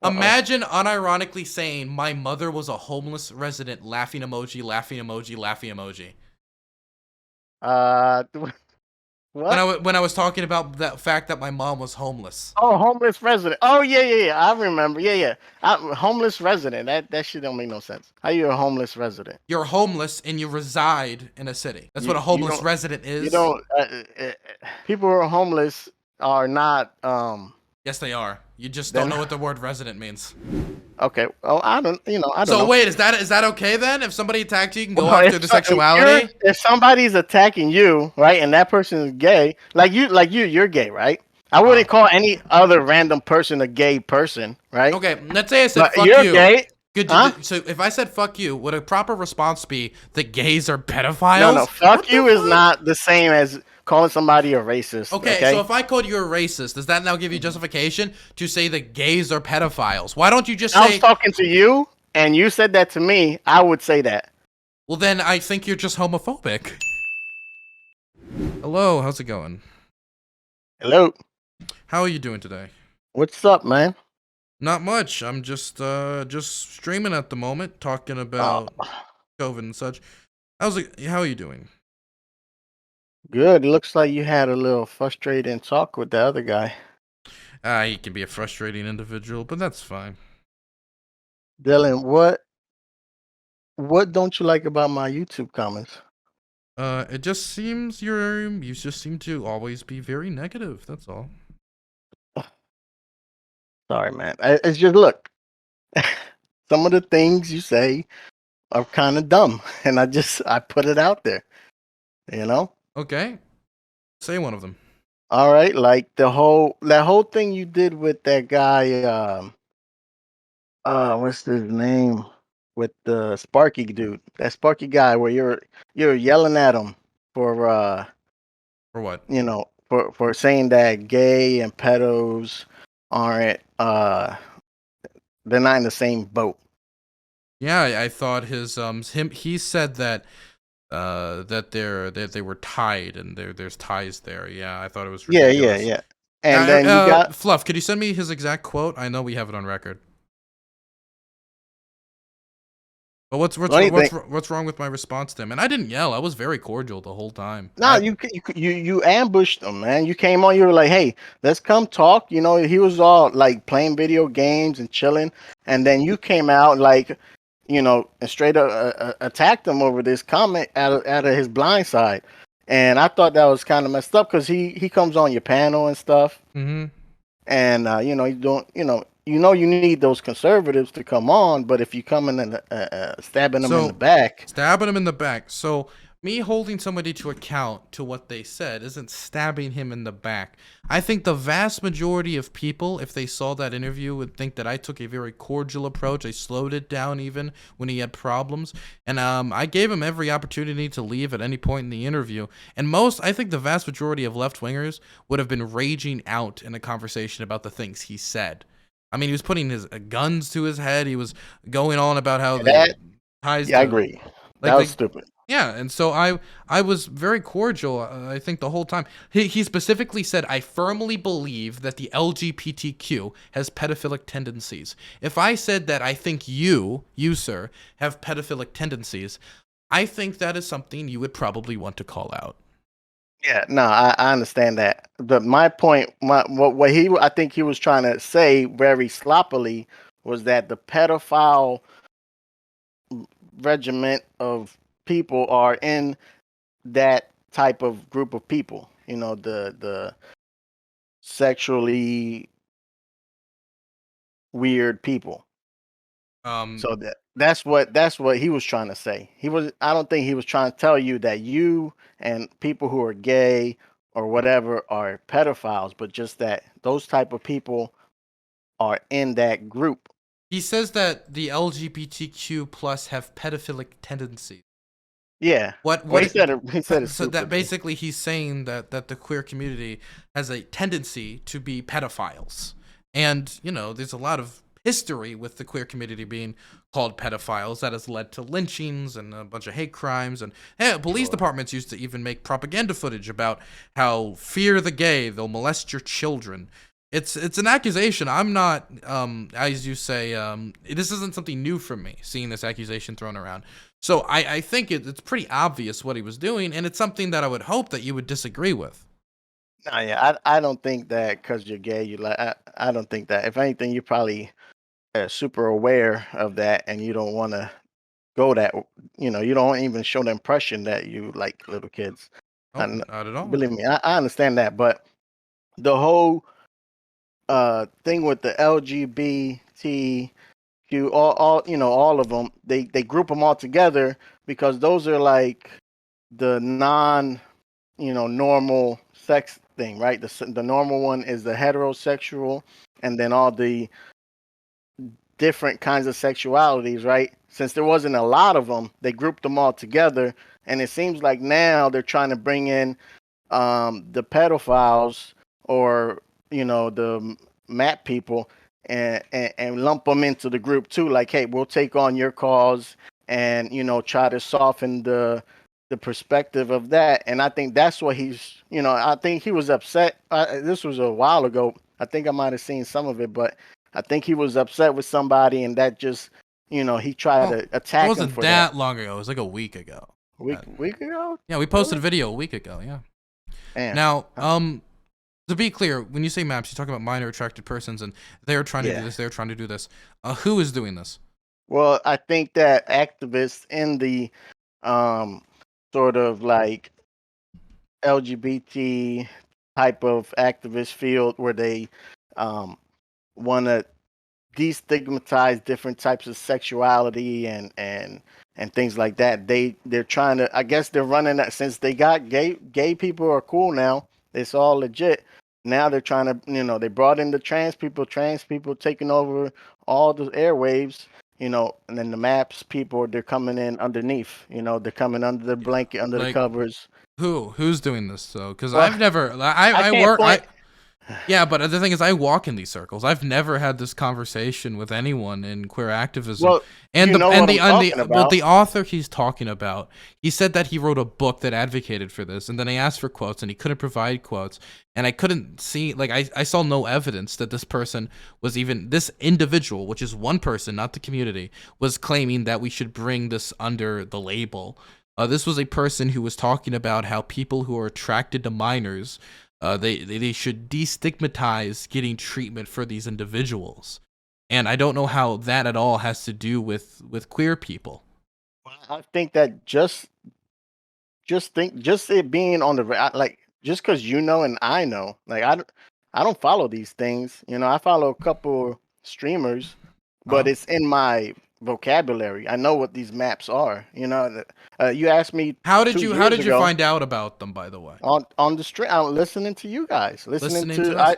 Uh-oh. Imagine unironically saying my mother was a homeless resident, laughing emoji, laughing emoji, laughing emoji. What? When I was talking about that fact that my mom was homeless. Oh, homeless resident. Oh, yeah. I remember. Yeah. Homeless resident. That shit don't make no sense. How you a homeless resident? You're homeless and you reside in a city. That's what a You homeless don't. resident You is. don't. People who are homeless are not. Yes, they are. You just They're don't know what not. the word resident means. Okay. Oh, I don't. I don't So know. wait, is that okay then? If somebody attacked you, you can go Well, after the sexuality? if somebody's attacking you, right, and that person is gay, you're gay, right? I Oh. wouldn't call any other random person a gay person, right? Okay, let's say I said But fuck you're you. gay, huh? So if I said fuck you, would a proper response be that gays are No. pedophiles? Fuck What the you is fuck? not the same as calling somebody a racist. Okay, so Okay. if I called you a racist, does that now give you justification to say that gays are pedophiles? Why don't you just I was say, talking to you, and you said that to me. I would say that. well, then I think you're just homophobic. Hello, how's it going? Hello. How are you doing today? What's up, man? Not much. I'm just streaming at the moment, talking about COVID and such. How are you doing? Good. Looks like you had a little frustrating talk with the other guy. He can be a frustrating individual, but that's fine. Dylan, what don't you like about my YouTube comments? It just seems you just seem to always be very negative. That's all. Sorry, man. It's just look. Some of the things you say are kind of dumb, and I put it out there. You know. Okay, say one of them. All right, like that whole thing you did with that guy. What's his name? With the Sparky dude, that Sparky guy, where you're yelling at him for For what? for saying that gay and pedos aren't they're not in the same boat. Yeah, I thought he said that that they were tied and there's ties there. Yeah, I thought it was ridiculous. Yeah. And then you got Fluff. Could you send me his exact quote? I know we have it on record. But what's wrong with my response to him? And I didn't yell. I was very cordial the whole time. no, you ambushed him, man. You came on. You were like, "Hey, let's come talk." He was all like playing video games and chilling, and then you came out like, and straight up attacked him over this comment out of his blind side. And I thought that was kind of messed up because he comes on your panel and stuff, Mm-hmm. and you don't you need those conservatives to come on, but if you come in and stabbing them in the back. Stabbing him in the back. So me holding somebody to account to what they said isn't stabbing him in the back. I think the vast majority of people, if they saw that interview, would think that I took a very cordial approach. I slowed it down even when he had problems. And I gave him every opportunity to leave at any point in the interview. And I think the vast majority of left-wingers would have been raging out in a conversation about the things he said. I mean, he was putting his guns to his head. He was going on about how the ties. Yeah, I agree. That was stupid. Yeah, and so I was very cordial, I think, the whole time. He specifically said, I firmly believe that the LGBTQ has pedophilic tendencies. If I said that I think you, sir, have pedophilic tendencies, I think that is something you would probably want to call out. Yeah, no, I understand that. But my point, what I think he was trying to say very sloppily was that the pedophile regiment of people are in that type of group of people. The sexually weird people. So that's what he was trying to say. I don't think he was trying to tell you that you and people who are gay or whatever are pedophiles, but just that those type of people are in that group. He says that the LGBTQ plus have pedophilic tendencies. Yeah. He said it. So that basically he's saying that the queer community has a tendency to be pedophiles. And, there's a lot of history with the queer community being called pedophiles that has led to lynchings and a bunch of hate crimes. And police departments used to even make propaganda footage about how fear the gay, they'll molest your children. It's an accusation. I'm not, as you say, this isn't something new for me, seeing this accusation thrown around. So I think it's pretty obvious what he was doing, and it's something that I would hope that you would disagree with. Nah, yeah, I don't think that because you're gay, you like. I don't think that. If anything, you're probably super aware of that, and you don't want to go that. You don't even show the impression that you like little kids. Oh, And not at all. believe me, I understand that, but the whole thing with the LGBTQ, all of them, they group them all together because those are like the non, normal sex thing, right? The normal one is the heterosexual, and then all the different kinds of sexualities, right? Since there wasn't a lot of them, they grouped them all together, and it seems like now they're trying to bring in the pedophiles or the map people and lump them into the group too. Like, hey, we'll take on your cause and try to soften the perspective of that. And I think that's what I think he was upset. This was a while ago. I think I might have seen some of it, but I think he was upset with somebody, and that just he tried Well, to it attack him wasn't for that. that long ago. It was like a week ago. Week week ago, Yeah, we posted really? a video a week ago. Yeah. Man, Now, to be clear, when you say maps, you talk about minor attracted persons, and they're trying to do yeah. this. They're trying to do this. Who is doing this? Well, I think that activists in the um, sort of like LGBT type of activist field where they want to destigmatize different types of sexuality and things like that. They're trying to. I guess they're running that since they got gay people are cool now. It's all legit. Now they're trying to. They brought in the trans people taking over all the airwaves. And then the maps people they're coming in underneath. They're coming under the Yeah. blanket, under the Like covers. who's doing this though? Because Well, I've never. I I can't work. point. Yeah, but the thing is, I walk in these circles. I've never had this conversation with anyone in queer activism. Well, And you the know and what I'm the and the talking but about. the author he's talking about, he said that he wrote a book that advocated for this, and then I asked for quotes, and he couldn't provide quotes, and I couldn't see I saw no evidence that this person was even this individual, which is one person, not the community, was claiming that we should bring this under the label. This was a person who was talking about how people who are attracted to minors they should destigmatize getting treatment for these individuals, and I don't know how that at all has to do with queer people. I think that just it being on the like just because and I know like I don't follow these things. I follow a couple streamers, but Huh? it's in my vocabulary. I know what these maps are. You asked me two How years did you ago find out about them, by the way? on the stream. I'm listening to you guys, listening Listening to to us,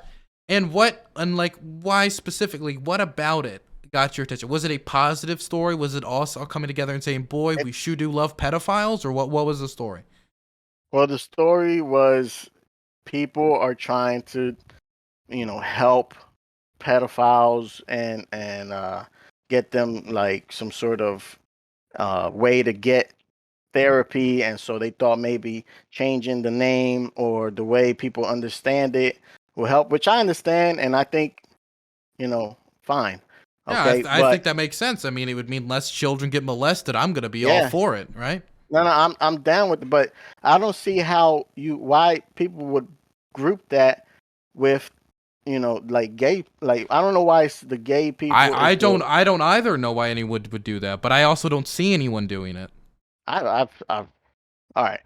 and what and like why specifically? What about it got your attention? Was it a positive story? Was it all coming together and saying, "Boy, it, we sure do love pedophiles," or what? What was the story? well, the story was people are trying to help pedophiles and get them like some sort of way to get therapy, and so they thought maybe changing the name or the way people understand it will help, which I understand, and I think fine, Yeah, okay, I but think that makes sense. I mean, it would mean less children get molested. I'm gonna be all yeah, for it, right? no, I'm down with it, but I don't see why people would group that with like gay, like I don't know why it's the gay people is the I don't either know why anyone would do that, but I also don't see anyone doing it. I've all right.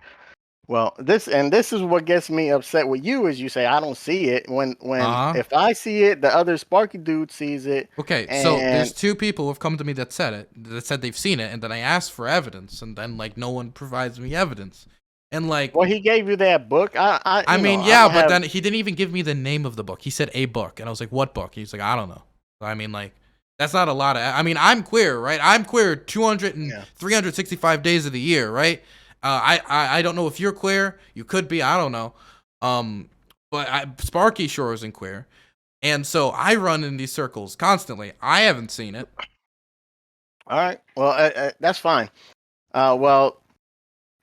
Well, this is what gets me upset with you is you say I don't see it when Uh huh. if I see it, the other Sparky dude sees it, Okay, so there's and two people who've come to me that said it, that said they've seen it, and then I asked for evidence, and then like no one provides me evidence, and like well, he gave you that book. I mean, I yeah, don't but have then he didn't even give me the name of the book. He said a book, and I was like, "What book?" He's like, "I don't know." I mean, like that's not a lot of. I mean, I'm queer, right? I'm queer 200 and yeah. 365 days of the year, right? I don't know if you're queer. You could be. I don't know. Um, but Sparky sure isn't queer, and so I run in these circles constantly. I haven't seen it. All right. Well, that's fine. Well,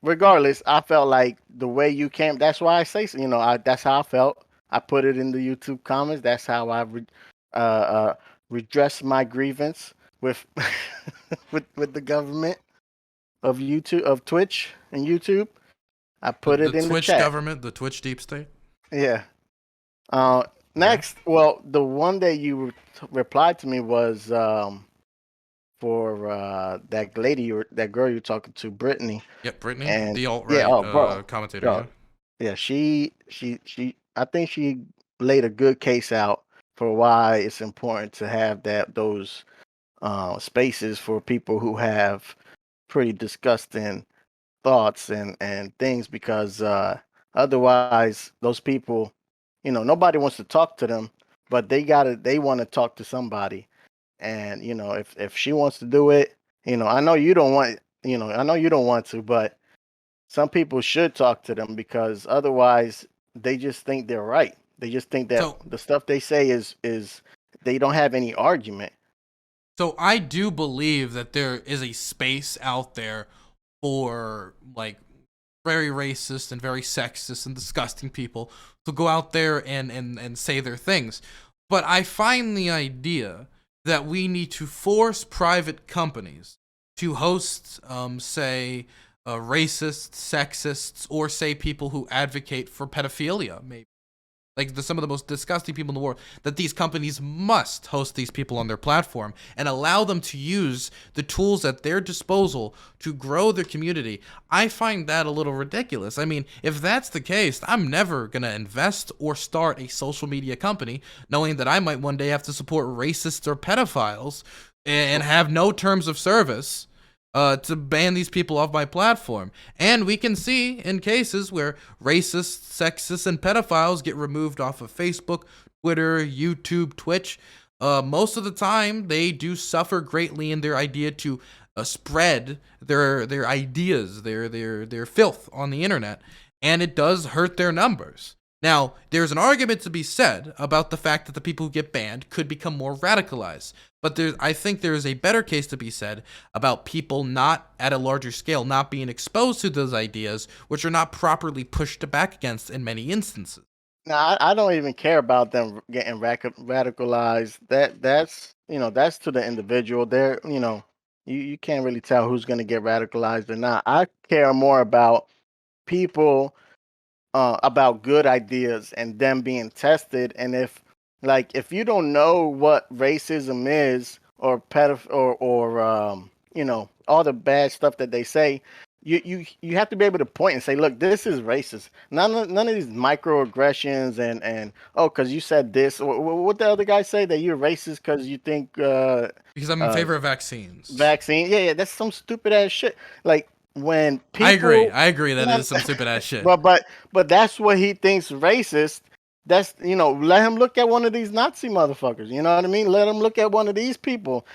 regardless, I felt like the way you came. That's why I say, that's how I felt. I put it in the YouTube comments. That's how I redress my grievance with with the government of YouTube, of Twitch and YouTube. I put The it in the Twitch chat. government, the Twitch deep state. Yeah. Okay. Next, well, the one that you replied to me was for that lady or that girl you're talking to, Brittany. Yep, Brittany, And the alt yeah, right oh, bro, commentator. Yeah. bro, yeah, she. I think she laid a good case out for why it's important to have those spaces for people who have pretty disgusting thoughts and things because otherwise those people, nobody wants to talk to them, but they want to talk to somebody. And if she wants to do it, I know you don't want, I know you don't want to, but some people should talk to them because otherwise they just think they're right. They just think that So the stuff they say is they don't have any argument. So I do believe that there is a space out there for like very racist and very sexist and disgusting people to go out there and say their things. But I find the idea that we need to force private companies to host, say, racists, sexists, or say people who advocate for pedophilia, maybe like some of the most disgusting people in the world, that these companies must host these people on their platform and allow them to use the tools at their disposal to grow their community. I find that a little ridiculous. I mean, if that's the case, I'm never going to invest or start a social media company knowing that I might one day have to support racists or pedophiles and have no terms of service to ban these people off my platform. And we can see in cases where racists, sexists, and pedophiles get removed off of Facebook, Twitter, YouTube, Twitch. Most of the time, they do suffer greatly in their idea to spread their ideas, their filth on the internet, and it does hurt their numbers. Now, there's an argument to be said about the fact that the people who get banned could become more radicalized. But I think there is a better case to be said about people not at a larger scale not being exposed to those ideas, which are not properly pushed back against in many instances. Now, I don't even care about them getting radicalized. That's to the individual. You can't really tell who's going to get radicalized or not. I care more about people, about good ideas and them being tested. And if you don't know what racism is or all the bad stuff that they say, you have to be able to point and say, look, this is racist. None of these microaggressions and oh, because you said this. What the other guy say, that you're racist because you think Because I'm in favor of vaccines. vaccine? Yeah, that's some stupid ass shit. Like when people, I agree that it is some stupid ass shit. but that's what he thinks racist. That's let him look at one of these Nazi motherfuckers. You know what I mean? Let him look at one of these people.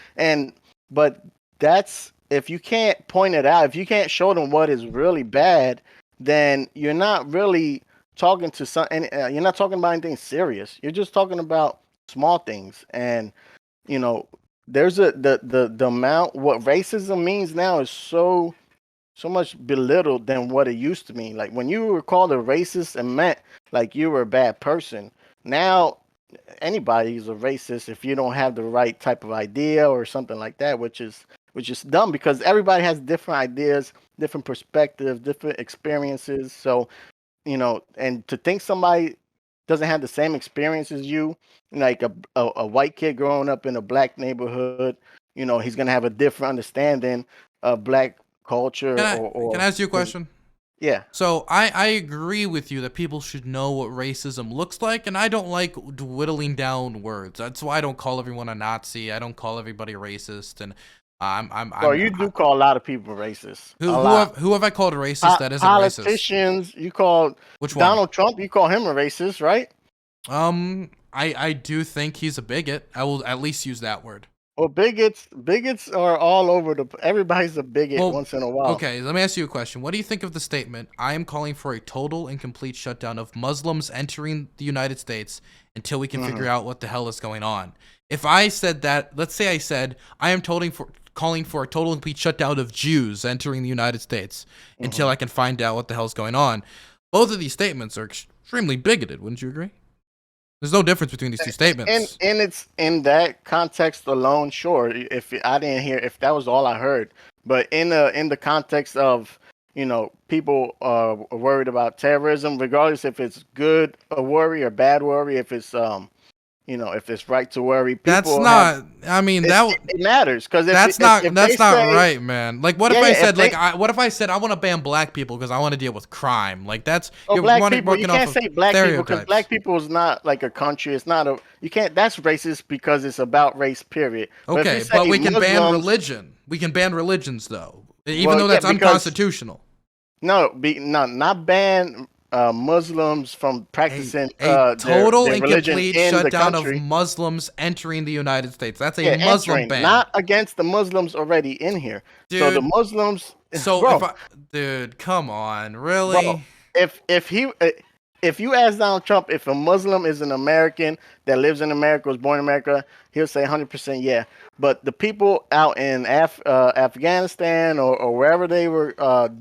But that's, if you can't point it out, if you can't show them what is really bad, then you're not really talking to you're not talking about anything serious. You're just talking about small things. And there's the amount, what racism means now is so much belittled than what it used to mean. Like when you were called a racist, it meant like you were a bad person. Now anybody is a racist if you don't have the right type of idea or something like that, which is dumb because everybody has different ideas, different perspectives, different experiences. So and to think somebody doesn't have the same experience as you, like a white kid growing up in a black neighborhood, he's gonna have a different understanding of black culture Can I ask you a question? Yeah. So I agree with you that people should know what racism looks like, and I don't like whittling down words. That's why I don't call everyone a Nazi. I don't call everybody racist, and You do call a lot of people racist. Who have I called a racist that isn't racist? Politicians, you call Which one? Donald Trump, you call him a racist, right? I do think he's a bigot. I will at least use that word. Well, bigots are all over everybody's a bigot once in a while. Okay, let me ask you a question. What do you think of the statement, I am calling for a total and complete shutdown of Muslims entering the United States until we can figure out what the hell is going on? If I said that, let's say I said, I am calling for a total and complete shutdown of Jews entering the United States until I can find out what the hell's going on. Both of these statements are extremely bigoted, wouldn't you agree? There's no difference between these two statements. And it's in that context alone, sure. If I didn't hear, if that was all I heard, but in the context of people worried about terrorism, regardless if it's good a worry or bad worry, if it's if it's right to worry, That's people have not. I mean, that it matters because that's not that's not right, man. Like, what if yeah, I yeah, said what if I said I want to ban black people because I want to deal with crime? Like, that's you're black people, you working off can't of say black people because stereotypes. black people is not like a country. It's not a you can't. That's racist because it's about race. Period. But if you Okay, say but we can ban Muslims, religion. We can ban religions though, even well, though yeah, that's because unconstitutional. not ban Muslims from practicing A total their and religion complete in the shutdown of country. Muslims entering the United States. That's a Yeah, Muslim entering, ban, not against the Muslims already in here. So the dude. Muslims, So bro, dude, come on, bro, really? if you ask Donald Trump if a Muslim is an American that lives in America, was born in America, he'll say 100% yeah. But the people out in Afghanistan or wherever they were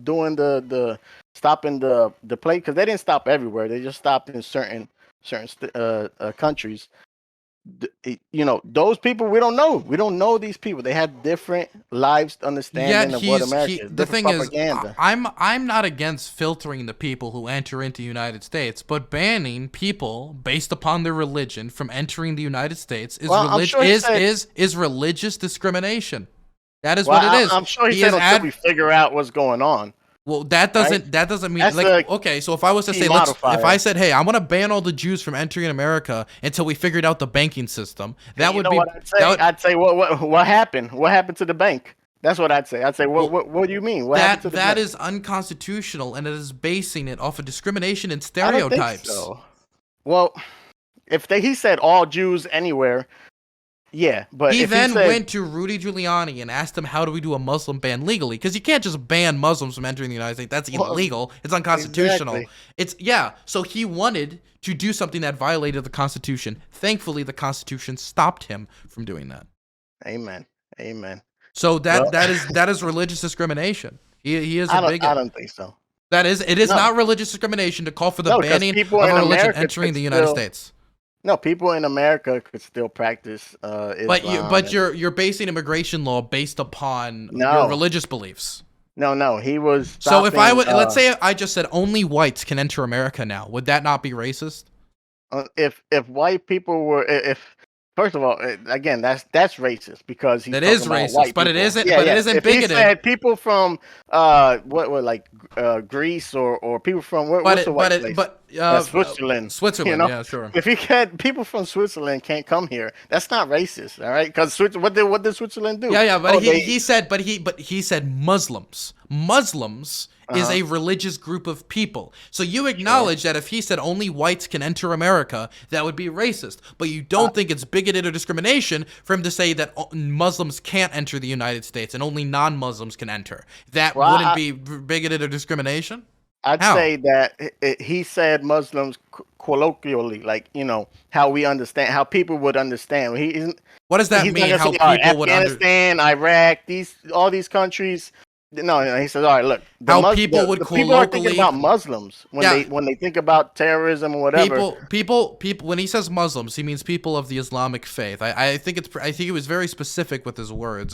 doing the stopping the play, because they didn't stop everywhere, they just stopped in certain countries. Those people we don't know these people. They have different lives Yet understanding of what America is, the different thing is, propaganda. I'm not against filtering the people who enter into the United States, but banning people based upon their religion from entering the United States is Well, I'm sure he said, is religious discrimination. That is well, what it is. I'm sure he He said is until we figure out what's going on, well, right? that doesn't mean That's like, the okay. So if I was to key say if I modifier. said, hey, I want to ban all the Jews from entering America until we figured out the banking system, And that you would know be what I'd say? that would, I'd say what happened? What happened to the bank? That's what I'd say. I'd say well, what do you mean? What happened to the that bank? is unconstitutional, and it is basing it off of discrimination and I don't think stereotypes. so. Well, if he said all Jews anywhere, yeah. But He if he then said went to Rudy Giuliani and asked him, how do we do a Muslim ban legally? Because you can't just ban Muslims from entering the United States. That's well, illegal. It's unconstitutional. exactly. It's, yeah. So he wanted to do something that violated the Constitution. Thankfully, the Constitution stopped him from doing that. Amen. Amen. So Well, that is religious discrimination. He is a I bigot. don't think so. It is No, not religious discrimination to call for the no, because banning people of in a religion America entering could the United still States. no people in America could still practice Islam. You're basing immigration law based upon your No, religious beliefs. no, he was So if I stopping. would, let's say I just said only whites can enter America now, would that not be racist? If white people were if first of all, again, that's racist because he's That talking is about racist, white people. Yeah, but it yeah. isn't If he bigoted. said people from what like Greece or people from what's the white place? Switzerland. You Switzerland, know, yeah, sure. if he said people from Switzerland can't come here, that's not racist, all right? Because what did Switzerland do? Yeah, yeah, but Oh, he said, he said Muslims. Muslims is uh a religious group of people. So you sure. acknowledge that if he said only whites can enter America, that would be racist. But you don't think it's bigoted or discrimination for him to say that Muslims can't enter the United States and only non-Muslims can enter. That Well, wouldn't be bigoted or discrimination? I'd How? say that he said Muslims colloquially, like how we understand, how people would understand. What does that He's not mean? gonna How say, all right, people would Afghanistan, Iraq, all these countries. No, he says, all right, look, how people would the people are thinking colloquially about Muslims when yeah, they think about terrorism or whatever. people. When he says Muslims, he means people of the Islamic faith. I think he was very specific with his words.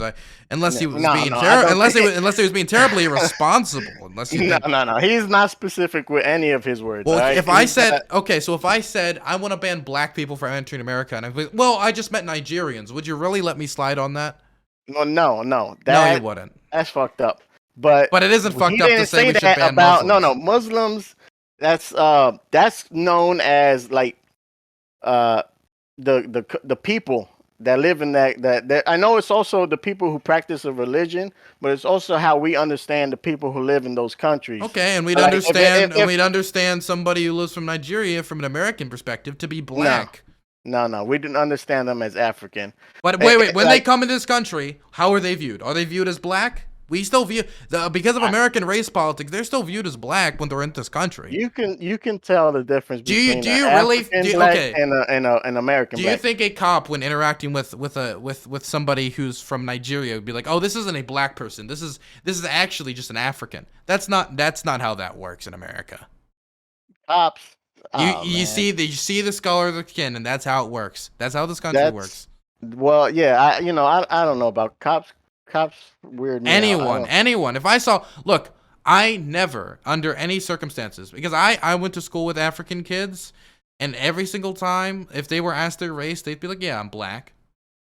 Unless he was No, being no, I don't unless he was being terribly irresponsible. Unless you think. No. He's not specific with any of his words. Well, All right? if I said okay, so if I said I want to ban black people from entering America, and I'm like, well, I just meant Nigerians. Would you really let me slide on that? no, No, you wouldn't. that's fucked up. But But it isn't he fucked up to didn't say say we should that ban about Muslims. Muslims. That's known as like the people that live in that I know it's also the people who practice a religion, but it's also how we understand the people who live in those countries. Okay, and we'd Like, we'd understand somebody who lives from Nigeria from an American perspective to be black. No, we didn't understand them as African. But wait, when they Like, come into this country, how are they viewed? Are they viewed as black? We still view because of American race politics, they're still viewed as black when they're in this country. you can tell the difference between Do you an really African black okay? and an American Do you black. think a cop, when interacting with somebody who's from Nigeria, would be like, "Oh, this isn't a black person. This is actually just an African." That's not how that works in America. Cops Oh man, you see the color of the skin, and that's how it works. That's how this country that's works. well, yeah. I don't know about cops. Cops weird me out. I don't. Anyone. If I saw, look, I never, under any circumstances, because I went to school with African kids, and every single time, if they were asked their race, they'd be like, yeah, I'm black.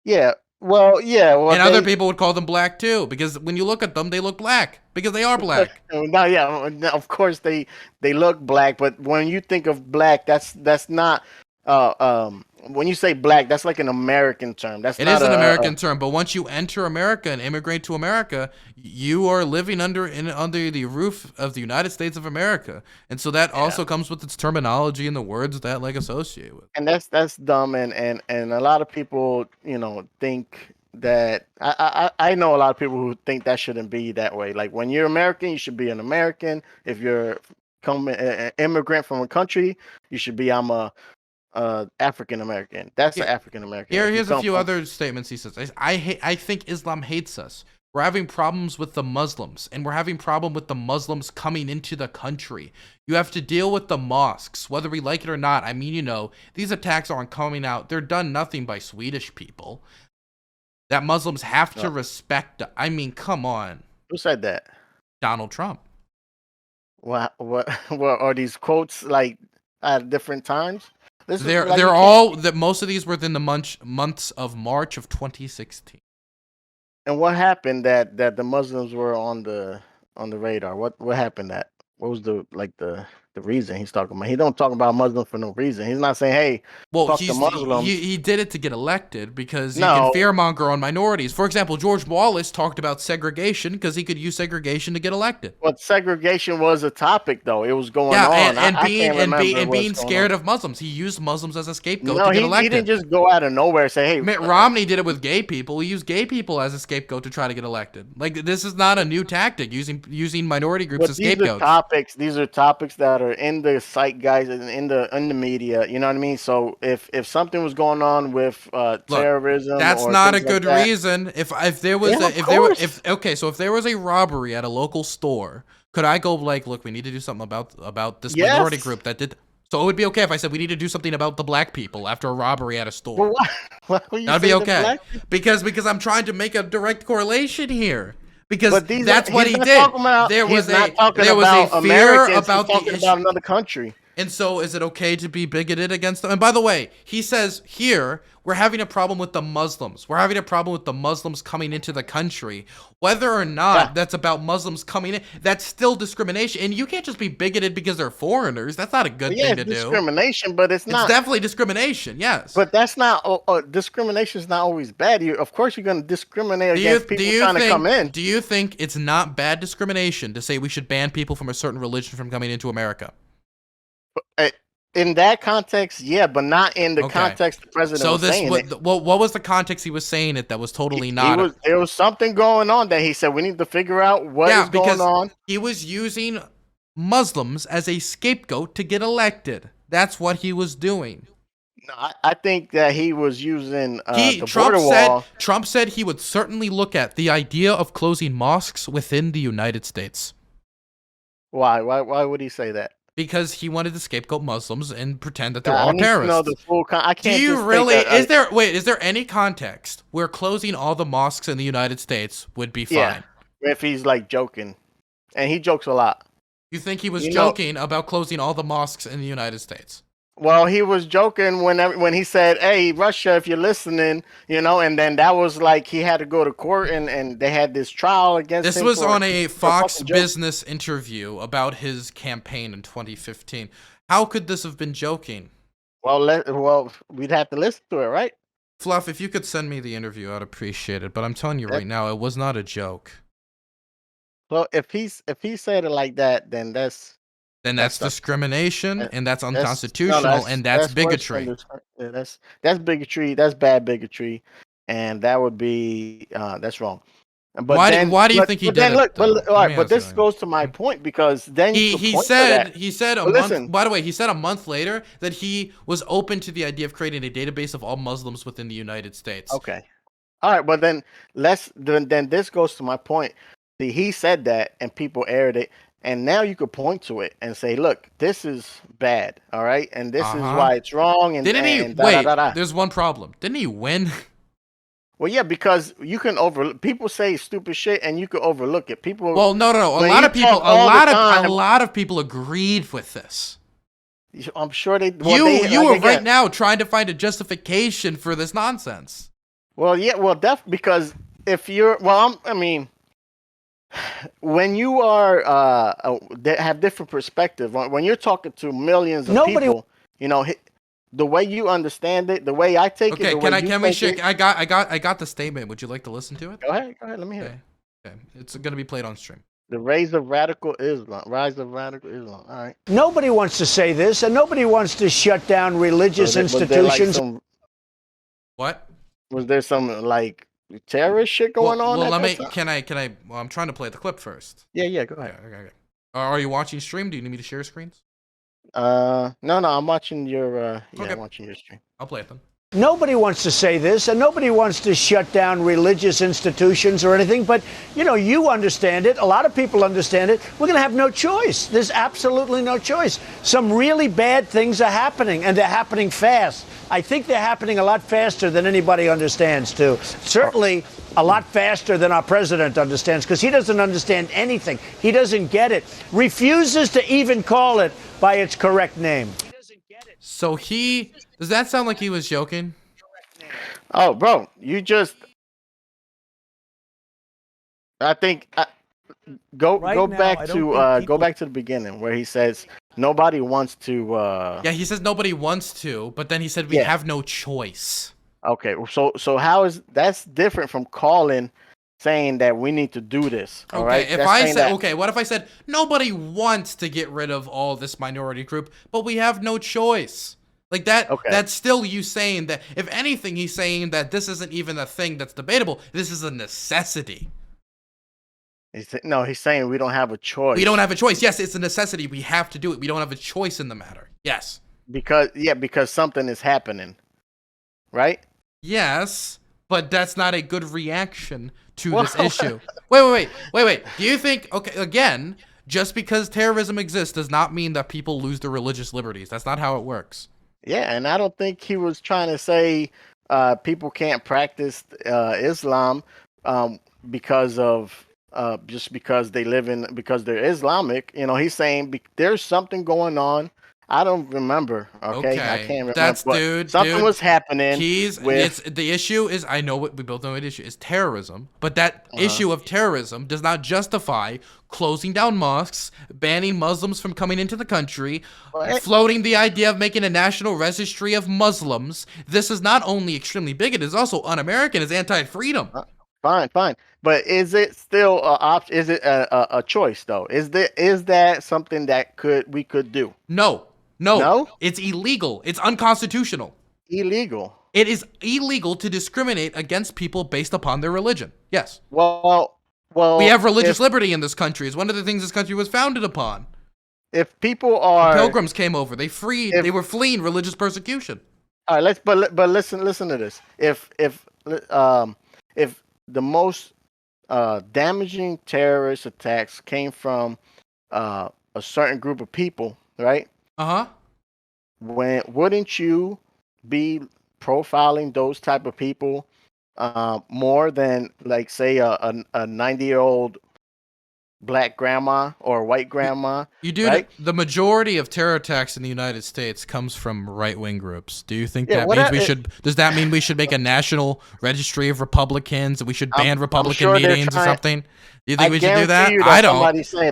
Yeah. Well, yeah. Well, And other people would call them black too, because when you look at them, they look black, because they are black. no, yeah. Of course they look black, but when you think of black, that's not. When you say black, that's like an American term. That's It not is an a American term, but once you enter America and immigrate to America, you are living under the roof of the United States of America, and so that yeah. also comes with its terminology and the words that like associate with. And that's dumb, and a lot of people think that I know a lot of people who think that shouldn't be that way. Like when you're American, you should be an American. If you're an immigrant from a country, you should be I'm a African American. That's an Here, African American. If you here's a come few from other statements he says. I think Islam hates us. We're having problems with the Muslims, and we're having problem with the Muslims coming into the country. You have to deal with the mosques, whether we like it or not. I mean, these attacks aren't coming out. They're done nothing by Swedish people. That Muslims have to respect. I mean, come on. who said that? Donald Trump. What are these quotes like at different times? This is like you They're can't- all that most of these were within the months of March of 2016. And what happened that the Muslims were on the radar? What happened that? What was the reason he's talking about? He don't talk about Muslims for no reason. He's not saying, "Hey, Well, fuck the Muslims." he did it to get elected because he No, can fearmonger on minorities. For example, George Wallace talked about segregation because he could use segregation to get elected. but segregation was a topic though. It was going Yeah, on. and I can't remember being what's going scared on. of Muslims. He used Muslims as a scapegoat No, to get he elected. didn't just go out of nowhere and say, "Hey." Mitt Romney did it with gay people. He used gay people as a scapegoat to try to get elected. Like this is not a new tactic using minority groups But as scapegoats. these are topics that are in the zeitgeist and in the media. You know what I mean? So if something was going on with Look, terrorism that's or not a things like good that, reason. If there was Yeah, a, of if there were course. if okay, so if there was a robbery at a local store, could I go like, look, we need to do something about this minority Yes. group that did. So it would be okay if I said we need to do something about the black people after a robbery at a store. Well, why would you That'd be say the okay black? because I'm trying to make a direct correlation here. Because But these that's are, what he's he not did. talking about. There was He's not talking there was a about fear Americans. about He's talking the issue. about another country. And so is it okay to be bigoted against them? And by the way, he says here, we're having a problem with the Muslims. We're having a problem with the Muslims coming into the country. Whether or not Yeah. that's about Muslims coming in, that's still discrimination. And you can't just be bigoted because they're foreigners. That's not a good Yeah, thing to it's do. discrimination, but it's It's not. definitely discrimination, yes. But that's not. Discrimination is not always bad. Of course, you're going to discriminate against people trying to come in. Do you think it's not bad discrimination to say we should ban people from a certain religion from coming into America? In that context, yeah, but not in the Okay. context the president So was saying it. what was the context he was saying it that was totally not? There was something going on that he said we need to figure out what is going on. He was using Muslims as a scapegoat to get elected. That's what he was doing. No, I think that he was using the border wall. Trump said he would certainly look at the idea of closing mosques within the United States. Why would he say that? Because he wanted to scapegoat Muslims and pretend that they're I all need to know terrorists. the full I can't. Do you just really? think that, Is there any context where closing all the mosques in the United States would be fine? Yeah, if he's like joking, and he jokes a lot. You think he was You know- joking about closing all the mosques in the United States? Well, he was joking when he said, "Hey, Russia, if you're listening," and then that was like he had to go to court and they had this trial against him. This was on a Fox fucking joke. Business interview about his campaign in 2015. How could this have been joking? Well, we'd have to listen to it, right? Fluff, if you could send me the interview, I'd appreciate it. But I'm telling you right now, it was not a joke. Well, if he said it like that, then that's Discrimination, and that's no, unconstitutional, and that's worse than bigotry. yeah, that's bigotry. That's bad bigotry, and that would be that's wrong. But Why do you think he but did then it? look, though? but, all Let right, me but ask you this something. goes to my point because then you could He point to that. said a But month. listen. By the way, he said a month later that he was open to the idea of creating a database of all Muslims within the United States. Okay, all right, but then then this goes to my point. See, he said that, and people aired it. and now you could point to it and say, look, this is bad, all right, and this is Uh-huh. why it's wrong, and Didn't he? and da da Wait, da da. there's one problem. Didn't he win? Well, yeah, because you can people say stupid shit, and you can overlook it. People, Well, no. A when lot you of people, talk all the a time, lot of people agreed with this. I'm sure they. Well, You they are right get. now trying to find a justification for this nonsense. Well, yeah, well, because if you're, I mean, when you are they have different perspective. When you're talking to millions of people, you know, the way you understand it, the way I take it, Okay, the way you can we take shake? it. I got the statement. Would you like to listen to it? Go ahead. Let me hear it. Okay. Okay. It's gonna be played on stream. The rise of radical Islam. Rise of radical Islam. All right. Nobody wants to say this, and nobody wants to shut down religious Was there like institutions. What? was there some like terrorist shit going on Well, at let that me. time? Can I? Well, I'm trying to play the clip first. Yeah, go ahead. Okay. Are you watching stream? Do you need me to share screens? No, I'm watching your Okay. I'm watching your stream. I'll play it then. Nobody wants to say this, and nobody wants to shut down religious institutions or anything, but, you understand it. A lot of people understand it. We're going to have no choice. There's absolutely no choice. Some really bad things are happening, and they're happening fast. I think they're happening a lot faster than anybody understands, too. Certainly a lot faster than our president understands, because he doesn't understand anything. He doesn't get it. Refuses to even call it by its correct name. So does that sound like he was joking? Oh, bro, I think go back to the beginning where he says nobody wants to. Yeah, he says nobody wants to, but then he said we have no choice. Okay, so how is that's different from saying that we need to do this? All right. If I said what if I said nobody wants to get rid of all this minority group, but we have no choice? Like that. Okay. That's still you saying that. If anything, he's saying that this isn't even a thing that's debatable. This is a necessity. He's saying we don't have a choice. We don't have a choice. Yes, it's a necessity. We have to do it. We don't have a choice in the matter. Yes. Because something is happening, right? Yes, but that's not a good reaction to this issue. Wait. Do you think, again, just because terrorism exists does not mean that people lose their religious liberties. That's not how it works. Yeah, and I don't think he was trying to say people can't practice Islam because of just because because they're Islamic. He's saying there's something going on. I don't remember. Okay, I can't remember. Something was happening. The issue is, I know what we both know. The issue is terrorism, but that issue of terrorism does not justify closing down mosques, banning Muslims from coming into the country, floating the idea of making a national registry of Muslims. This is not only extremely bigoted, it's also un-American. It's anti-freedom. Fine. But is it still an option? Is it a choice though? Is that something that we could do? No, it's illegal. It's unconstitutional. Illegal. It is illegal to discriminate against people based upon their religion. Yes. Well. We have religious liberty in this country. It's one of the things this country was founded upon. If people are Pilgrims came over, they were fleeing religious persecution. All right, but listen to this. If the most damaging terrorist attacks came from a certain group of people, right? Wouldn't you be profiling those type of people more than, like, say a 90-year-old black grandma or white grandma? Right? The majority of terror attacks in the United States comes from right-wing groups. Do you think that means does that mean we should make a national registry of Republicans, and we should ban Republican meetings or something? Do you think we should do that? I don't.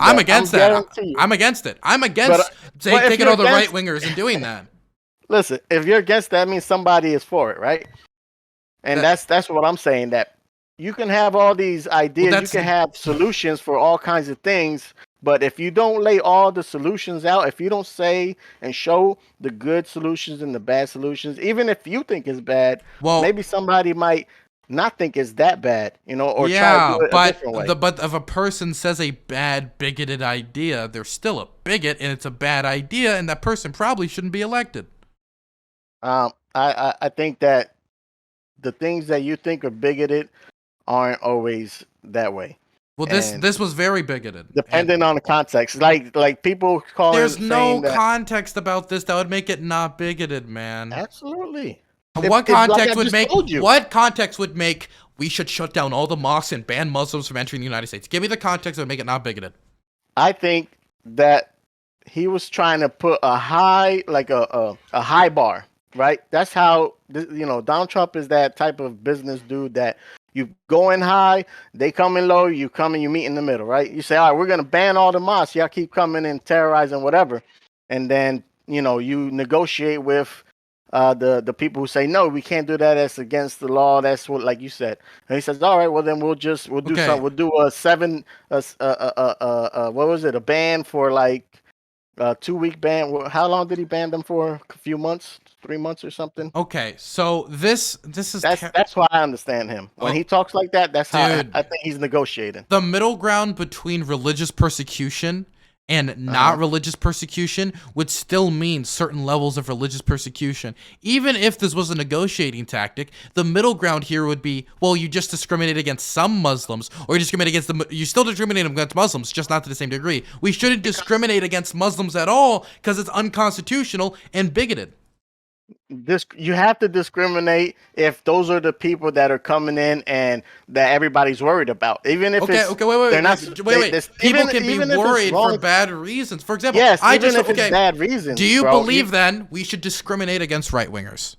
I'm against that. I'm against it. I'm against taking all the right-wingers and doing that. Listen, if you're against that, means somebody is for it, right? And that's what I'm saying, that you can have all these ideas, you can have solutions for all kinds of things, but if you don't lay all the solutions out, if you don't say and show the good solutions and the bad solutions, even if you think it's bad, maybe somebody might not think it's that bad, or try to do it a different way. But if a person says a bad, bigoted idea, they're still a bigot, and it's a bad idea, and that person probably shouldn't be elected. I think that the things that you think are bigoted aren't always that way. Well, And this was very bigoted. depending on the context, like people calling There's no saying that context about this that would make it not bigoted, man. absolutely. What Like context I would just make told you. what context would make we should shut down all the mosques and ban Muslims from entering the United States? Give me the context that would make it not bigoted. I think that he was trying to put a high, like a high bar, right? That's how Donald Trump is that type of business dude that you go in high, they come in low, you come and you meet in the middle, right? You say, all right, we're gonna ban all the mosques, y'all keep coming and terrorizing whatever, and then you negotiate with the people who say no, we can't do that. That's against the law. That's what, like you said. And he says, all right, well then we'll do Okay. something. We'll do what was it? A ban for like 2-week ban. How long did he ban them for? A few months, 3 months or something. Okay, so this is That's why I understand him when he talks like that. That's how Dude. I think he's negotiating. the middle ground between religious persecution and not religious persecution would still mean certain levels of religious persecution. Even if this was a negotiating tactic, the middle ground here would be, well, you just discriminate against some Muslims, or you discriminate against you still discriminate against Muslims, just not to the same degree. We shouldn't discriminate against Muslims at all because it's unconstitutional and bigoted. You have to discriminate if those are the people that are coming in and that everybody's worried about. Even if Okay, it's, okay, wait. they're not, People can be even if it's worried wrong, for bad reasons. For example, yes, I even just if it's bad reasons. Do you bro, believe then we should discriminate against right wingers?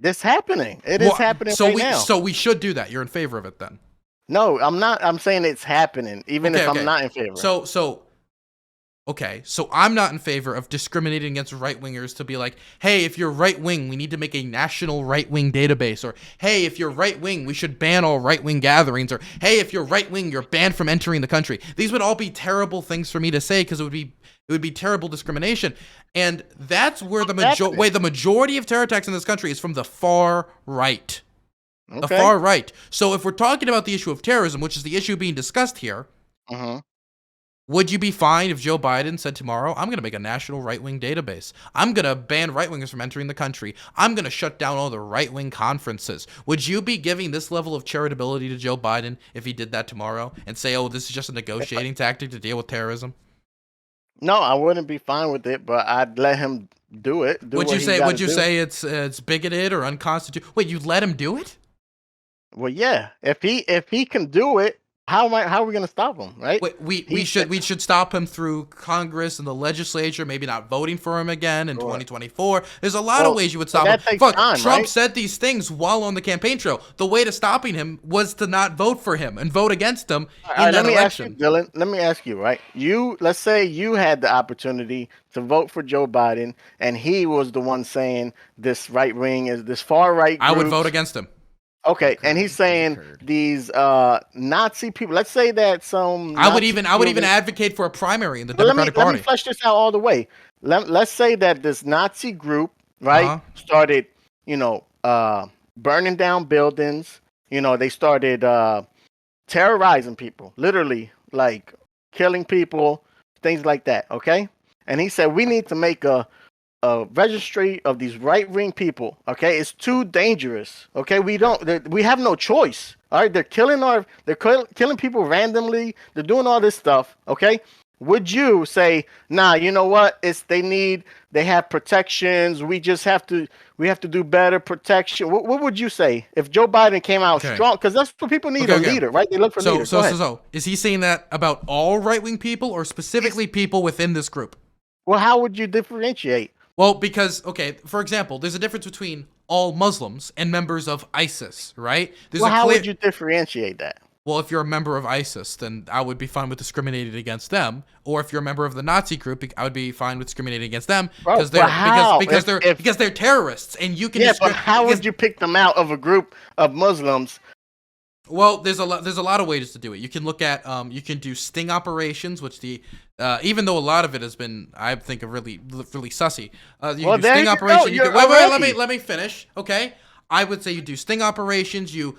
this happening? It is happening right now. So we should do that. You're in favor of it then? No, I'm not. I'm saying it's happening, even if I'm not in favor. So I'm not in favor of discriminating against right-wingers to be like, hey, if you're right-wing, we need to make a national right-wing database. Or, hey, if you're right-wing, we should ban all right-wing gatherings. Or, hey, if you're right-wing, you're banned from entering the country. These would all be terrible things for me to say because it would be terrible discrimination. And that's where the majority of terror attacks in this country is from the far right. The far right. So if we're talking about the issue of terrorism, which is the issue being discussed here, would you be fine if Joe Biden said tomorrow, I'm going to make a national right-wing database. I'm going to ban right-wingers from entering the country. I'm going to shut down all the right-wing conferences. Would you be giving this level of charitability to Joe Biden if he did that tomorrow and say, oh, this is just a negotiating tactic to deal with terrorism? No, I wouldn't be fine with it, but I'd let him do it. Would you say it's bigoted or unconstitutional? Wait, you'd let him do it? Well, yeah. If he can do it, how are we going to stop him, right? Wait, we should stop him through Congress and the legislature, maybe not voting for him again in 2024. There's a lot of ways you would stop him. Fuck, Trump said these things while on the campaign trail. The way to stopping him was to not vote for him and vote against him in that election. Dylan, let me ask you, right? Let's say you had the opportunity to vote for Joe Biden, and he was the one saying this right wing is this far right. I would vote against him. Okay, and he's saying these Nazi people. Let's say that some. I would even advocate for a primary in the Democratic Party. Let me flesh this out all the way. Let's say that this Nazi group, right, started, burning down buildings. They started terrorizing people, literally, like killing people, things like that. Okay, and he said we need to make a registry of these right-wing people. Okay, it's too dangerous. Okay, we have no choice. All right, they're killing people randomly. They're doing all this stuff. Okay, would you say, nah, you know what? They have protections. We have to do better protection. What would you say if Joe Biden came out strong? Because that's what people need, a leader, right? They look for leaders. So is he saying that about all right-wing people or specifically people within this group? Well, how would you differentiate? Well, because, for example, there's a difference between all Muslims and members of ISIS, right? How would you differentiate that? Well, if you're a member of ISIS, then I would be fine with discriminating against them. Or if you're a member of the Nazi group, I would be fine with discriminating against them because they're terrorists, and you can. Yeah, but how would you pick them out of a group of Muslims? Well, there's a lot of ways to do it. You can look at you can do sting operations, which even though a lot of it has been, I think, really sussy. You can do sting operations. Let me finish. Okay, I would say you do sting operations. You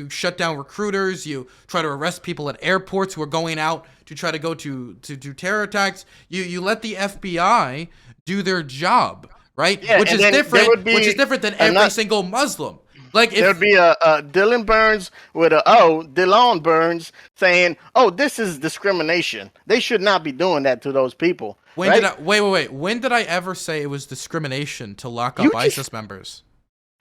shut down recruiters. You try to arrest people at airports who are going out to try to go to do terror attacks. You let the FBI do their job, right? Yeah, which is different than every single Muslim. Like if There'd be a Dylan Burns with a Dylan Burns saying, "Oh, this is discrimination. They should not be doing that to those people." when right? did I wait? When did I ever say it was discrimination to lock up You just- ISIS members?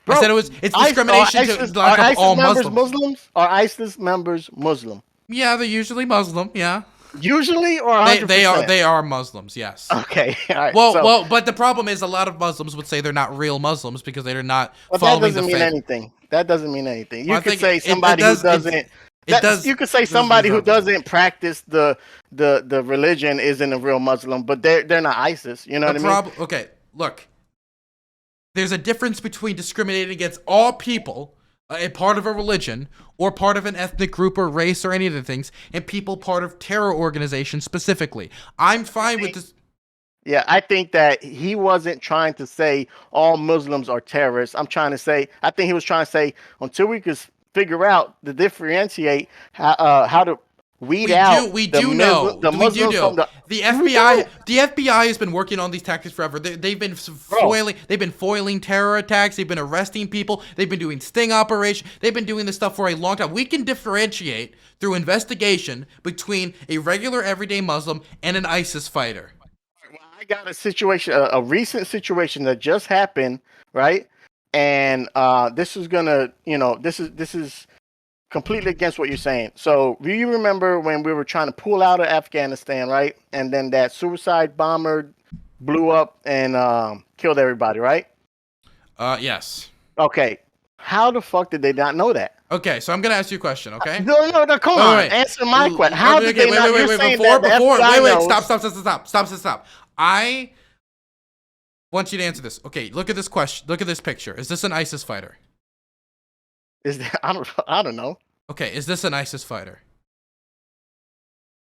Bro, I said it's discrimination to lock up all Muslims. Muslims? Are ISIS members Muslim? Yeah, they're usually Muslim. Yeah, Usually, or 100%? they are Muslims. Yes. Okay. All right. Well, but the problem is a lot of Muslims would say they're not real Muslims because they're not following the faith. That doesn't mean anything. You Well, I could think say somebody who doesn't. You could say somebody who doesn't practice the religion isn't a real Muslim, but they're not ISIS. You know what I mean? Okay, look. There's a difference between discriminating against all people, a part of a religion, or part of an ethnic group or race or any of the things, and people part of terror organizations specifically. I'm fine with this. Yeah, I think that he wasn't trying to say all Muslims are terrorists. I think he was trying to say until we could figure out to differentiate how to weed out. We do know. The FBI. The FBI has been working on these tactics forever. They've been foiling. They've been foiling terror attacks. They've been arresting people. They've been doing sting operations. They've been doing this stuff for a long time. We can differentiate through investigation between a regular everyday Muslim and an ISIS fighter. I got a situation, a recent situation that just happened, right? And this is gonna, this is completely against what you're saying. So, do you remember when we were trying to pull out of Afghanistan, right? And then that suicide bomber blew up and killed everybody, right? Yes. Okay. How the fuck did they not know that? Okay, so I'm gonna ask you a question. Okay. No, come on. Wait. Answer my question. How did they not? Stop. I want you to answer this. Okay, look at this question. Look at this picture. Is this an ISIS fighter? I don't know. Okay, is this an ISIS fighter?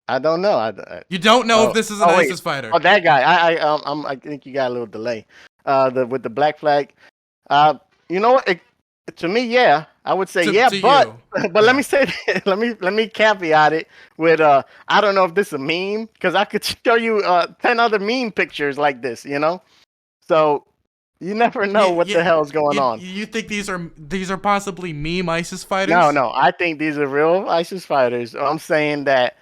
I don't know. You don't know if this is an ISIS fighter. Oh, that guy. I think you got a little delay. With the black flag. You know what? To me, yeah, I would say but let me say, let me caveat it with I don't know if this is a meme because I could show you 10 other meme pictures like this, So you never know what the hell is going on. You think these are possibly meme ISIS fighters? No, I think these are real ISIS fighters. I'm saying that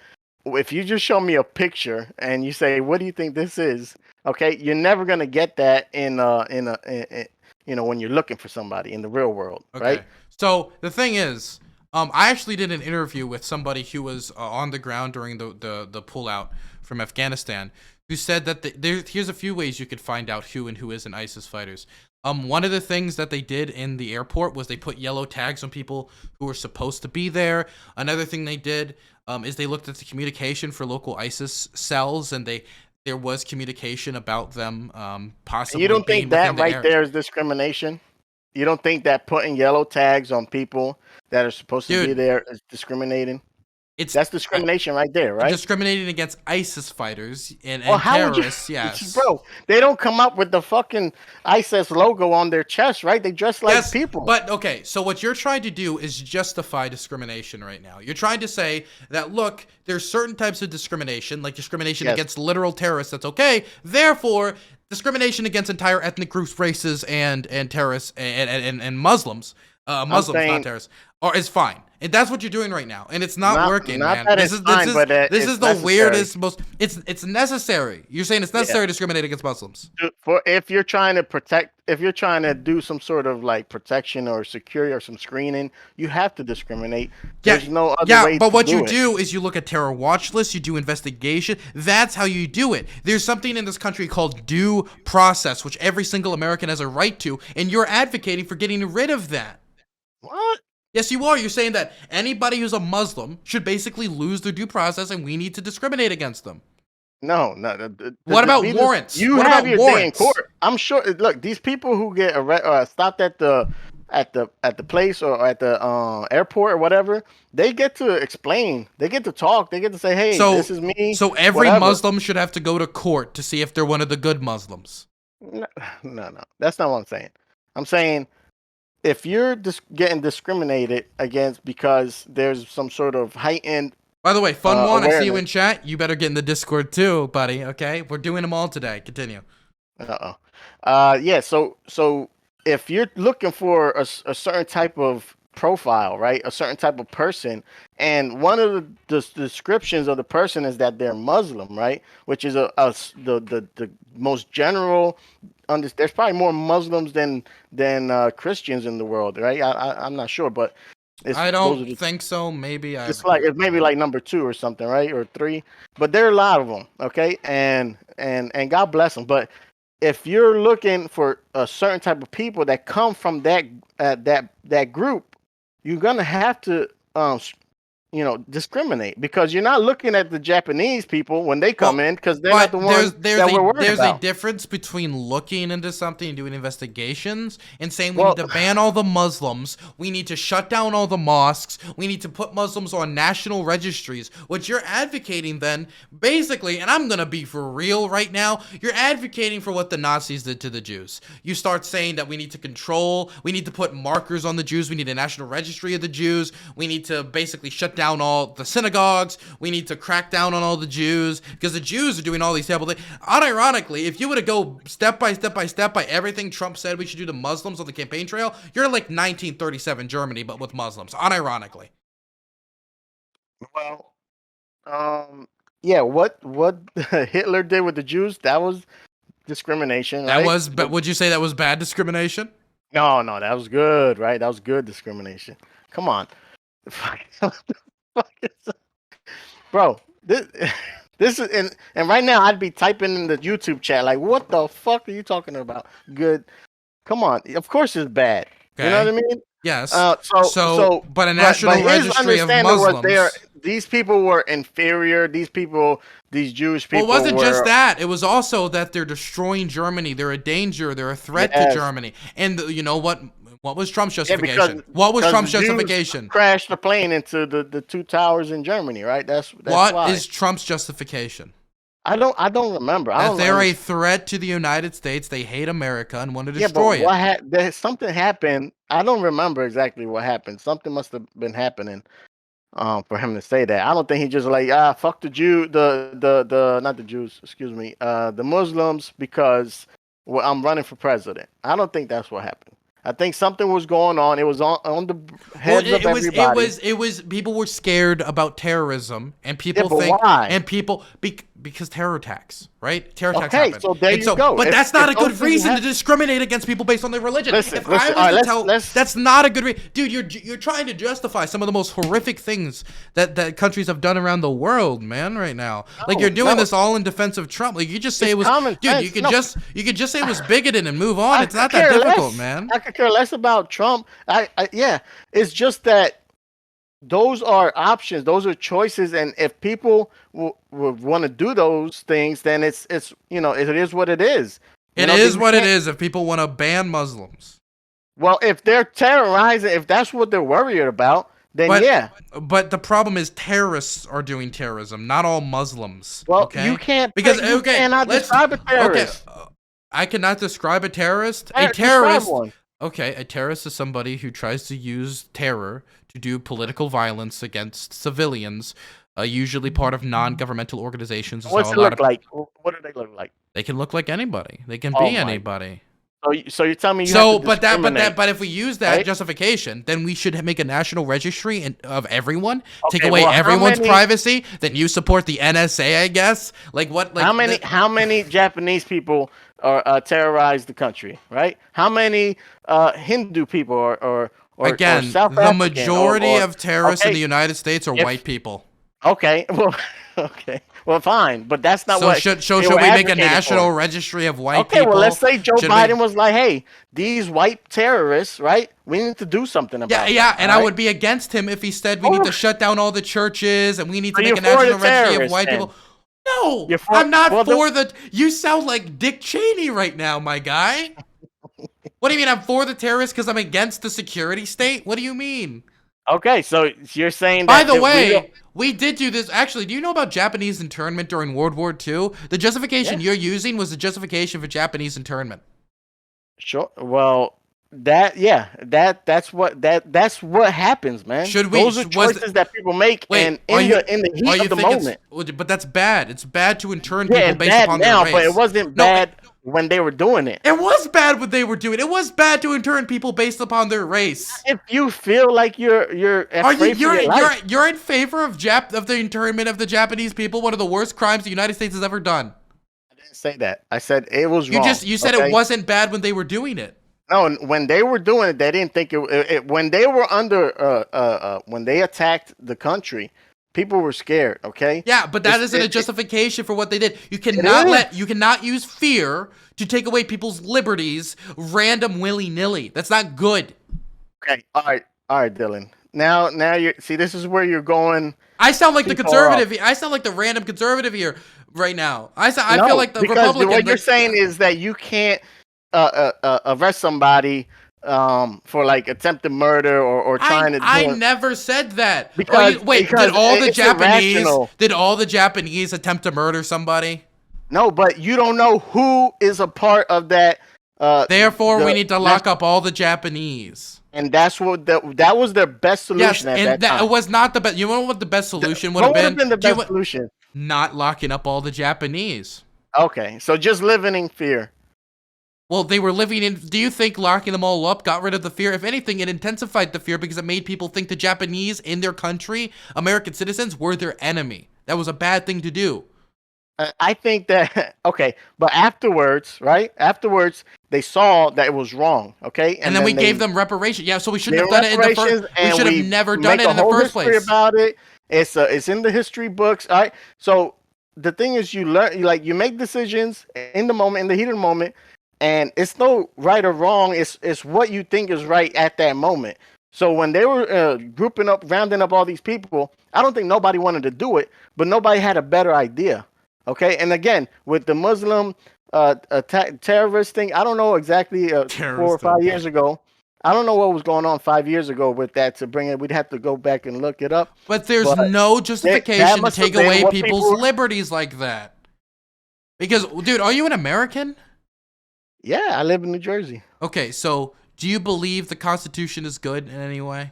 if you just show me a picture and you say, "What do you think this is?" Okay, you're never gonna get that in when you're looking for somebody in the real world, right? So the thing is, I actually did an interview with somebody who was on the ground during the pullout from Afghanistan, who said that here's a few ways you could find out who and who isn't ISIS fighters. One of the things that they did in the airport was they put yellow tags on people who were supposed to be there. Another thing they did is they looked at the communication for local ISIS cells, and there was communication about them possibly. You don't think that there is discrimination? You don't think that putting yellow tags on people that are supposed to be there is discriminating? That's discrimination right there, right? Discriminating against ISIS fighters and terrorists, yes. Bro, they don't come up with the fucking ISIS logo on their chest, right? They dress like people. But, okay, so what you're trying to do is justify discrimination right now. You're trying to say that, look, there's certain types of discrimination, like discrimination against literal terrorists, that's okay. Therefore, discrimination against entire ethnic groups, races, and terrorists, and Muslims, not terrorists, is fine. And that's what you're doing right now, and it's not working, man. This is the weirdest, most. It's necessary. You're saying it's necessary to discriminate against Muslims. If you're trying to do some sort of like protection or security or some screening, you have to discriminate. There's no other way. But what you do is you look at terror watch lists, you do investigation. That's how you do it. There's something in this country called due process, which every single American has a right to, and you're advocating for getting rid of that. What? Yes, you are. You're saying that anybody who's a Muslim should basically lose their due process, and we need to discriminate against them. No. What about warrants? You have your day in court. I'm sure. Look, these people who get stopped at the place or at the airport or whatever, they get to explain. They get to talk. They get to say, "Hey, this is me." So every Muslim should have to go to court to see if they're one of the good Muslims. No. That's not what I'm saying. I'm saying, if you're getting discriminated against because there's some sort of heightened. By the way, Fun One, I see you in chat. You better get in the Discord too, buddy. Okay, we're doing them all today. Continue. Yeah. So if you're looking for a certain type of profile, right, a certain type of person, and one of the descriptions of the person is that they're Muslim, right, which is the most general. There's probably more Muslims than Christians in the world, right? I'm not sure, but I those are don't think so. Maybe it's like it's maybe like number 2 or something, right, or 3, but there are a lot of them, okay, and God bless them, but if you're looking for a certain type of people that come from that group, you're gonna have to discriminate, because you're not looking at the Japanese people when they come in, because they're not the ones that we're worried there's about. a difference between looking into something and doing investigations and saying we Well, need to ban all the Muslims, we need to shut down all the mosques, we need to put Muslims on national registries. What you're advocating then, basically, and I'm gonna be for real right now, you're advocating for what the Nazis did to the Jews. You start saying that we need to put markers on the Jews, we need a national registry of the Jews, we need to basically shut down all the synagogues, we need to crack down on all the Jews, because the Jews are doing all these terrible things. Unironically, if you were to go step by step by step by everything Trump said we should do to Muslims on the campaign trail, you're like 1937 Germany, but with Muslims, unironically. well, yeah, what Hitler did with the Jews, that was discrimination, That right? was, but would you say that was bad discrimination? No, that was good, right? That was good discrimination. Come on. Bro, this is and right now I'd be typing in the YouTube chat like, what the fuck are you talking about? Good. Come on. Of course it's bad. Okay. You know what I mean? Yes. But a national registry of Muslims. These people were inferior. These Jewish people. Well, it wasn't just that. It was also that they're destroying Germany. They're a danger. They're a threat to Germany. And you know what? What was Trump's justification? What was Trump's justification? Crashed the plane into the 2 towers in Germany, right? That's what why. is Trump's justification? I don't remember. They're a threat to the United States. They hate America and want to destroy it. Something happened. I don't remember exactly what happened. Something must have been happening for him to say that. I don't think he just like fuck the not the Jews, excuse me, the Muslims, because I'm running for president. I don't think that's what happened. I think something was going on. It was on the heads of everybody. It was people were scared about terrorism, and people because terror attacks, right? Terror attacks happen. So there you go. But that's not a good reason to discriminate against people based on their religion. That's not a good reason. Dude, you're trying to justify some of the most horrific things that countries have done around the world, man, right now. Like you're doing this all in defense of Trump. Like you just say it was dude, you could just say it was bigoted and move on. It's not that difficult, man. I could care less about Trump. It's just that those are options, those are choices, and if people would want to do those things, then it is what it is. It is what it is if people want to ban Muslims. Well, if they're terrorizing, if that's what they're worried about, then But the problem is terrorists are doing terrorism, not all Muslims. Well, okay? you can't cannot describe a terrorist. Okay, I cannot describe a terrorist. A terrorist is somebody who tries to use terror to do political violence against civilians, usually part of non-governmental organizations. What's it look like? What do they look like? They can look like anybody. They can be anybody. So you're telling me but if we use that justification, then we should make a national registry of everyone, take away everyone's privacy. Then you support the NSA, I guess. How many Japanese people are terrorize the country, right? How many Hindu people or again, South the African majority of terrorists in the United States are white people. Okay, well, fine, but that's not what. Should we make a national registry of white people? Okay, well, let's say Joe Biden was like, "Hey, these white terrorists, right? We need to do something about it." Yeah, and I would be against him if he said we need to shut down all the churches and we need to make a national registry of white people. No, I'm not for the. You sound like Dick Cheney right now, my guy. What do you mean I'm for the terrorists because I'm against the security state? What do you mean? Okay, so you're saying that. By the way, we did do this. Actually, do you know about Japanese internment during World War II? The justification you're using was the justification for Japanese internment. Sure. Well, that's what happens, man. Those are choices that people make in the heat of the moment. But that's bad. It's bad to intern people based upon their race. But it wasn't bad when they were doing it. It was bad what they were doing. It was bad to intern people based upon their race. If you feel like you're Are you afraid for your life. you're in favor of the internment of the Japanese people? One of the worst crimes the United States has ever done. I didn't say that. I said it was wrong. You said it wasn't bad when they were doing it. No, when they were doing it, they didn't think it when they were under when they attacked the country, people were scared. Okay. Yeah, but that isn't a justification for what they did. You cannot use fear to take away people's liberties, random willy-nilly. That's not good. Okay. All right, Dylan. Now you see this is where you're going. I sound like the conservative. I sound like the random conservative here right now. I feel like the because Republican. What you're saying is that you can't arrest somebody for like attempted murder or trying to. I never said that. Because, did all the irrational. Japanese attempt to murder somebody? No, but you don't know who is a part of that. Therefore, we need to lock up all the Japanese. And that's what that was their best solution. Yes, at that time. It was not the best. You know what the best solution would What have would have been the best solution? Not locking up all the Japanese. Okay, so just living in fear. Well, they were living in. Do you think locking them all up got rid of the fear? If anything, it intensified the fear because it made people think the Japanese in their country, American citizens, were their enemy. That was a bad thing to do. I think that okay, but afterwards, right? Afterwards, they saw that it was wrong. Okay, and then we gave them reparations. Yeah, so we shouldn't have done it in the first. We should have never done it in the first place. About it, it's in the history books. All right, so the thing is, you learn, you make decisions in the moment, in the heat of the moment, and it's no right or wrong. It's what you think is right at that moment. So when they were rounding up all these people, I don't think nobody wanted to do it, but nobody had a better idea. Okay, and again, with the Muslim terrorist thing, I don't know exactly 4 or 5 years ago. I don't know what was going on 5 years ago with that to bring it. We'd have to go back and look it up. But there's no justification to take away people's liberties like that. Because, dude, are you an American? Yeah, I live in New Jersey. Okay, so do you believe the Constitution is good in any way?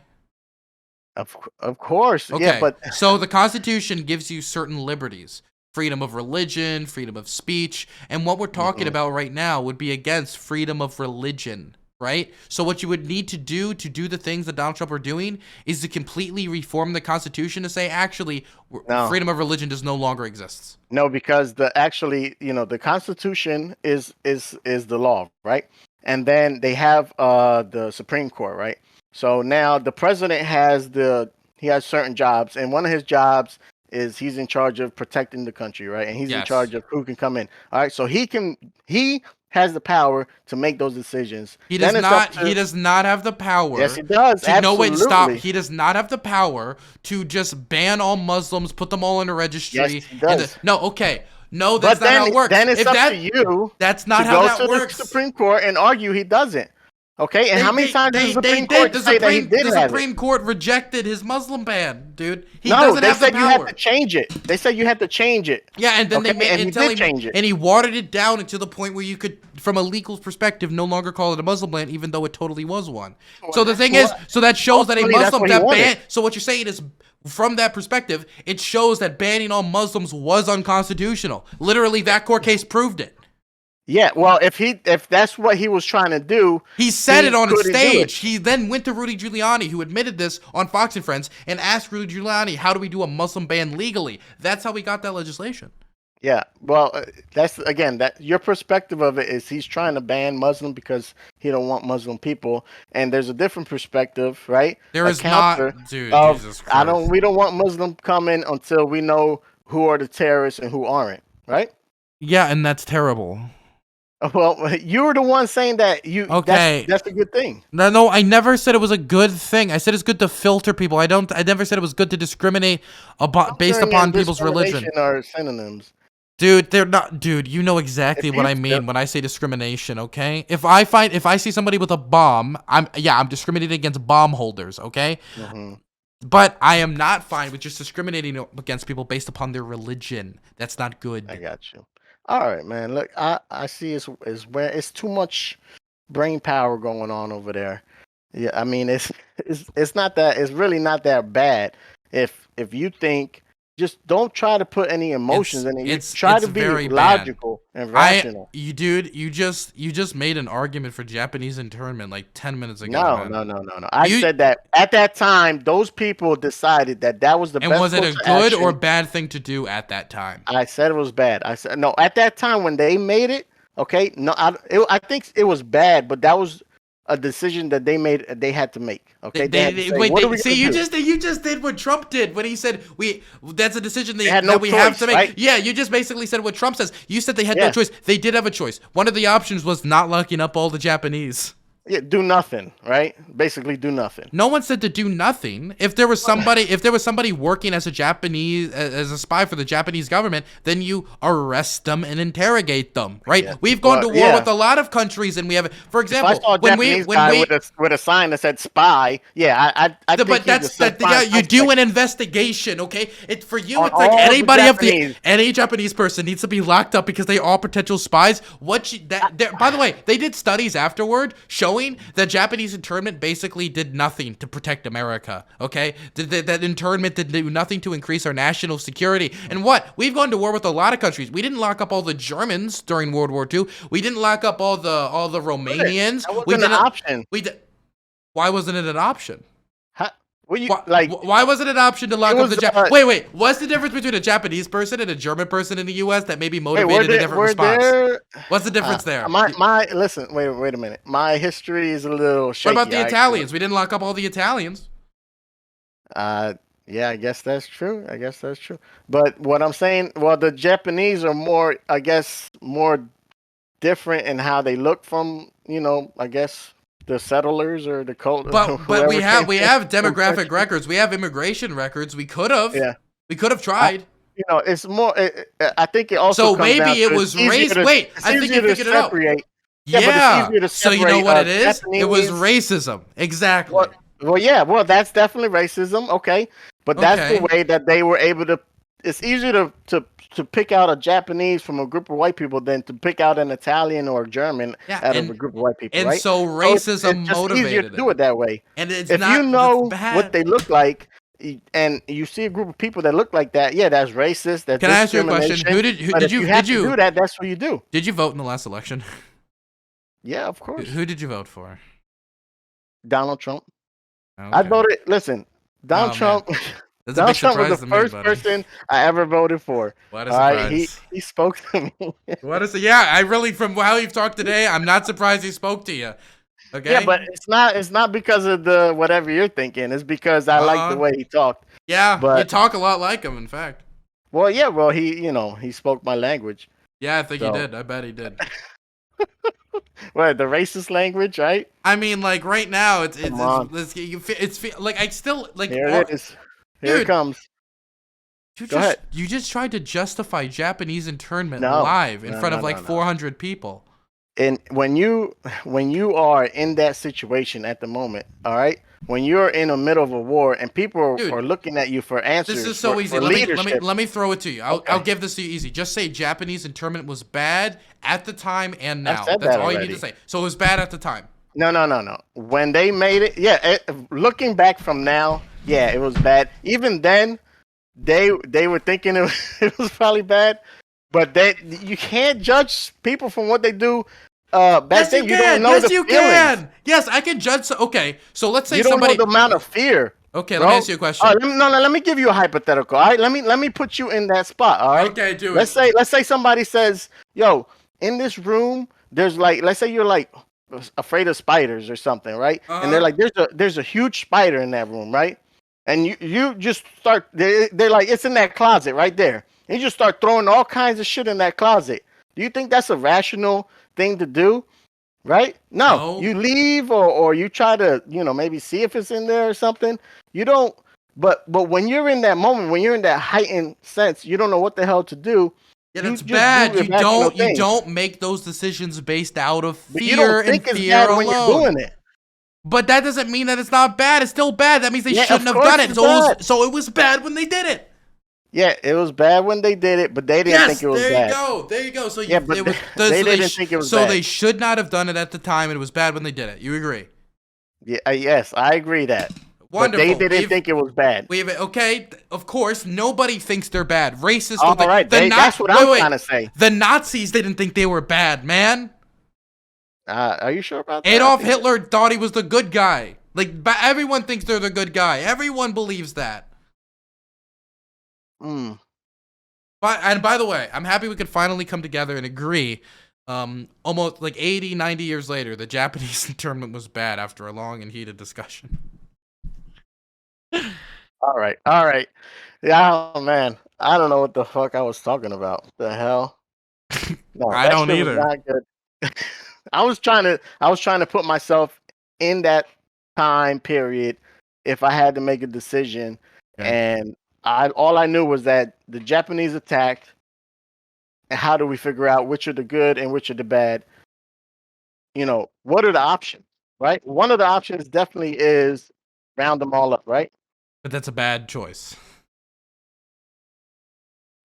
Of course. Okay, yeah, but so the Constitution gives you certain liberties. Freedom of religion, freedom of speech, and what we're talking about right now would be against freedom of religion, right? So what you would need to do the things that Donald Trump are doing is to completely reform the Constitution to say, actually, freedom of religion does no longer exist. No, because the Constitution is the law, right? And then they have the Supreme Court, right? So now the president has certain jobs, and one of his jobs is he's in charge of protecting the country, right? And he's in charge of who can come in. All right, so he has the power to make those decisions. He does not have the power. Yes, he does. Absolutely. Stop. He does not have the power to just ban all Muslims, put them all in a registry. Yes, he does. No, that's not how it works. Then it's up to you. That's not how that works. Go to the Supreme Court and argue he doesn't. Okay, and how many times did the Supreme Court say that he did have it? The Supreme Court rejected his Muslim ban, dude. They said you had to change it. They said you had to change it. Yeah, and then they made he did change it. And he watered it down to the point where you could, from a legal perspective, no longer call it a Muslim ban, even though it totally was one. So the thing is, so that shows that a Muslim ban. So what you're saying is, from that perspective, it shows that banning all Muslims was unconstitutional. Literally, that court case proved it. Yeah, well, if that's what he was trying to do, he said it on a stage. He then went to Rudy Giuliani, who admitted this on Fox and Friends, and asked Rudy Giuliani, "How do we do a Muslim ban legally?" That's how we got that legislation. Yeah, well, that's again that your perspective of it is he's trying to ban Muslim because he don't want Muslim people, and there's a different perspective, right? There is not, dude. Jesus Christ. We don't want Muslim coming until we know who are the terrorists and who aren't, right? Yeah, and that's terrible. Well, you were the one saying that Okay. That's a good thing. No, I never said it was a good thing. I said it's good to filter people. I never said it was good to discriminate based upon people's religion. Are synonyms. Dude, they're not. Dude, you know exactly what I mean when I say discrimination. Okay, if I see somebody with a bomb, I'm discriminating against bomb holders. Okay, but I am not fine with just discriminating against people based upon their religion. That's not good. I got you. All right, man. Look, I see it's where it's too much brain power going on over there. Yeah, I mean it's not that, it's really not that bad if you think just don't try to put any emotions in it. You It's try to be very bad. logical and rational. You just made an argument for Japanese internment like 10 minutes ago. No, man. no. I said that at that time, those people decided that was the best. And was it a good action. or bad thing to do at that time? I said it was bad. I said no at that time when they made it. Okay, no, I think it was bad, but that was a decision that they made. They had to make. Okay, you just did what Trump did when he said that's a decision they had no we choice, have to make. right? Yeah, you just basically said what Trump says. You said they had no choice. They did have a choice. One of the options was not locking up all the Japanese. Yeah, do nothing, right? Basically, do nothing. No one said to do nothing. If there was somebody working as a spy for the Japanese government, then you arrest them and interrogate them, right? Yeah. We've gone to war with a lot of countries, and we have, for example, if I saw a Japanese guy with a sign that said spy, yeah, I think you do an investigation, okay? For you, it's like any Japanese person needs to be locked up because they are potential spies. By the way, they did studies afterward showing that Japanese internment basically did nothing to protect America, okay? That internment did do nothing to increase our national security. And we've gone to war with a lot of countries. We didn't lock up all the Germans during World War II. We didn't lock up all the Romanians. That wasn't an option. Why wasn't it an option? Why wasn't it an option to lock up the Japanese? Wait. What's the difference between a Japanese person and a German person in the U.S. that may be motivated in a different response? What's the difference there? Listen, wait a minute. My history is a little shaky. What about the Italians? We didn't lock up all the Italians. Yeah, I guess that's true. But what I'm saying, the Japanese are more different in how they look from, I guess, the settlers or the cult. But we have demographic records. We have immigration records. We could have. Yeah. We could have tried. It's more. I think it also. So maybe it was race. Wait, I think you figured it out. Yeah. So you know what it is? It was racism. Exactly. Well, that's definitely racism. Okay, but that's the way that they were able to. It's easier to pick out a Japanese from a group of white people than to pick out an Italian or a German out of a group of white people, and right? So racism it's motivated easier to do it that way. And if you know what they look like, and you see a group of people that look like that, that's racist. That's Can I ask you a question? Did you do that? That's what you do. Did you vote in the last election? Yeah, of course. Who did you vote for? Donald Trump. Okay. I voted. Listen, Donald Trump. Donald Trump was the first person I ever voted for. What a surprise. He spoke to me. I really, from how you've talked today, I'm not surprised he spoke to you. Okay. Yeah, but it's not because of the whatever you're thinking. It's because I like the way he talked. Yeah, but you talk a lot like him, in fact. Well, yeah, he spoke my language. Yeah, I think he did. I bet he did. What, the racist language, right? I mean, like right now, it's like I still like. Here it is. Here it comes. Go ahead. You just tried to justify Japanese internment live in front of 400 people. And when you are in that situation at the moment, all right, when you're in the middle of a war and people are looking at you for answers, this is so easy. Let me throw it to you. I'll give this to you easy. Just say Japanese internment was bad at the time and now. That's all you need to say. So it was bad at the time. No. When they made it, looking back from now, it was bad. Even then, they were thinking it was probably bad. But you can't judge people from what they do. Back then, you don't know the feelings. Can. Yes, I can judge. Okay, so let's say you don't somebody. know the amount of fear. Okay, let me ask you a question. Let me give you a hypothetical. All right, let me put you in that spot. All right. Okay, do it. Let's say somebody says, "Yo, in this room, there's let's say you're afraid of spiders or something, right?" And they're like, "There's a huge spider in that room, right?" And you just start. They're like, "It's in that closet right there." And you just start throwing all kinds of shit in that closet. Do you think that's a rational thing to do? Right? No. You leave or you try to, maybe see if it's in there or something. You don't. But when you're in that moment, when you're in that heightened sense, you don't know what the hell to do. Yeah, that's bad. You don't make those decisions based out of fear and fear alone. When you're doing it. But that doesn't mean that it's not bad. It's still bad. That means they shouldn't have done it. So it was bad when they did it. Yeah, it was bad when they did it, but they didn't think it was bad. There you go. So they didn't think it was bad. So they should not have done it at the time, and it was bad when they did it. You agree? Yeah. Yes, I agree that. But they didn't think it was bad. Okay, of course, nobody thinks they're bad. Racists All don't think. right, that's what I'm trying to say. The Nazis didn't think they were bad, man. Are you sure about that? Adolf Hitler thought he was the good guy. Like, everyone thinks they're the good guy. Everyone believes that. Mm. And by the way, I'm happy we could finally come together and agree. Almost like 80, 90 years later, the Japanese internment was bad after a long and heated discussion. All right. Yeah, oh, man. I don't know what the fuck I was talking about. The hell? No, I don't either. Was not good. I was trying to put myself in that time period if I had to make a decision, and all I knew was that the Japanese attacked, and how do we figure out which are the good and which are the bad? You know, what are the options, right? One of the options definitely is round them all up, right? But that's a bad choice.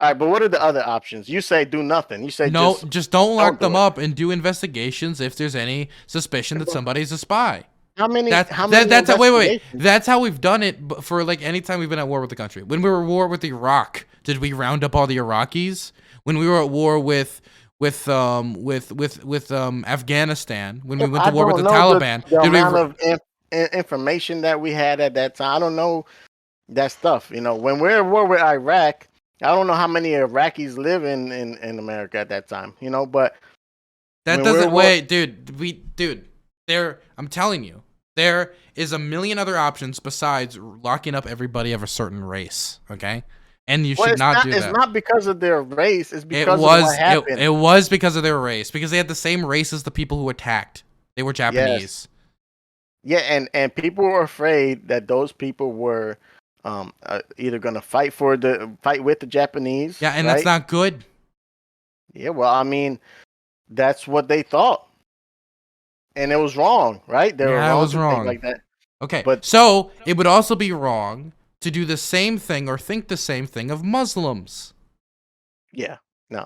All right, but what are the other options? You say do nothing. You say no, just don't lock them up and do investigations if there's any suspicion that somebody's a spy. How many? That's wait. That's how we've done it for like any time we've been at war with the country. When we were at war with Iraq, did we round up all the Iraqis? When we were at war with Afghanistan, when we went to war with the Taliban, the amount of information that we had at that time. I don't know that stuff. You know, when we're at war with Iraq, I don't know how many Iraqis live in America at that time. You know, but that doesn't wait, dude. I'm telling you, there is a million other options besides locking up everybody of a certain race. Okay. And you should not do that. It's not because of their race. It's because of what happened. It was because of their race. Because they had the same race as the people who attacked. They were Japanese. Yes. Yeah, and people were afraid that those people were either going to fight with the Japanese. Yeah, and that's not good. Yeah, well, I mean, that's what they thought, and it was wrong, right? It was wrong. Like that. Okay, so it would also be wrong to do the same thing or think the same thing of Muslims. Yeah. No,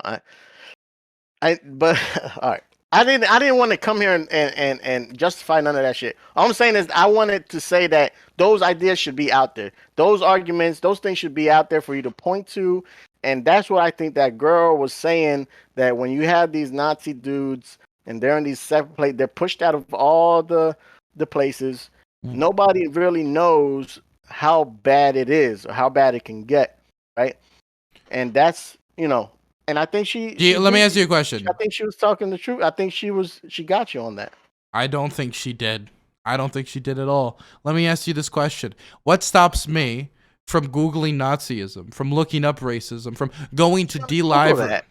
but all right. I didn't want to come here and justify none of that shit. All I'm saying is I wanted to say that those ideas should be out there. Those arguments, those things should be out there for you to point to. And that's what I think that girl was saying, that when you have these Nazi dudes and they're in these separate places, they're pushed out of all the places. Nobody really knows how bad it is or how bad it can get, right? And that's, and I think let me ask you a question. I think she was talking the truth. I think she got you on that. I don't think she did. I don't think she did at all. Let me ask you this question. What stops me from Googling Nazism, from looking up racism, from going to DLive?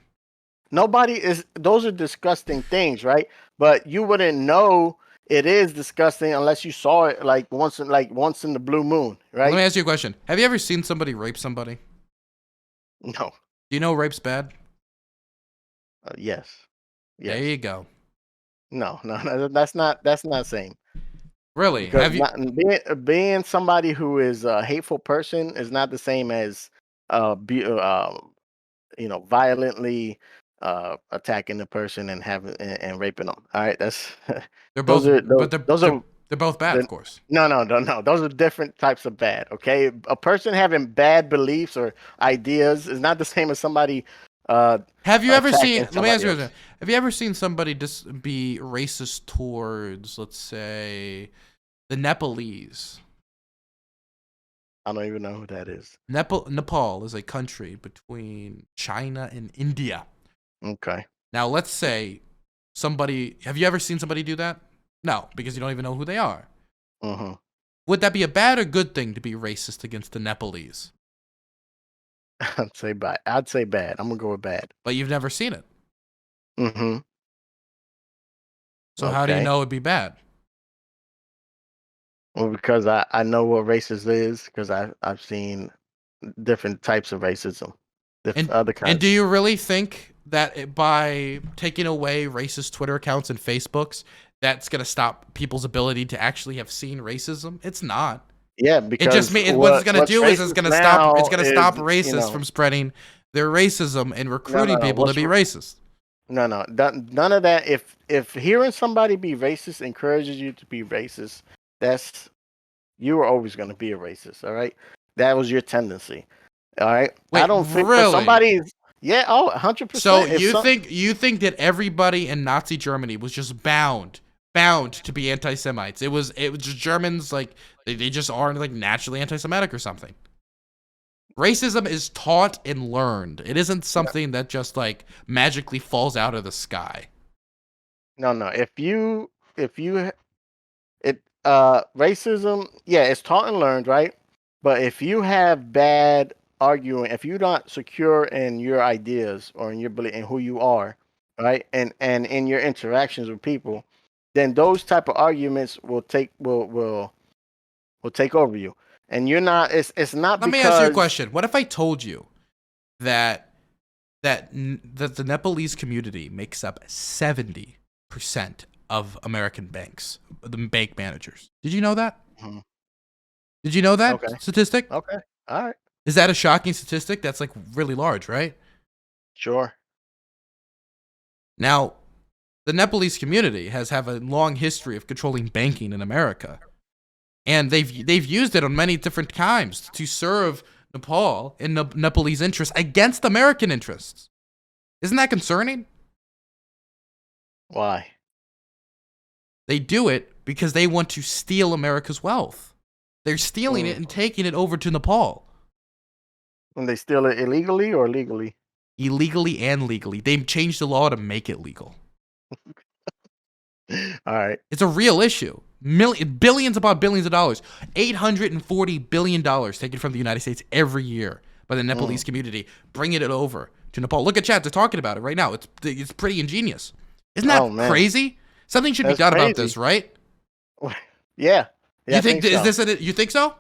Those are disgusting things, right? But you wouldn't know it is disgusting unless you saw it like once in the blue moon, right? Let me ask you a question. Have you ever seen somebody rape somebody? No. Do you know rape's bad? Yes. There you go. No, that's not same. Really? Being somebody who is a hateful person is not the same as violently attacking the person and raping them. All right, they're both they're both bad, of course. No. Those are different types of bad. Okay, a person having bad beliefs or ideas is not the same as somebody. Have you ever seen? Let me ask you a question. Have you ever seen somebody just be racist towards, let's say, the Nepalese? I don't even know who that is. Nepal is a country between China and India. Okay. Now let's say somebody. Have you ever seen somebody do that? No, because you don't even know who they are. Mm-hmm. Would that be a bad or good thing to be racist against the Nepalese? I'd say bad. I'm gonna go with bad. But you've never seen it. Mm-hmm. So how do you know it'd be bad? Well, because I know what racist is, because I've seen different types of racism, other kinds. And do you really think that by taking away racist Twitter accounts and Facebooks, that's gonna stop people's ability to actually have seen racism? It's not. Yeah, because what it's gonna do is it's gonna stop racists from spreading their racism and recruiting people to be racist. No, none of that. If hearing somebody be racist encourages you to be racist, that's you were always going to be a racist. All right, that was your tendency. All right, I Wait, don't think really? for somebody's. Yeah, 100%. So you think that everybody in Nazi Germany was just bound to be anti-Semites? It was just Germans, like they just aren't like naturally anti-Semitic or something. Racism is taught and learned. It isn't something that just like magically falls out of the sky. No. Racism, yeah, it's taught and learned, right? But if you have bad arguing, if you're not secure in your ideas or in your belief in who you are, right, and in your interactions with people, then those type of arguments will take over you. And you're not. It's not. Let me ask you a question. What if I told you that the Nepalese community makes up 70% of American banks, the bank managers? Did you know that? Mhm. Did you know that statistic? Okay. All right. Is that a shocking statistic? That's like really large, right? Sure. Now, the Nepalese community have a long history of controlling banking in America. And they've used it on many different times to serve Nepal in Nepalese interests against American interests. Isn't that concerning? Why? They do it because they want to steal America's wealth. They're stealing it and taking it over to Nepal. And they steal it illegally or legally? Illegally and legally. They've changed the law to make it legal. All right. It's a real issue. Billions upon billions of dollars. $840 billion taken from the United States every year by the Nepalese community, bringing it over to Nepal. Look at chat. They're talking about it right now. It's pretty ingenious. Isn't that crazy? Something should be done about this, right? Yeah. You think so. You think so?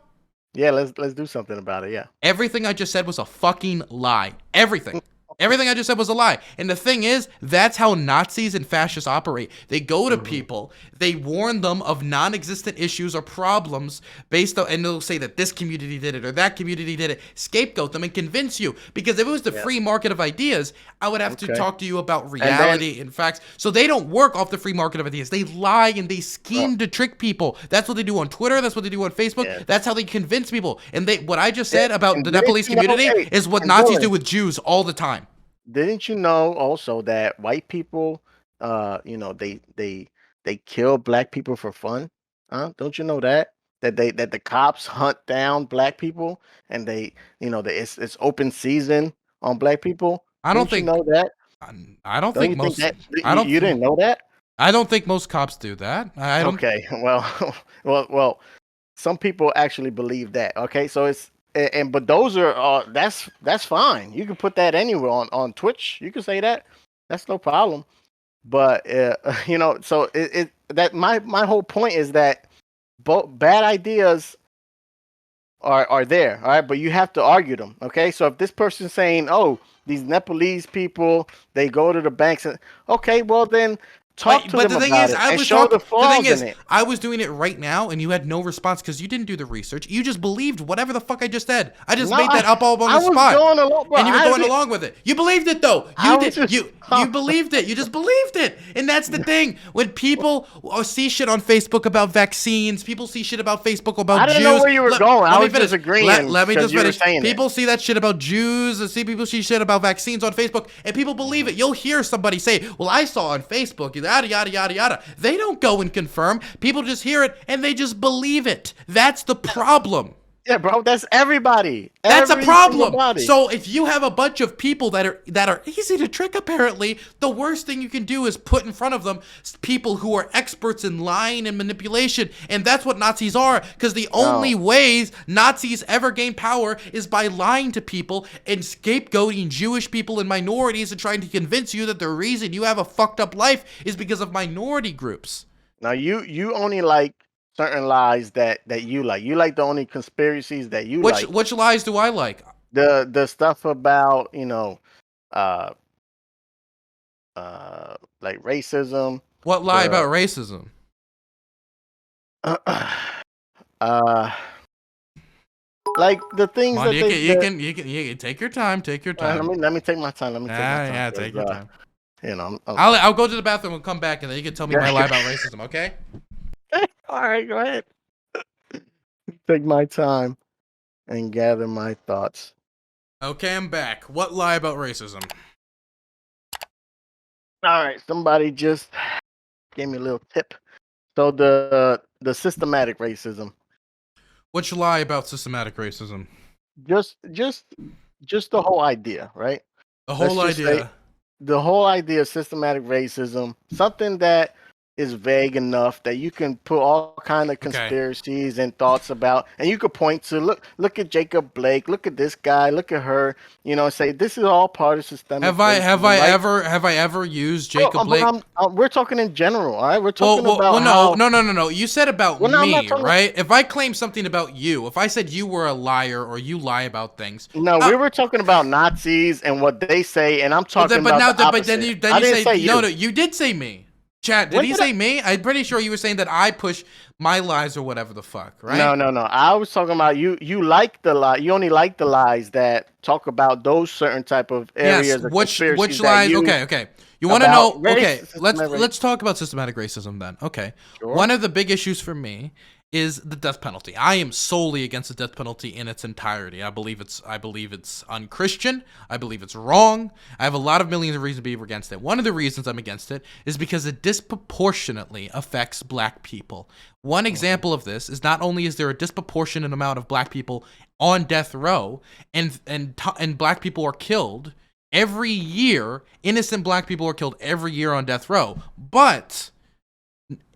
Yeah, let's do something about it. Yeah. Everything I just said was a fucking lie. Everything. Everything I just said was a lie. And the thing is, that's how Nazis and fascists operate. They go to people, they warn them of non-existent issues or problems based on, and they'll say that this community did it or that community did it, scapegoat them and convince you. Because if it was the free market of ideas, I would have to talk to you about reality and facts. So they don't work off the free market of ideas. They lie and they scheme to trick people. That's what they do on Twitter. That's what they do on Facebook. Yeah. That's how they convince people. And what I just said about the Nepalese community is what Nazis do with Jews all the time. Didn't you know also that white people, they kill black people for fun? Huh? Don't you know that the cops hunt down black people and it's open season on black people? I don't think you know that. I don't think most. You didn't know that. I don't think most cops do that. I don't. Okay, well, some people actually believe that. Okay, so it's. But those are that's fine. You can put that anywhere on Twitch. You can say that. That's no problem. But so that my whole point is that both bad ideas are there, all right, but you have to argue them. Okay, so if this person's saying, oh, these Nepalese people, they go to the banks, and okay, well then talk to them about it and show the flaws in it. I was doing it right now, and you had no response because you didn't do the research. You just believed whatever the fuck I just said. I just made that up all on the spot. And you were going along with it. You believed it though. You did. You believed it. You just believed it. And that's the thing. When people see shit on Facebook about vaccines, people see shit about Facebook about Jews. I didn't know where you were going. I was just agreeing. Let me just finish. People see that shit about Jews, and people see shit about vaccines on Facebook, and people believe it. You'll hear somebody say, well, I saw on Facebook, yada, yada, yada, yada. They don't go and confirm. People just hear it, and they just believe it. That's the problem. Yeah, bro, that's everybody. That's a problem. So if you have a bunch of people that are easy to trick, apparently, the worst thing you can do is put in front of them people who are experts in lying and manipulation, and that's what Nazis are. Because the only ways Nazis ever gain power is by lying to people and scapegoating Jewish people and minorities and trying to convince you that the reason you have a fucked up life is because of minority groups. Now you only like certain lies that you like. You like the only conspiracies that you like. Which lies do I like? The stuff about like racism. What lie about racism? Like the things that you can take your time. Take your time. Let me take my time. Take your time. I'll go to the bathroom and come back, and then you can tell me my lie about racism. Okay. All right, go ahead. take my time and gather my thoughts. Okay, I'm back. What lie about racism? All right, somebody just gave me a little tip. So the systematic racism, Which lie about systematic racism? just just just the whole idea, right? The Let's whole just say idea. the whole idea of systematic racism, something that is vague enough that you can put all kind of Okay. conspiracies and thoughts about, and you could point to look at Jacob Blake, look at this guy, look at her, and say this is all part of systemic Have racism, I ever used Well, Jacob Blake? we're talking in general, all right? We're Well, talking about no. You said about Well, no, I'm not me, talking- right? If I claim something about you, if I said you were a liar or you lie about things, No, we were talking about Nazis and what they say, and I'm talking about the opposite. then you I didn't say you. no, you did say me. Chat, did When he did say me? I'm pretty sure you were saying that I push my lies or whatever the fuck, right? No. I was talking about you. You like the lie. You only like the lies that talk about those certain type of areas. Yes, of which conspiracies that lies? you- Okay. You want to know? about race, Okay, systematic race. let's talk about systematic racism then. Okay, Sure. one of the big issues for me is the death penalty. I am solely against the death penalty in its entirety. I believe it's unchristian. I believe it's wrong. I have a lot of millions of reasons to be against it. One of the reasons I'm against it is because it disproportionately affects black people. One example of this is not only is there a disproportionate amount of black people on death row and black people are killed every year, innocent black people are killed every year on death row, but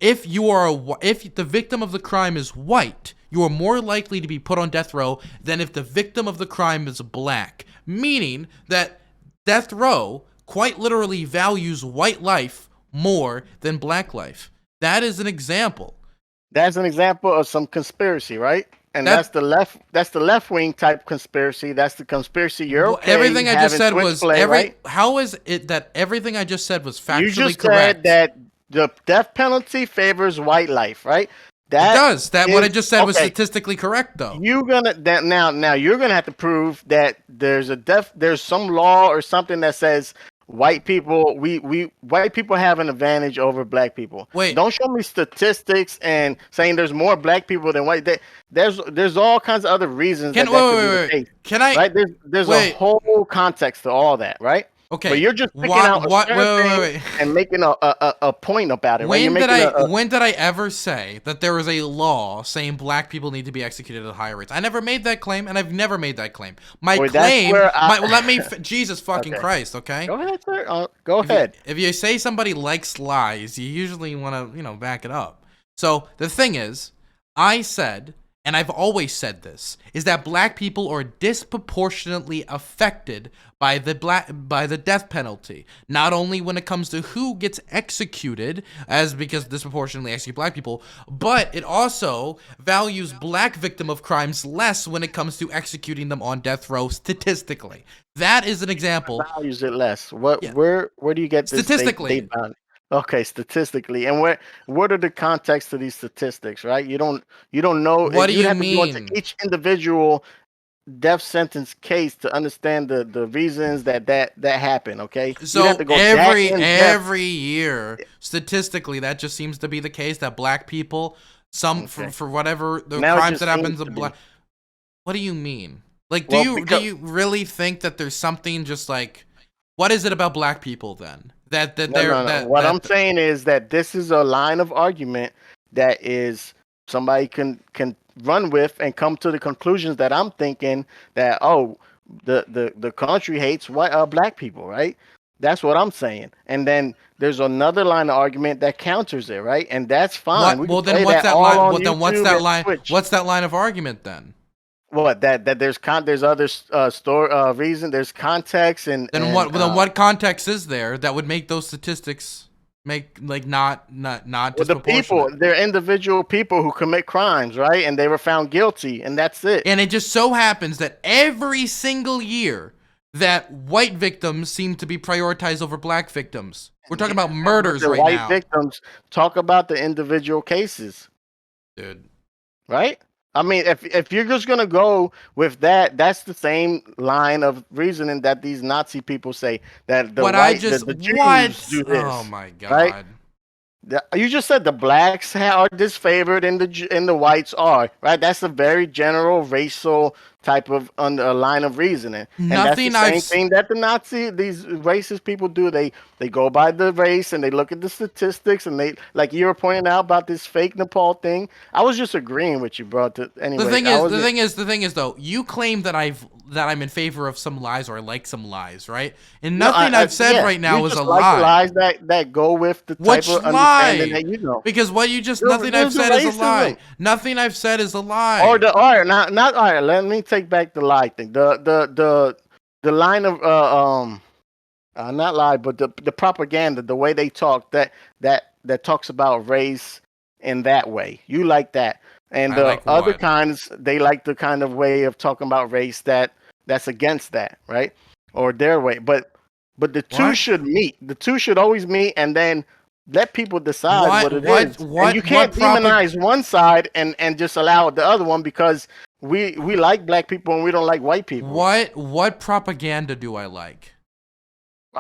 if the victim of the crime is white, you are more likely to be put on death row than if the victim of the crime is black. Meaning that death row quite literally values white life more than black life. That is an example. That's an example of some conspiracy, right? And that's the left wing type conspiracy. That's the conspiracy you're okay everything I just having said Twitch was play, right? How is it that everything I just said was factually You just correct? said that the death penalty favors white life, right? It does. What I just said was okay. statistically correct, though. Now you're gonna have to prove that there's some law or something that says white people white people have an advantage over black people. Wait. Don't show me statistics and saying there's more black people than white. There's all kinds of other reasons that could be the case. Can I? Right? There's a whole context to all that, right? Okay. But you're just picking out a certain thing and making a point about it. When right? did I ever say that there is a law saying black people need to be executed at higher rates? I never made that claim, and I've never made that claim. Jesus fucking Christ, okay? Go ahead, sir. Go ahead. If you say somebody likes lies, you usually want to, back it up. So the thing is, I said, and I've always said this, is that black people are disproportionately affected by the death penalty. Not only when it comes to who gets executed, because disproportionately execute black people, but it also values black victim of crimes less when it comes to executing them on death row statistically. That is an example. Values it less. Where do you get this statistically? Okay, statistically, and what are the context of these statistics? Right, you don't know. What do you have mean? To go into each individual death sentence case to understand the reasons that happened. Okay, so have to go every year, statistically, that just seems to be the case that black people, for whatever the crimes that happens to black. What do you mean? Like, do you really think that there's something just like, what is it about black people then? What I'm saying is that this is a line of argument that is somebody can run with and come to the conclusions that I'm thinking that the country hates black people, right? That's what I'm saying. And then there's another line of argument that counters it, right? And that's fine. What's that line? What's that line of argument then? What that there's other reason, there's context and then what context is there that would make those statistics make not disproportionate? They're individual people who commit crimes, right? And they were found guilty, and that's it. And it just so happens that every single year that white victims seem to be prioritized over black victims. We're talking about murders right now. White victims talk about the individual cases, dude. Right? I mean, if you're just gonna go with that, that's the same line of reasoning that these Nazi people say that the Jews do this. Oh my god! Right? You just said the blacks are disfavored and the whites are, right. That's a very general racial type of line of reasoning, and that's the Nothing same thing that these racist people do. They go by the race and they look at the statistics, and they, like you were pointing out about this fake Nepal thing. I was just agreeing with you, bro. Anyway, The thing is though, you claim that I'm in favor of some lies, or I like some lies, right? And nothing I've said right now is a lie. Lies that go with the type of understanding that you know. Because what you just nothing I've said is a lie. Nothing I've said is a lie. Or not all right. Let me take back the lie thing. The line of not lie, but the propaganda, the way they talk, that talks about race in that way. You like that. And the like other what? kinds, they like the kind of way of talking about race that's against that, right? Or their way. But the two should meet. The two should always meet, and then let people decide what it is. And you can't demonize one side and just allow the other one, because we like black people and we don't like white people. What propaganda do I like?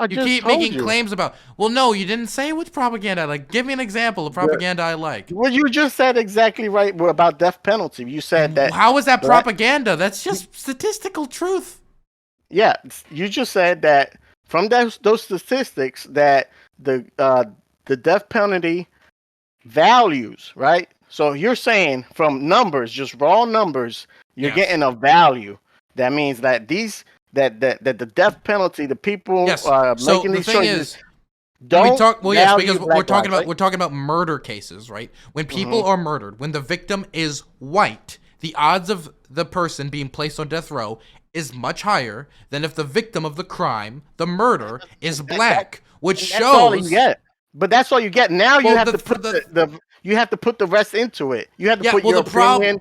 You keep making claims about. Well, no, you didn't say which propaganda I like. Give me an example of propaganda I like. Well, you just said exactly right about death penalty. You said that. How is that propaganda? That's just statistical truth. Yeah, you just said that from those statistics that the death penalty values, right? So you're saying from numbers, just raw numbers, you're getting a value. That means that the death penalty, the people making these choices. Because we're talking about murder cases, right? When people are murdered, when the victim is white, the odds of the person being placed on death row is much higher than if the victim of the crime, the murder, is black, which shows. That's all you get. But that's all you get. Now you have to put you have to put the rest into it. You have to put your opinion.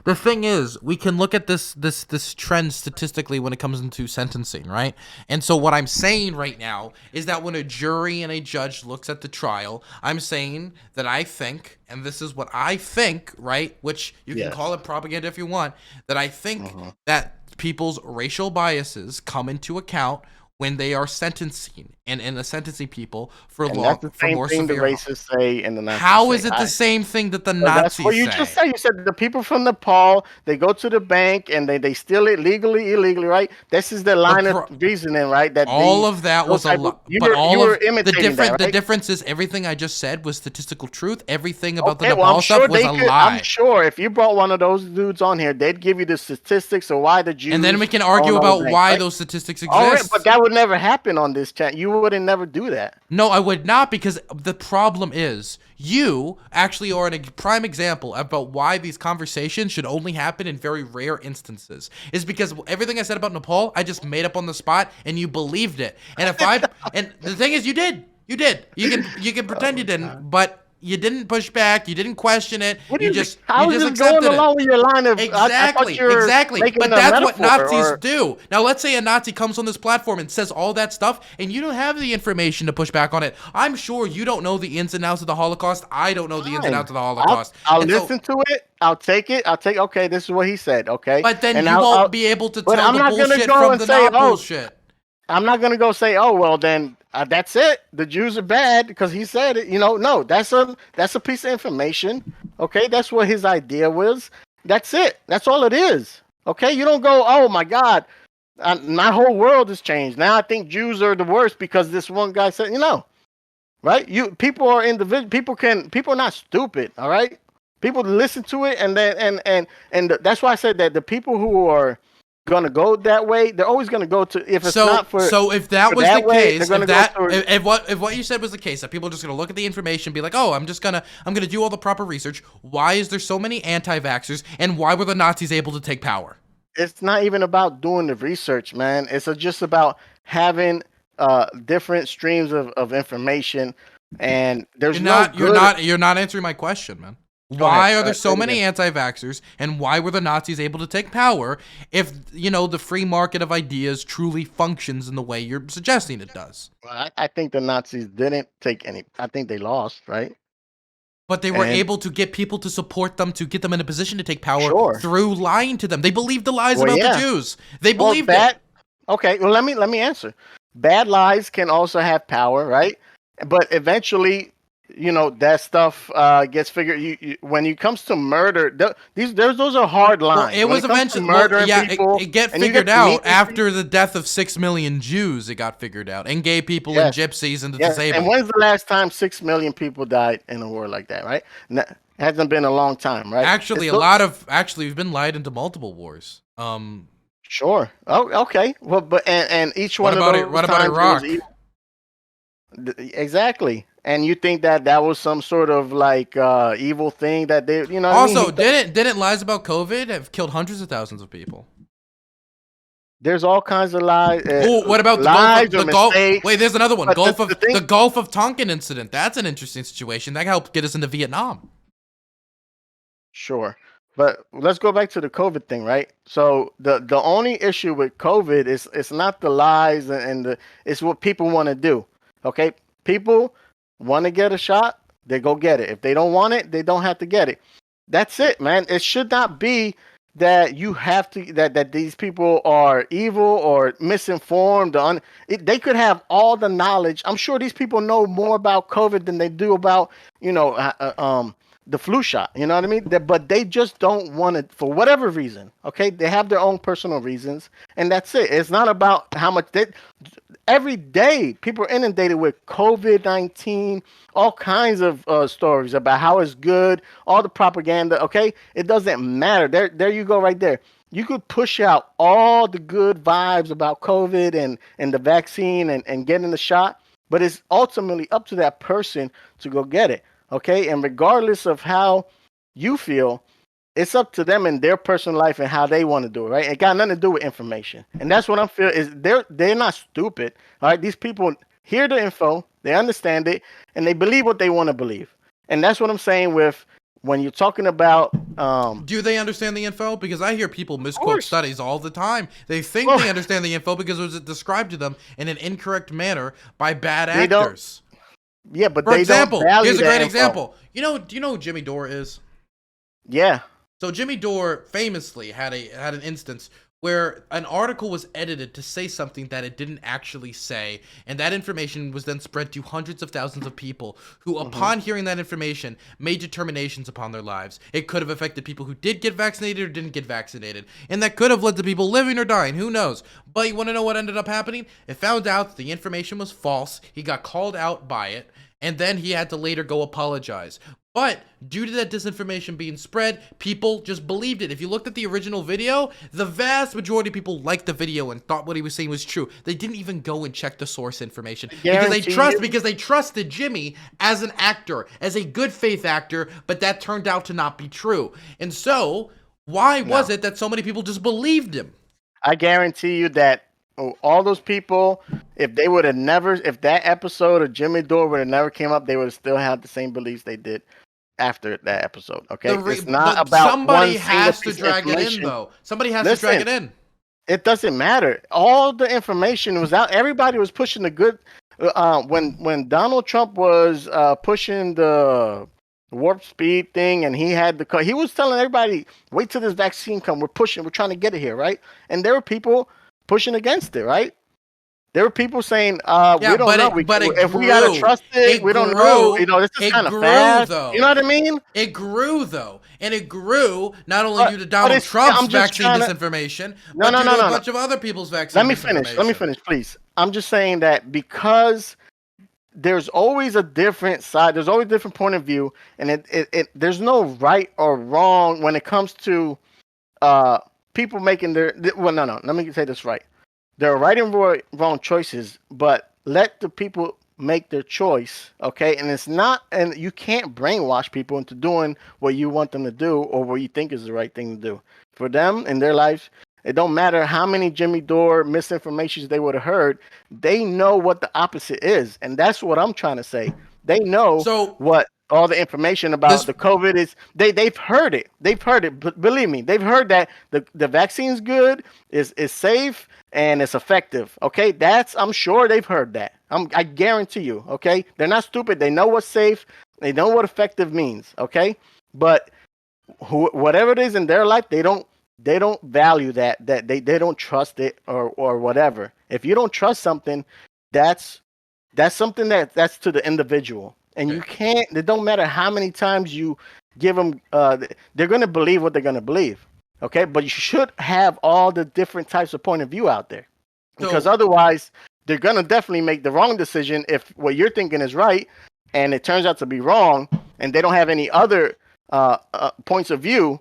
The thing is, we can look at this trend statistically when it comes into sentencing, right? And so what I'm saying right now is that when a jury and a judge looks at the trial, I'm saying that I think, and this is what I think, right? Which you can call it propaganda if you want, that I think that people's racial biases come into account when they are sentencing and sentencing people for more severe. That's the same thing the racists say and the Nazis How is it the same thing that the Nazis say? That's what you just said. You said the people from Nepal, they go to the bank and they steal it legally, illegally, right? This is the line of reasoning, right? That all of that was a lie. But the difference is everything I just said was statistical truth. Everything about the Nepal stuff was a lie. I'm sure if you brought one of those dudes on here, they'd give you the statistics of why the Jews. And then we can argue about why those statistics exist. All right, but that would never happen on this chat. You wouldn't never do that. No, I would not, because the problem is you actually are a prime example about why these conversations should only happen in very rare instances. Is because everything I said about Nepal, I just made up on the spot and you believed it. And and the thing is, you did. You can pretend you didn't, but you didn't push back. You didn't question it. You just accepted it. Along with your line of, exactly. But that's what Nazis do. Now, let's say a Nazi comes on this platform and says all that stuff, and you don't have the information to push back on it. I'm sure you don't know the ins and outs of the Holocaust. I don't know the ins and outs of the Holocaust. I'll listen to it. I'll take it. Okay, this is what he said. Okay, but then you won't be able to tell the bullshit from the not bullshit. I'm not gonna go say, oh well, then that's it. The Jews are bad because he said it. No, that's a piece of information. Okay, that's what his idea was. That's it. That's all it is. Okay, you don't go, oh my God, my whole world has changed. Now I think Jews are the worst because this one guy said, right? People are individual. People are not stupid. All right, people listen to it, and then and that's why I said that the people who are gonna go that way, they're always gonna go to if if that was the case, if what you said was the case, that people are just gonna look at the information, be like, oh, I'm gonna do all the proper research. Why is there so many anti-vaxxers, and why were the Nazis able to take power? It's not even about doing the research, man. It's just about having different streams of information, and you're not answering my question, man. Why are there so many anti-vaxxers, and why were the Nazis able to take power if, the free market of ideas truly functions in the way you're suggesting it does? Well, I think the Nazis didn't take any. I think they lost, right? But they were able to get people to support them, to get them in a position to take power through lying to them. They believed the lies about the Jews. They believed it. Okay, well, let me answer. Bad lies can also have power, right? but eventually, that stuff gets figured. When it comes to murder, those are hard Well, lines. it When was it comes to eventually. Well, murdering yeah, people, it get and you get figured to meet out these people. after the death of 6 million Jews. It got figured out, and gay people and Yes, gypsies and the yes. And disabled. when's the last time 6 million people died in a war like that? Right? Hasn't been a long time, right? Actually, It's we've been lied into multiple wars. sure. Oh, okay. Well, but and each What one of about it? those What about times it was Iraq? exactly. And you think that was some sort of like evil thing that they, you know what I mean? Also, didn't lies about COVID have killed hundreds of thousands of people? There's all kinds of Oh, what about lies or the Gulf? mistakes. Wait, there's another one. But the The thing, Gulf of Tonkin incident. That's an interesting situation. That helped get us into Vietnam. sure. But let's go back to the COVID thing, right? So the only issue with COVID is it's not the lies and it's what people want to do. Okay, people want to get a shot, they go get it. If they don't want it, they don't have to get it. That's it, man. It should not be that you have to that these people are evil or misinformed. They could have all the knowledge. I'm sure these people know more about COVID than they do about you know the flu shot. You know what I mean? But they just don't want it for whatever reason. Okay, they have their own personal reasons, and that's it. It's not about how much they. Every day, people are inundated with COVID-19, all kinds of stories about how it's good, all the propaganda. Okay, it doesn't matter. There you go, right there. You could push out all the good vibes about COVID and the vaccine and getting the shot, but it's ultimately up to that person to go get it. Okay, and regardless of how you feel, it's up to them in their personal life and how they want to do it, right? It got nothing to do with information, and that's what I'm feeling. Is they're not stupid, all right? These people hear the info, they understand it, and they believe what they want to believe, and that's what I'm saying with when you're talking about. Do they understand the info? Because I hear people Of misquote course, studies all the time. They think well, they understand the info because it was described to them in an incorrect manner by bad they don't. actors. Yeah, but For they don't example, value here's a that great info. example. Do you know who Jimmy Dore is? Yeah. So Jimmy Dore famously had an instance where an article was edited to say something that it didn't actually say, and that information was then spread to hundreds of thousands of people who, upon hearing that information, made determinations upon their lives. It could have affected people who did get vaccinated or didn't get vaccinated, and that could have led to people living or dying, who knows. But you want to know what ended up happening? It found out that the information was false, he got called out by it, and then he had to later go apologize. But due to that disinformation being spread, people just believed it. If you looked at the original video, the vast majority of people liked the video and thought what he was saying was true. They didn't even go and check the source information Guarantee you. because they trusted Jimmy as an actor, as a good faith actor, but that turned out to not be true. And so, why was No. it that so many people just believed him? I guarantee you that all those people, if that episode of Jimmy Dore would have never came up, they would have still had the same beliefs they did after that episode. Okay, it's not about one Somebody single has to piece of drag it in, information. though. Somebody has to drag Listen, it in. it doesn't matter. All the information was out. Everybody was pushing the good. When Donald Trump was pushing the warp speed thing, and he was telling everybody, "Wait till this vaccine come. We're pushing. We're trying to get it here, right?" And there were people pushing against it, right? There were people saying, Yeah, "We don't know. but it If we gotta grew. trust it, It we don't know. grew. This is It kind of grew fast. You know though. what I mean?" It grew though, and it grew not only But due to but Donald it's. Trump's I'm just vaccine trying to. disinformation, No, but no, due no, to a no, no. bunch of other people's Let vaccine me finish. Let me disinformation. finish, please. I'm just saying that because there's always a different side. There's always a different point of view, and there's no right or wrong when it comes to uh people making well, no. Let me say this right. There are right and wrong choices, but let the people make their choice, okay? And it's not, and you can't brainwash people into doing what you want them to do or what you think is the right thing to do. For them in their lives, it don't matter how many Jimmy Dore misinformations they would have heard. They know what the opposite is, and that's what I'm trying to say. They know So what all the information about this the COVID is. They've heard it. They've heard it. But believe me, they've heard that the vaccine's good, is safe, and it's effective. Okay, I'm sure they've heard that. I guarantee you. Okay, they're not stupid. They know what's safe. They know what effective means. Okay, but whatever it is in their life, they don't value that they don't trust it or whatever. If you don't trust something, that's That's something that's to the individual, and you can't. It don't matter how many times you give them. They're gonna believe what they're gonna believe. Okay, but you should have all the different types of point of view out there, because So otherwise they're gonna definitely make the wrong decision if what you're thinking is right, and it turns out to be wrong, and they don't have any other points of view.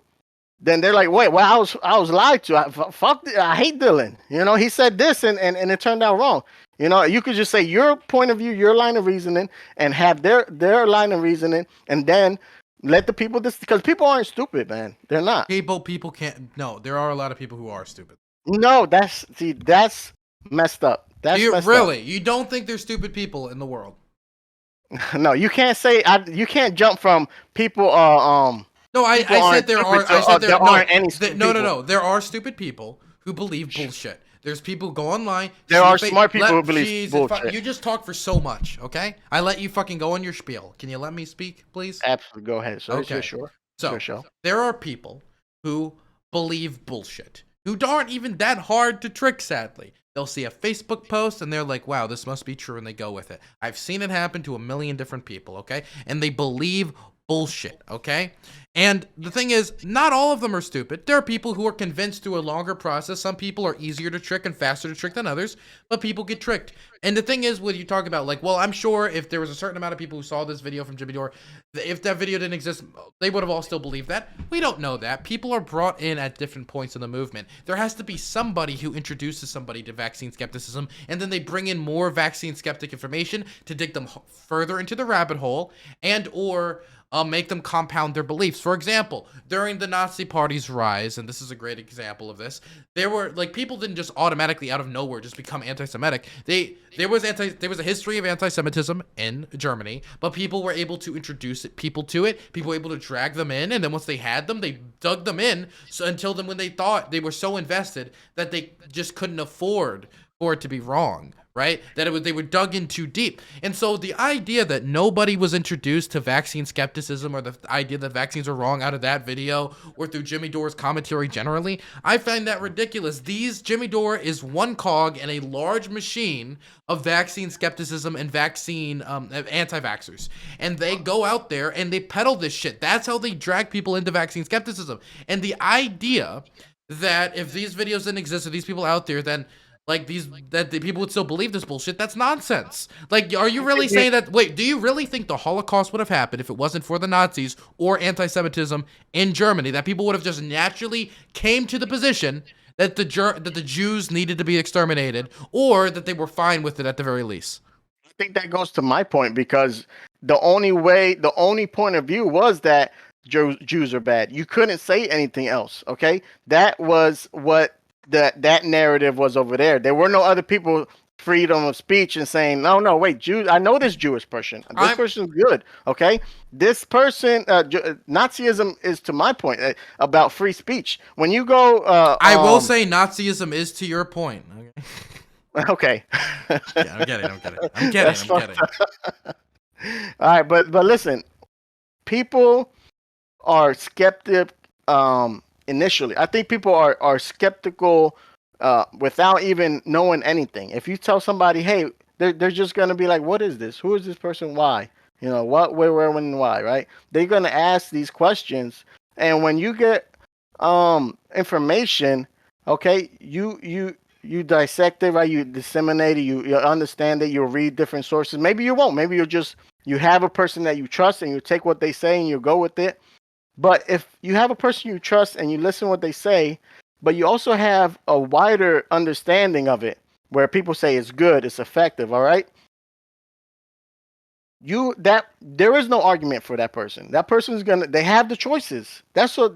Then they're like, wait, well, I was lied to. I hate Dylan. He said this, and it turned out wrong. You could just say your point of view, your line of reasoning, and have their line of reasoning, and then let the people because people aren't stupid, man. They're not. people can't. No, there are a lot of people who are stupid. No, that's messed up. That's You messed really? You don't think there's stupid people in the world? up. No, you can't say you can't jump from people. No, I said there are. I said there aren't any stupid people. No. There are stupid people who believe bullshit. There's people go online. There are smart people who believe bullshit. You just talk for so much, okay? I let you fucking go on your spiel. Can you let me speak, please? Absolutely, go ahead. So Okay. sure. So there are people who believe bullshit, who aren't even that hard to trick, sadly. They'll see a Facebook post and they're like, wow, this must be true, and they go with it. I've seen it happen to a million different people, okay? And they believe bullshit, okay? And the thing is, not all of them are stupid. There are people who are convinced through a longer process. Some people are easier to trick and faster to trick than others, but people get tricked. And the thing is, when you talk about, like, well, I'm sure if there was a certain amount of people who saw this video from Jimmy Dore, if that video didn't exist, they would have all still believed that. We don't know that. People are brought in at different points in the movement. There has to be somebody who introduces somebody to vaccine skepticism, and then they bring in more vaccine skeptic information to dig them further into the rabbit hole, and or make them compound their beliefs. For example, during the Nazi Party's rise, and this is a great example of this, there were, like, people didn't just automatically out of nowhere just become anti-Semitic. There was a history of anti-Semitism in Germany, but people were able to introduce people to it. People were able to drag them in, and then once they had them, they dug them in. So until then, when they thought they were so invested that they just couldn't afford for it to be wrong. Right? They were dug in too deep. And so the idea that nobody was introduced to vaccine skepticism, or the idea that vaccines are wrong out of that video or through Jimmy Dore's commentary generally, I find that ridiculous. Jimmy Dore is one cog in a large machine of vaccine skepticism and vaccine anti-vaxxers. And they go out there and they peddle this shit. That's how they drag people into vaccine skepticism. And the idea that if these videos didn't exist, or these people out there, then that the people would still believe this bullshit, that's nonsense. Like, are you really saying that? Wait, do you really think the Holocaust would have happened if it wasn't for the Nazis or anti-Semitism in Germany? That people would have just naturally came to the position that the Jews needed to be exterminated, or that they were fine with it at the very least? I think that goes to my point, because the only point of view was that Jews are bad. You couldn't say anything else. Okay, that was what that narrative was over there. There were no other people freedom of speech and saying, no, wait, Jews. I know this Jewish person. This person's good. Okay, this person, Nazism is, to my point, about free speech. When you go, I will say Nazism is to your point. Okay. Yeah, I'm getting. All right, but listen, people are skeptic. Initially, I think people are skeptical without even knowing anything. If you tell somebody, hey, they're just gonna be like, what is this? Who is this person? Why? What, where, when, and why? Right? They're gonna ask these questions, and when you get information, okay, you dissect it, right? You disseminate it. You understand it. You read different sources. Maybe you won't. Maybe you have a person that you trust, and you take what they say and you go with it. But if you have a person you trust and you listen to what they say, but you also have a wider understanding of it, where people say it's good, it's effective, all right? There is no argument for that person. That person is they have the choices. That's all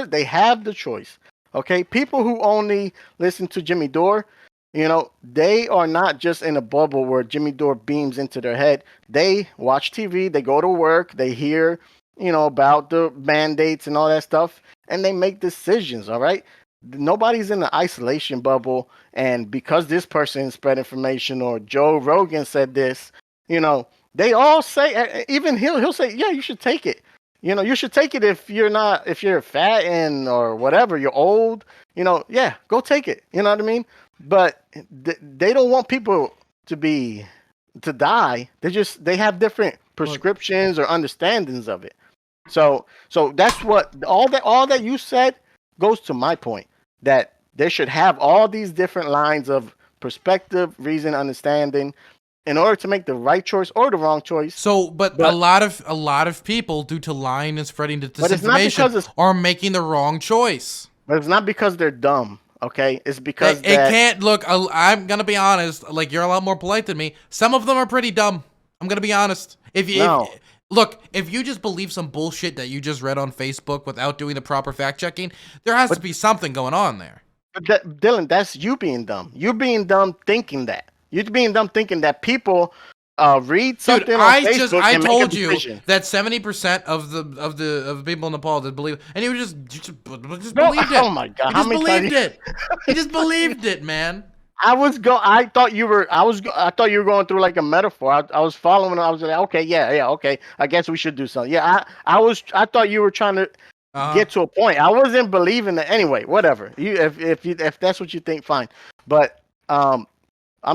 they have the choice. Okay? People who only listen to Jimmy Dore, they are not just in a bubble where Jimmy Dore beams into their head. They watch TV, they go to work, they hear about the mandates and all that stuff, and they make decisions, all right? Nobody's in the isolation bubble, and because this person spread information, or Joe Rogan said this, they all say, even he'll say, yeah, you should take it. You should take it if you're fat and or whatever, you're old, yeah, go take it. You know what I mean? But they don't want people to be to die. They have different prescriptions or understandings of it. So that's what all that you said goes to my point that they should have all these different lines of perspective, reason, understanding in order to make the right choice or the wrong choice. So, but a lot of people, due to lying and spreading disinformation, are making the wrong choice. But it's not because they're dumb. Okay, it's because it can't look. I'm gonna be honest. Like, you're a lot more polite than me. Some of them are pretty dumb. I'm gonna be honest. If you just believe some bullshit that you just read on Facebook without doing the proper fact checking, there has to be something going on there. But Dylan, that's you being dumb. You're being dumb thinking that. You're being dumb thinking that people read something on Facebook I and told make a decision. you that 70% of the people in Nepal that believe, and you just believed it. Oh my God! You just believed it. You just believed it, man. I thought you were going through like a metaphor. I was following. I was like, okay, yeah, okay. I guess we should do something. Yeah, I thought you were trying to get to a point. I wasn't believing that anyway. Whatever. If that's what you think, fine. But I'm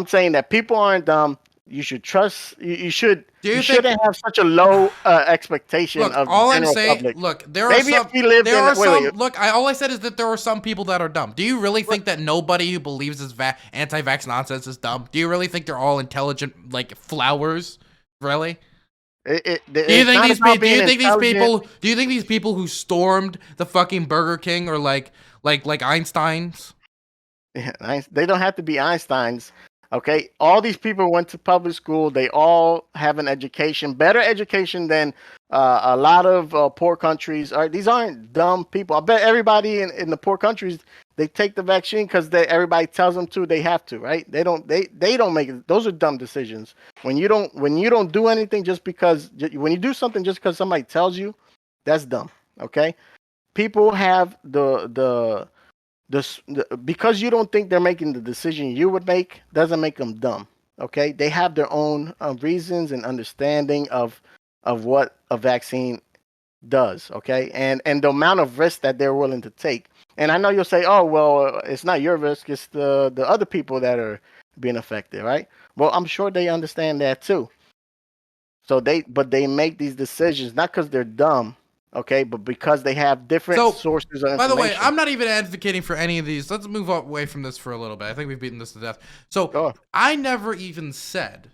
saying that people aren't dumb. You should trust. You shouldn't have such a low expectation of all general I'm saying, public. Look, there Maybe are some. If we lived there are in, some. Look, all I said is that there are some people that are dumb. Do you really think that nobody who believes this anti-vax nonsense is dumb? Do you really think they're all intelligent, like flowers? Really? Do you think these people who stormed the fucking Burger King are like Einsteins? Yeah, they don't have to be Einsteins. Okay, all these people went to public school. They all have an education, better education than a lot of poor countries. These aren't dumb people. I bet everybody in the poor countries, they take the vaccine because everybody tells them to. They have to, right? They don't make it. Those are dumb decisions. When you don't do anything just because when you do something just because somebody tells you, that's dumb. Okay, people have because you don't think they're making the decision you would make doesn't make them dumb. Okay, they have their own reasons and understanding of what a vaccine does. Okay, and the amount of risk that they're willing to take. And I know you'll say, oh well, it's not your risk, it's the other people that are being affected, right? Well, I'm sure they understand that too. So they make these decisions not because they're dumb. Okay, but because they have different sources of information. By the way, I'm not even advocating for any of these. Let's move away from this for a little bit. I think we've beaten this to death. So I never even said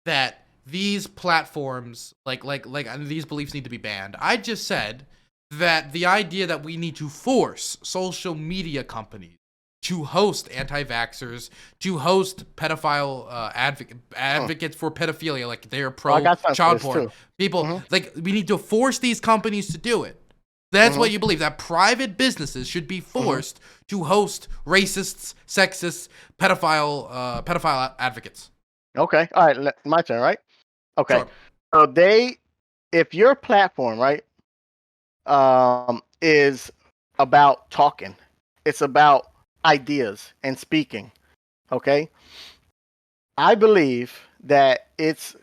that these platforms, like these beliefs need to be banned. I just said that the idea that we need to force social media companies to host anti-vaxxers, to host pedophile advocates for pedophilia, like they're pro child porn. People, like, we need to force these companies to do it. That's what you believe, that private businesses should be forced to host racists, sexists, pedophile advocates. Okay, all right, my turn, right? Okay, sure. So if your platform, right, is about talking, it's about ideas and speaking, okay, I believe that it's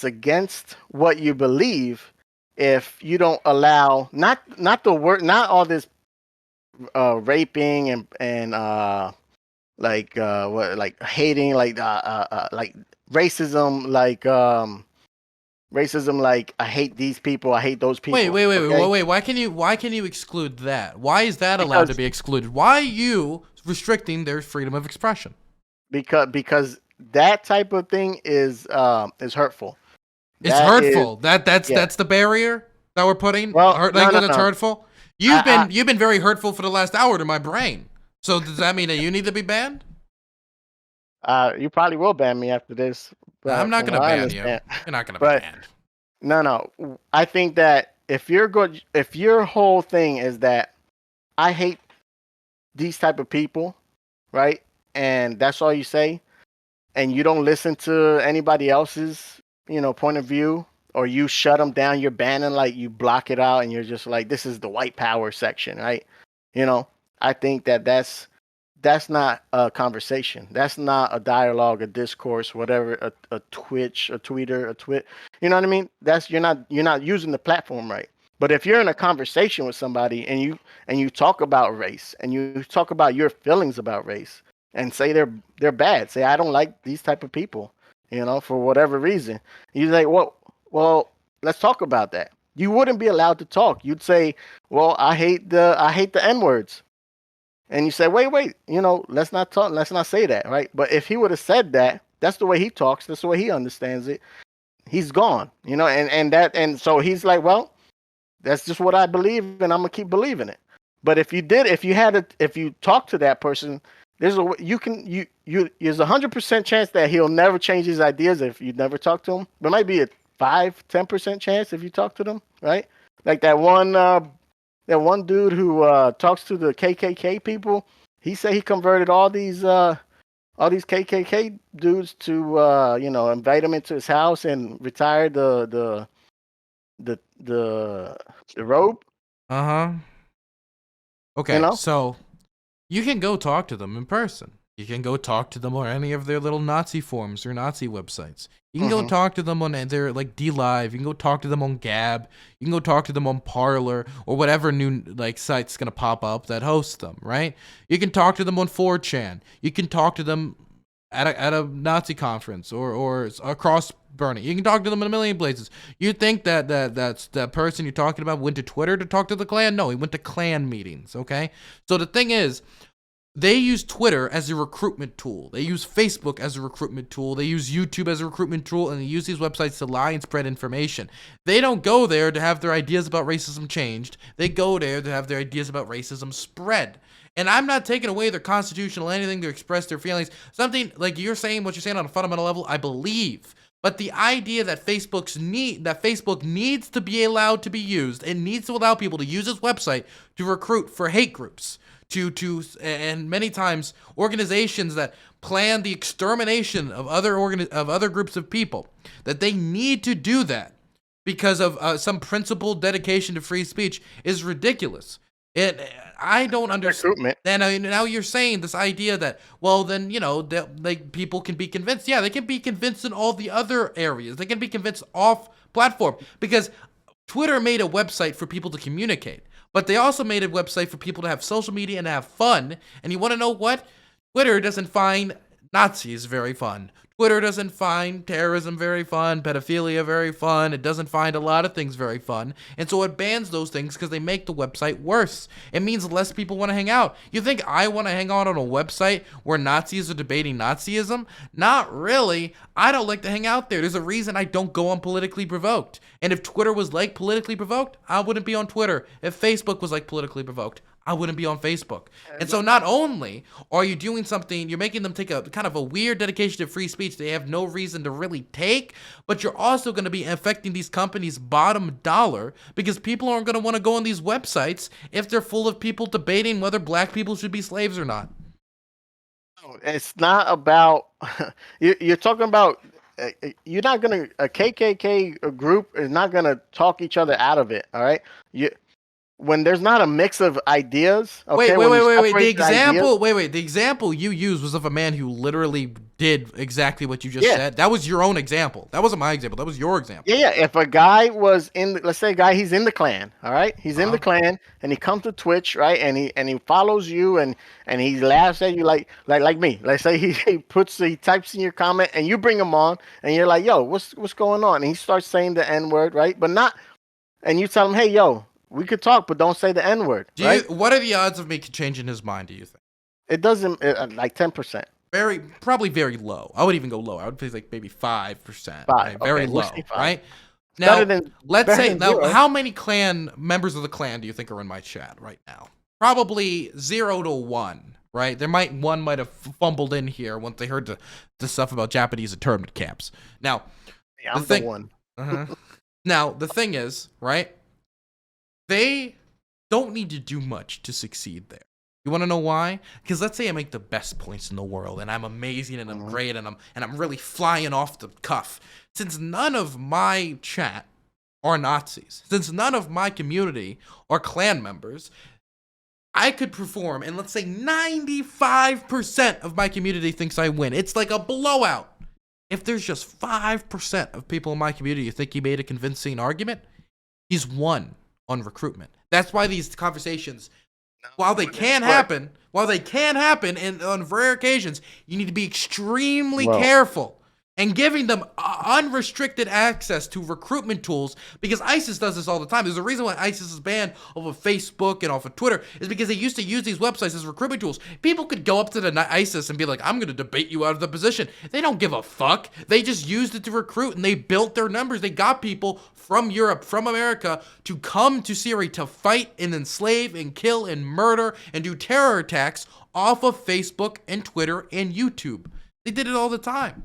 against what you believe if you don't allow not all this raping and like hating, like racism, racism, like I hate these people, I hate those people. Wait. Why can you exclude that? Why is that allowed to be excluded? Why are you restricting their freedom of expression? Because that type of thing is hurtful. It's hurtful. That's the barrier that we're putting. That's hurtful. You've been very hurtful for the last hour to my brain. So does that mean that you need to be banned? You probably will ban me after this. I'm not going to ban you. You're not going to be banned. No. I think that if your whole thing is that I hate these type of people, right? And that's all you say, and you don't listen to anybody else's, point of view, or you shut them down, you're banning, like you block it out, and you're just like, this is the white power section, right? I think that's not a conversation. That's not a dialogue, a discourse, whatever, a Twitch, a Twitter, a twit. You know what I mean? You're not using the platform right. But if you're in a conversation with somebody and you talk about race and you talk about your feelings about race and say they're bad, say I don't like these type of people, for whatever reason. You're like, well, let's talk about that. You wouldn't be allowed to talk. You'd say, well, I hate the N words. And you say, wait, let's not talk, let's not say that, right? But if he would have said that, that's the way he talks, that's the way he understands it. He's gone, and so he's like, well, that's just what I believe, and I'm gonna keep believing it. But if you talk to that person, there's 100% chance that he'll never change his ideas if you never talk to him. There might be a 5-10% chance if you talk to them, right? Like that one dude who talks to the KKK people. He said he converted all these KKK dudes to invite them into his house and retire the robe. Okay, so you can go talk to them in person. You can go talk to them on any of their little Nazi forums or Nazi websites. You can go talk to them on their like DLive. You can go talk to them on Gab. You can go talk to them on Parler or whatever new like site's gonna pop up that hosts them, right? You can talk to them on 4chan. You can talk to them at a Nazi conference or across burning. You can talk to them in a million places. You think that's that person you're talking about went to Twitter to talk to the Klan? No, he went to Klan meetings, okay? So the thing is, they use Twitter as a recruitment tool. They use Facebook as a recruitment tool. They use YouTube as a recruitment tool, and they use these websites to lie and spread information. They don't go there to have their ideas about racism changed. They go there to have their ideas about racism spread. And I'm not taking away their constitutional anything to express their feelings. Something like you're saying, what you're saying on a fundamental level, I believe. But the idea that Facebook needs to be allowed to be used, it needs to allow people to use its website to recruit for hate groups, and many times organizations that plan the extermination of other groups of people, that they need to do that because of some principled dedication to free speech is ridiculous. I don't understand. And now you're saying this idea that, well, then, that like people can be convinced. Yeah, they can be convinced in all the other areas. They can be convinced off platform because Twitter made a website for people to communicate, but they also made a website for people to have social media and have fun. And you want to know what? Twitter doesn't find Nazis very fun. Twitter doesn't find terrorism very fun, pedophilia very fun. It doesn't find a lot of things very fun. And so it bans those things because they make the website worse. It means less people want to hang out. You think I want to hang out on a website where Nazis are debating Nazism? Not really. I don't like to hang out there. There's a reason I don't go on Politically Provoked. And if Twitter was like Politically Provoked, I wouldn't be on Twitter. If Facebook was like Politically Provoked, I wouldn't be on Facebook. And so not only are you doing something, you're making them take a kind of a weird dedication to free speech they have no reason to really take, but you're also going to be affecting these companies' bottom dollar because people aren't going to want to go on these websites if they're full of people debating whether black people should be slaves or not. It's not about, you're talking about, you're not going to, a KKK group is not going to talk each other out of it, all right? When there's not a mix of ideas. Okay, wait. The example you used was of a man who literally did exactly what you just said. That was your own example. That wasn't my example. That was your example. Yeah. If a guy was let's say a guy, he's in the Klan, all right? He's in the Klan and he comes to Twitch, right? And he follows you and he laughs at you like me. Let's say he types in your comment and you bring him on and you're like, yo, what's going on? And he starts saying the N-word, right? And you tell him, hey, yo, we could talk, but don't say the N-word. Right? What are the odds of me changing his mind, do you think? It doesn't, like 10%. Probably very low. I would even go low. I would say like maybe 5%. Right? Very low, right? Now, how many members of the Klan do you think are in my chat right now? Probably 0 to 1, right? One might have fumbled in here once they heard the stuff about Japanese internment camps. Now, I'm the one. Now, the thing is, right? They don't need to do much to succeed there. You want to know why? Because let's say I make the best points in the world, and I'm amazing, and I'm great, and I'm really flying off the cuff. Since none of my chat are Nazis, since none of my community are Klan members, I could perform, and let's say 95% of my community thinks I win. It's like a blowout. If there's just 5% of people in my community who think he made a convincing argument, he's won on recruitment. That's why these conversations, while they can happen, and on rare occasions, you need to be extremely careful and giving them unrestricted access to recruitment tools, because ISIS does this all the time. There's a reason why ISIS is banned off of Facebook and off of Twitter, is because they used to use these websites as recruitment tools. People could go up to the ISIS and be like, I'm going to debate you out of the position. They don't give a fuck. They just used it to recruit, and they built their numbers. They got people from Europe, from America, to come to Syria to fight and enslave and kill and murder and do terror attacks off of Facebook and Twitter and YouTube. They did it all the time.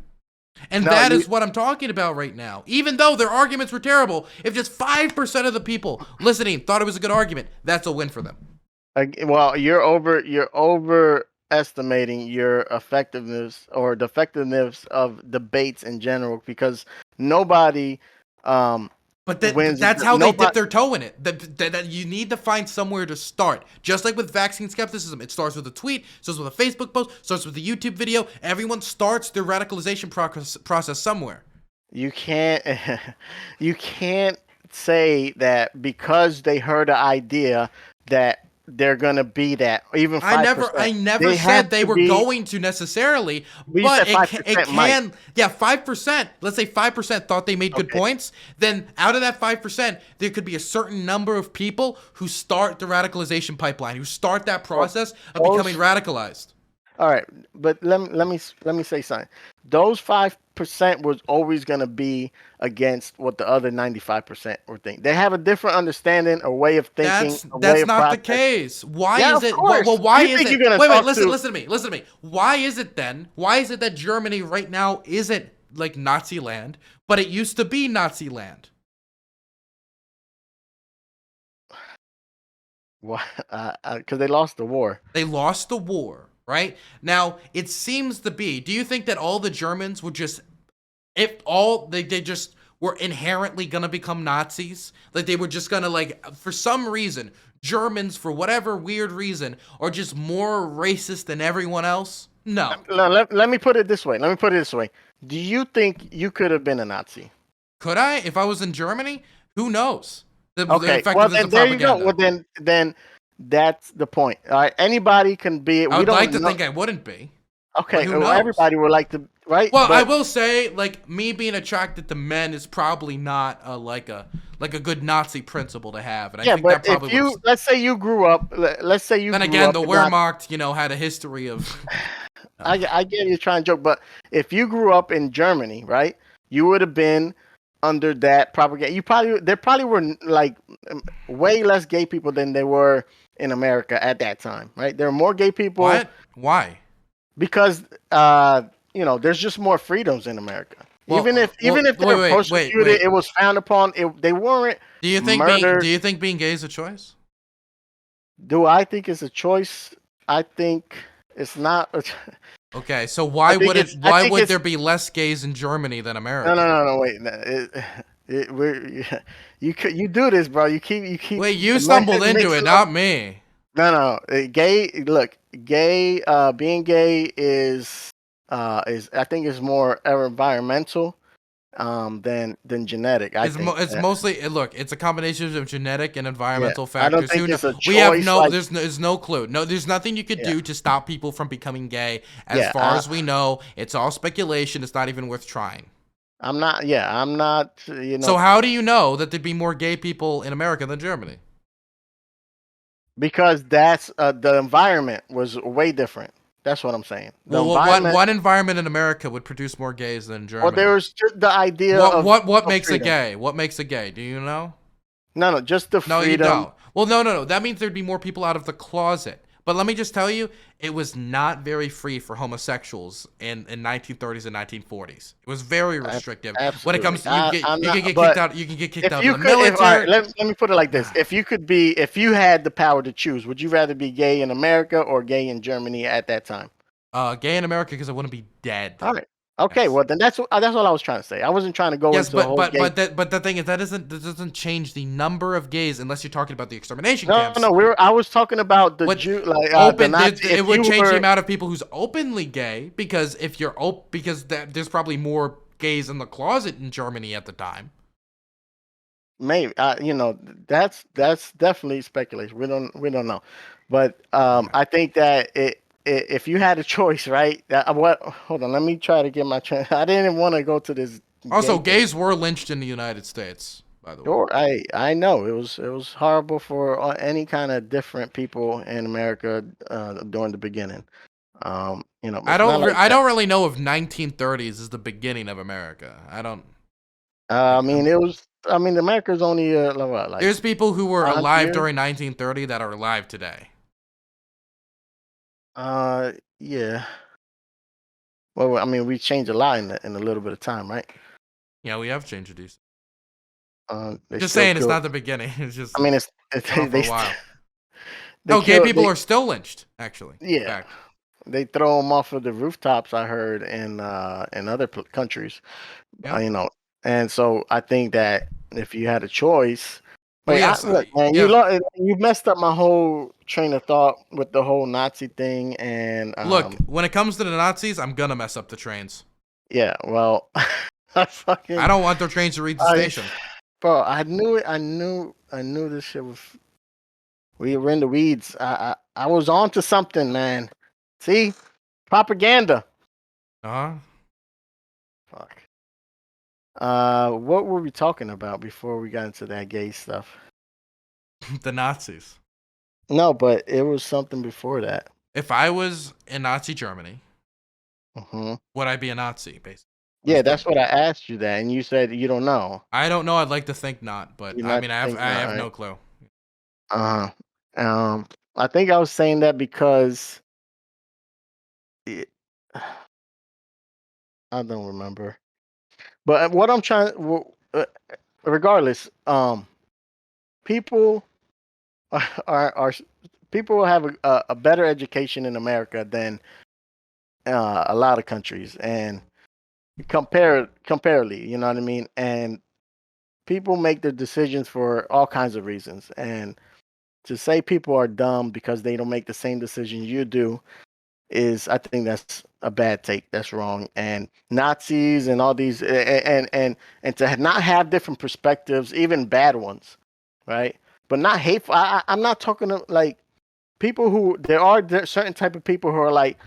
And that is what I'm talking about right now. Even though their arguments were terrible, if just 5% of the people listening thought it was a good argument, that's a win for them. Well, you're overestimating your effectiveness or the effectiveness of debates in general, because nobody But that's how they dip their toe in it. That you need to find somewhere to start. Just like with vaccine skepticism, it starts with a tweet, starts with a Facebook post, starts with a YouTube video. Everyone starts their radicalization process somewhere. You can't say that because they heard an idea that they're gonna be that, even 5%. I never said they were going to necessarily, but it can. Yeah, 5%. Let's say 5% thought they made good points. Then out of that 5%, there could be a certain number of people who start the radicalization pipeline, who start that process of becoming radicalized. All right, but let me say something. Those 5% was always going to be against what the other 95% were thinking. They have a different understanding, a way of thinking. That's not the case. Why is it? Well, why is it? Wait, listen to me. Why is it then? Why is it that Germany right now isn't like Nazi land, but it used to be Nazi land? Why? Because they lost the war. They lost the war. Right? Now, it seems to be, do you think that all the Germans would just, if all, they just were inherently going to become Nazis? Like, they were just going to, like, for some reason, Germans, for whatever weird reason, are just more racist than everyone else? No. Let me put it this way. Do you think you could have been a Nazi? Could I? If I was in Germany? Who knows? Okay, well, then there you go. Well, then that's the point. All right, anybody can be. I would like to think I wouldn't be. Okay, well, everybody would like to, right? Well, I will say, like, me being attracted to men is probably not like a good Nazi principle to have. And I think but that probably if let's say you grew up. Then again, the Wehrmacht, had a history of. I get you trying to joke, but if you grew up in Germany, right, you would have been under that propaganda. There probably were like way less gay people than there were in America at that time, right? There are more gay people. What? Why? Because there's just more freedoms in America. Well, even if they were persecuted, it was frowned upon. They weren't. Do you think being gay is a choice? Do I think it's a choice? I think it's not. Okay, so why would there be less gays in Germany than America? No, wait. You do this, bro. You keep. Wait, you stumbled into it, not me. No. Gay. Look, gay. Being gay is I think is more environmental than genetic. It's mostly look. It's a combination of genetic and environmental factors. I don't think it's a choice. We have there's no clue. No, there's nothing you could do to stop people from becoming gay. As far as we know, it's all speculation. It's not even worth trying. I'm not. So how do you know that there'd be more gay people in America than Germany? Because that's the environment was way different. That's what I'm saying. What environment in America would produce more gays than Germany? Well, there was just the idea of what makes freedom. A gay? What makes a gay? Do you know? No, just the freedom. No, you don't. Well, no. That means there'd be more people out of the closet. But let me just tell you, it was not very free for homosexuals in 1930s and 1940s. It was very restrictive. Absolutely. When it comes to you can get kicked out. You can get kicked out of the military. Let me put it like this: if you had the power to choose, would you rather be gay in America or gay in Germany at that time? Gay in America because I wouldn't be dead. All right. Okay, well then that's all I was trying to say. I wasn't trying to go into the whole gay. But the thing is that doesn't change the number of gays unless you're talking about the extermination camps. No, I was talking about the Jew, like open. It would change the amount of people who's openly gay because if you're there's probably more gays in the closet in Germany at the time. Maybe that's definitely speculation. We don't know, but I think that if you had a choice, right? What? Hold on, let me try to get my. I didn't want to go to this. Also, Gay thing. gays were lynched in the United States, by the way. Sure, I know it was horrible for any kind of different people in America during the beginning. It's not like I that. don't really know if 1930s is the beginning of America. I don't. I Like, mean, it was. I mean, America's only what, like there's people who were 100 alive years. during 1930 that are alive today. Yeah. Well, I mean, we changed a lot in a little bit of time, right? Yeah, we have changed these. They Just still saying, it's kill. not the beginning. It's just I mean, went on for they a while. they Oh, gay kill people they are still lynched. Actually, yeah. fact. They throw them off of the rooftops. I heard in other countries, Yeah. and so I think that if you had a choice, Well, wait, yes. look, man, Yeah. you messed up my whole train of thought with the whole Nazi thing, and Look, when it comes to the Nazis, I'm gonna mess up the trains. yeah, well, I I fucking, don't want their trains to reach the I, station. bro, I knew it, I knew this shit was. We were in the weeds. I was on to something, man. See, propaganda. Uh Fuck. What were we talking about before we got into that gay stuff? huh. The Nazis. No, but it was something before that. If I was in Nazi Germany, Hmm. would I be a Nazi? Basically, Yeah, that's what I asked you that, and you said you don't know. I don't know. I'd like to think not, but You're I not mean, thinking, I all have right. no clue. Uh huh. I think I was saying that because it, I don't remember. But what I'm trying, regardless, people are people have a better education in America than a lot of countries, and comparably, you know what I mean. And people make their decisions for all kinds of reasons, and to say people are dumb because they don't make the same decisions you do is, I think that's a bad take. That's wrong. And Nazis and all these and to not have different perspectives, even bad ones, right? But not hateful. I'm not talking to, like, people who, there are certain type of people who are like,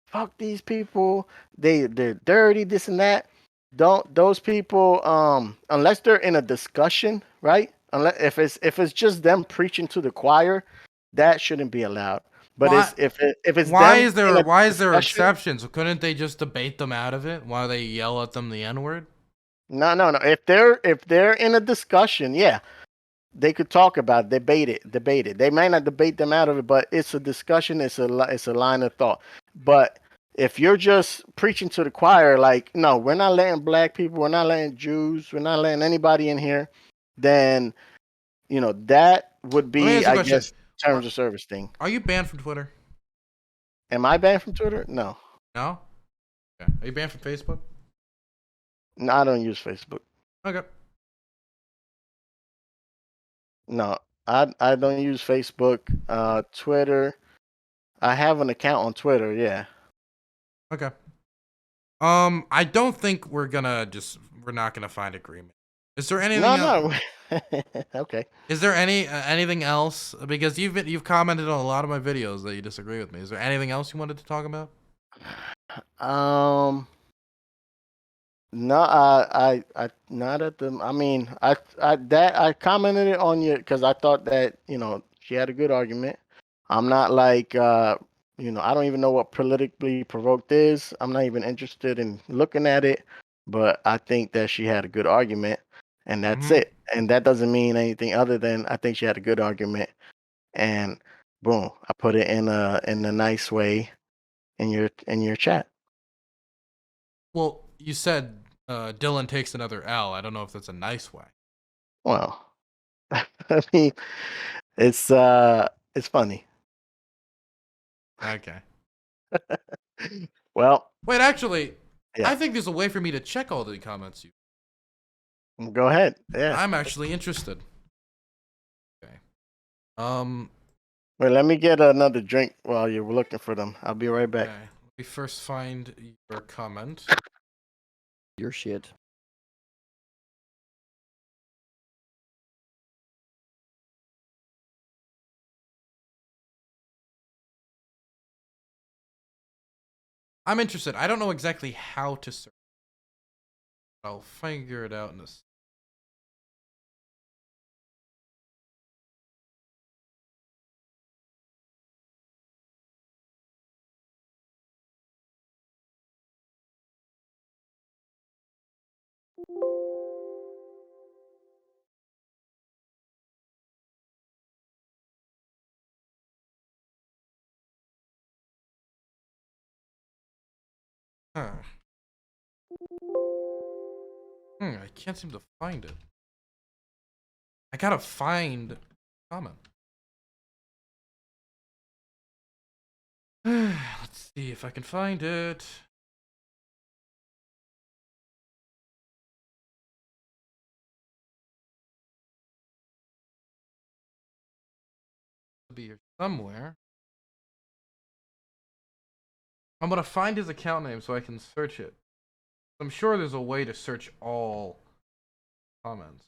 fuck these people, they're dirty, this and that. Don't those people, unless they're in a discussion, right? Unless if it's just them preaching to the choir, that shouldn't be allowed. But Why? if it's them in a Why is there discussion, exceptions? Couldn't they just debate them out of it? Why they yell at them the N word? no. If they're in a discussion, yeah, they could talk about it, debate it. They might not debate them out of it, but it's a discussion. It's a line of thought. But if you're just preaching to the choir, like, no, we're not letting black people, we're not letting Jews, we're not letting anybody in here, then that would Let me be, ask you a I question. guess, terms Are, of service thing. are you banned from Twitter? Am I banned from Twitter? No, No. Okay. Are you banned from Facebook? no, I don't use Facebook. Okay. No, I don't use Facebook. Twitter. I have an account on Twitter. Yeah. Okay. I don't think we're not gonna find agreement. Is there anything No, else? no. Okay. Is there anything else? Because you've commented on a lot of my videos that you disagree with me. Is there anything else you wanted to talk about? Um. No, not at the. I mean, I commented it on you because I thought that she had a good argument. I'm not like I don't even know what politically provoked is. I'm not even interested in looking at it, but I think that she had a good argument, and that's Hmm. it. And that doesn't mean anything other than I think she had a good argument, and boom, I put it in a nice way in your chat. Well, you said Dylan takes another L. I don't know if that's a nice way. Well, I mean, it's funny. Okay. Well, Wait, actually, yeah. I think there's a way for me to check all the comments. Go ahead. Yeah. I'm actually interested. Okay. Um. Wait, let me get another drink while you're looking for them. I'll be right back. Okay. Let me first find your comment. Your shit. I'm interested. I don't know exactly how to search. I'll figure it out in a second. Huh. I can't seem to find it. I gotta find comment. Let's see if I can find it. It'll be here somewhere. I'm gonna find his account name so I can search it. I'm sure there's a way to search all comments.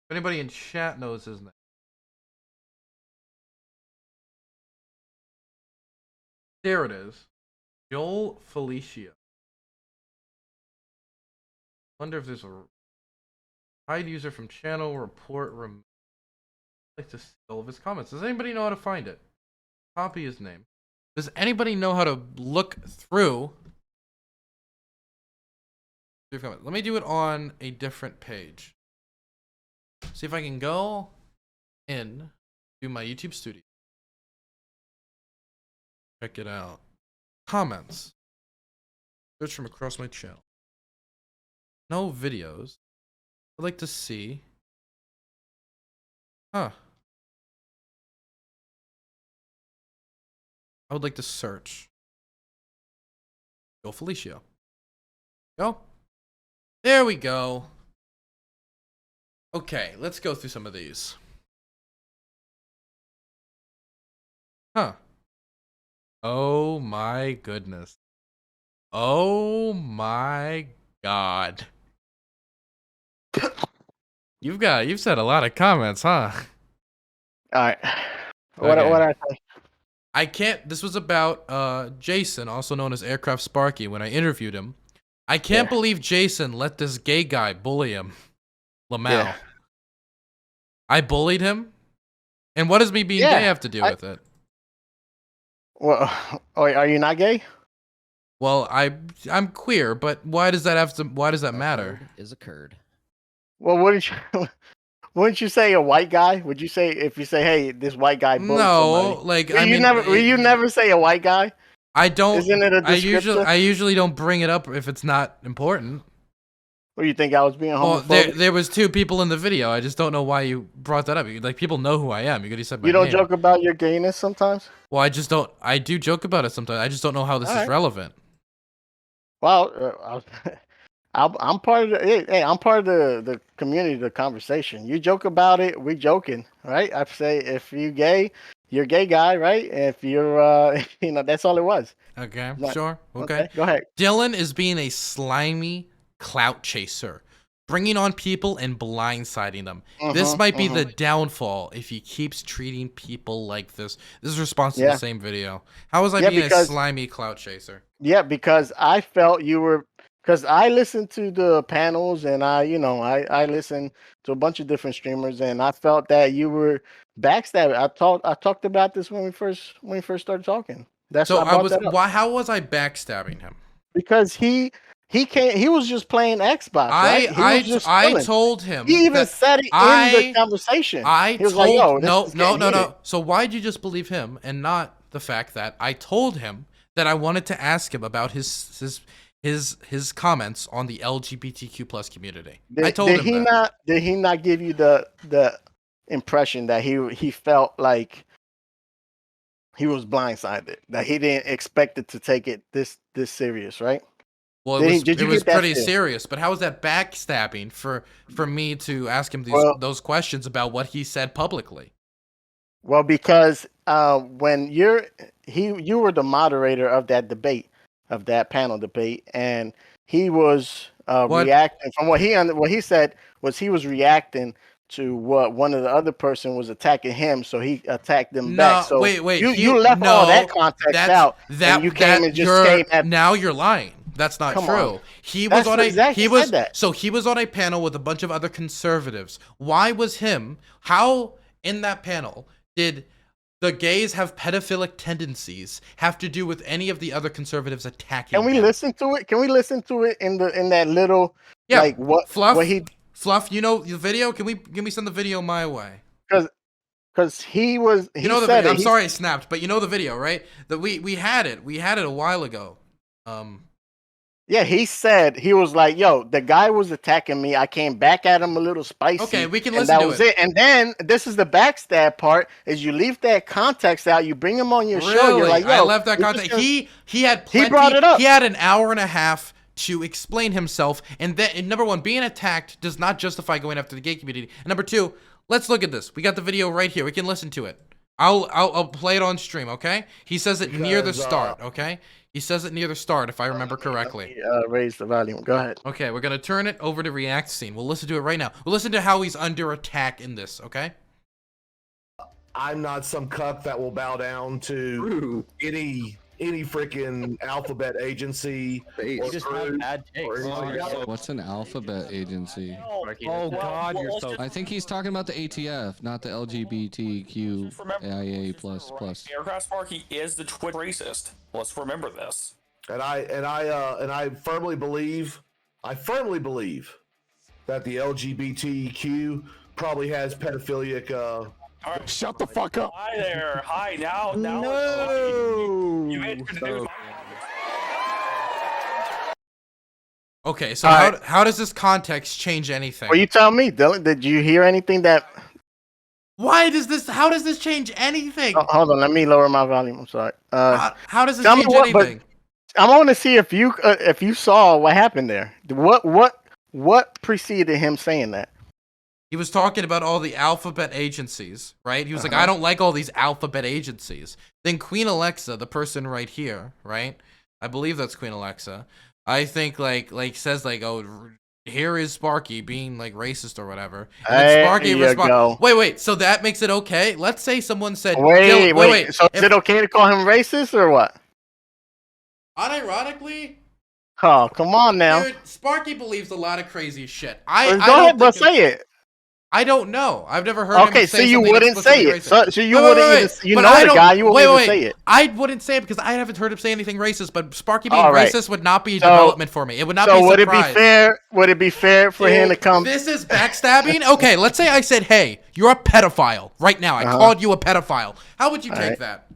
If anybody in chat knows his name. There it is. Joel Felicia. Wonder if there's a hide user from channel report room. I'd like to see all of his comments. Does anybody know how to find it? Copy his name. Does anybody know how to look through? Let me do it on a different page. See if I can go in to my YouTube studio. Check it out. Comments. Search from across my channel. No videos. I'd like to see. I would like to search. Go Felicia. Go. There we go. Okay, let's go through some of these. Oh my goodness. Oh my god. You've said a lot of comments, huh? All right. What Okay. I say? I can't. This was about Jason, also known as Aircraft Sparky, when I interviewed him. I can't believe Jason let this gay guy bully him. Lamau. Yeah. I bullied him? And what does me being gay have to do with it? Well, are you not gay? Well, I'm queer, but why does that matter? Is a curd. Well, wouldn't you say a white guy? Would you say if you say, hey, this white guy bullied somebody? Like Will you never say a white guy? I don't. Isn't it a descriptor? I usually don't bring it up if it's not important. Or you think I was being homophobic? Well, there was two people in the video. I just don't know why you brought that up. Like, people know who I am. You could have said my You don't name. joke about your gayness sometimes? Well, I just don't. I do joke about it sometimes. I just don't know how this is relevant. Well, I'm part of the. Hey, I'm part of the community, the conversation. You joke about it, we joking, right? I say if you gay, you're a gay guy, right? If you're, that's all it was. Okay, sure. Okay, go ahead. Dylan is being a slimy clout chaser, bringing on people and blindsiding them. This might be the downfall if he keeps treating people like this. This is response to the same video. How was I being a slimy clout chaser? Yeah, because I felt you were. Because I listened to the panels and I listened to a bunch of different streamers and I felt that you were backstabbing. I talked about this when we first started talking. That's so why I brought that up. How was I backstabbing him? Because he was just playing Xbox. Right? I told him. He even said it in the conversation. No. So why'd you just believe him and not the fact that I told him that I wanted to ask him about his comments on the LGBTQ plus community? I told him that. Did he not give you the impression that he felt like he was blindsided, that he didn't expect it to take it this serious, right? Well, it was pretty serious, but how is that backstabbing for me to ask him those questions about what he said publicly? Well, because when you were the moderator of that debate, of that panel debate, and he was What? reacting from what he said was he was reacting to what one of the other person was attacking him, so he attacked them back. No, So wait. you left all that No, context out, and you came and just came at. now you're lying. That's not Come true. on. He was That's on a exactly he was said that. so he was on a panel with a bunch of other conservatives. Why was him? How in that panel did the gays have pedophilic tendencies have to do with any of the other conservatives attacking Can we him? listen to it? Can we listen to it in that little like Fluff, what he Fluff, you know the video? Can we send the video my way? because he was he You know the said video. it. I'm sorry I snapped, but you know the video, right? That we had it. We had it a while ago. Yeah, he said he was like, "Yo, the guy was attacking me. I came back at him a little spicy." Okay, we can and listen that to was it. it. And then this is the backstab part: is you leave that context out. You bring him on your show. You're Really? like, "Yo, I left that we're content. just He had plenty. He brought it up. He had an hour and a half to explain himself. And then, and number one, being attacked does not justify going after the gay community. And number two, let's look at this. We got the video right here. We can listen to it. I'll play it on stream. Okay. He says it near the start. Okay. He says it near the start, if I remember correctly. Raise the volume. Go ahead. Okay, we're gonna turn it over to React Scene. We'll listen to it right now. We'll listen to how he's under attack in this. Okay. I'm not some cuck that will bow down to any freaking alphabet agency. You just have bad takes. What's an alphabet agency? Oh God, you're so. I think he's talking about the ATF, not the LGBTQIA plus. Aircraft Sparky is the twit racist. Let's remember this. And I firmly believe that the LGBTQ probably has pedophilic. All right, Shut the fuck up. Hi there. Hi. Now. No. You introduced. Okay, so All right. how does this context change anything? Well, you tell me, Dylan. Did you hear anything that? How does this change anything? Oh, hold on. Let me lower my volume. I'm sorry. How does this tell me change what- but- anything? I want to see if you saw what happened there. What preceded him saying that? He was talking about all the alphabet agencies, right? He was like, I don't like all these alphabet agencies. Then Queen Alexa, the person right here, right? I believe that's Queen Alexa. I think like says like, oh, here is Sparky being like racist or whatever. And then Sparky responds. Wait. So that makes it okay? Let's say someone said, Wait. So is it okay to call him racist or what? Unironically, Oh, come on now. dude, Sparky believes a lot of crazy shit. Go ahead, but say it. I don't know. I've never heard him Okay, say so you something wouldn't say explicitly it. racist. So you Wait, wouldn't wait, even. wait. You But know I the don't- guy. You wouldn't even say it. I wouldn't say it because I haven't heard him say anything racist. But Sparky being All right. racist would not be a development for me. It would not be So a would it surprise. be fair? Would it be fair for him to come? This is backstabbing. Okay, let's say I said, "Hey, you're a pedophile." Right now, I called you a pedophile. How would you take right. that?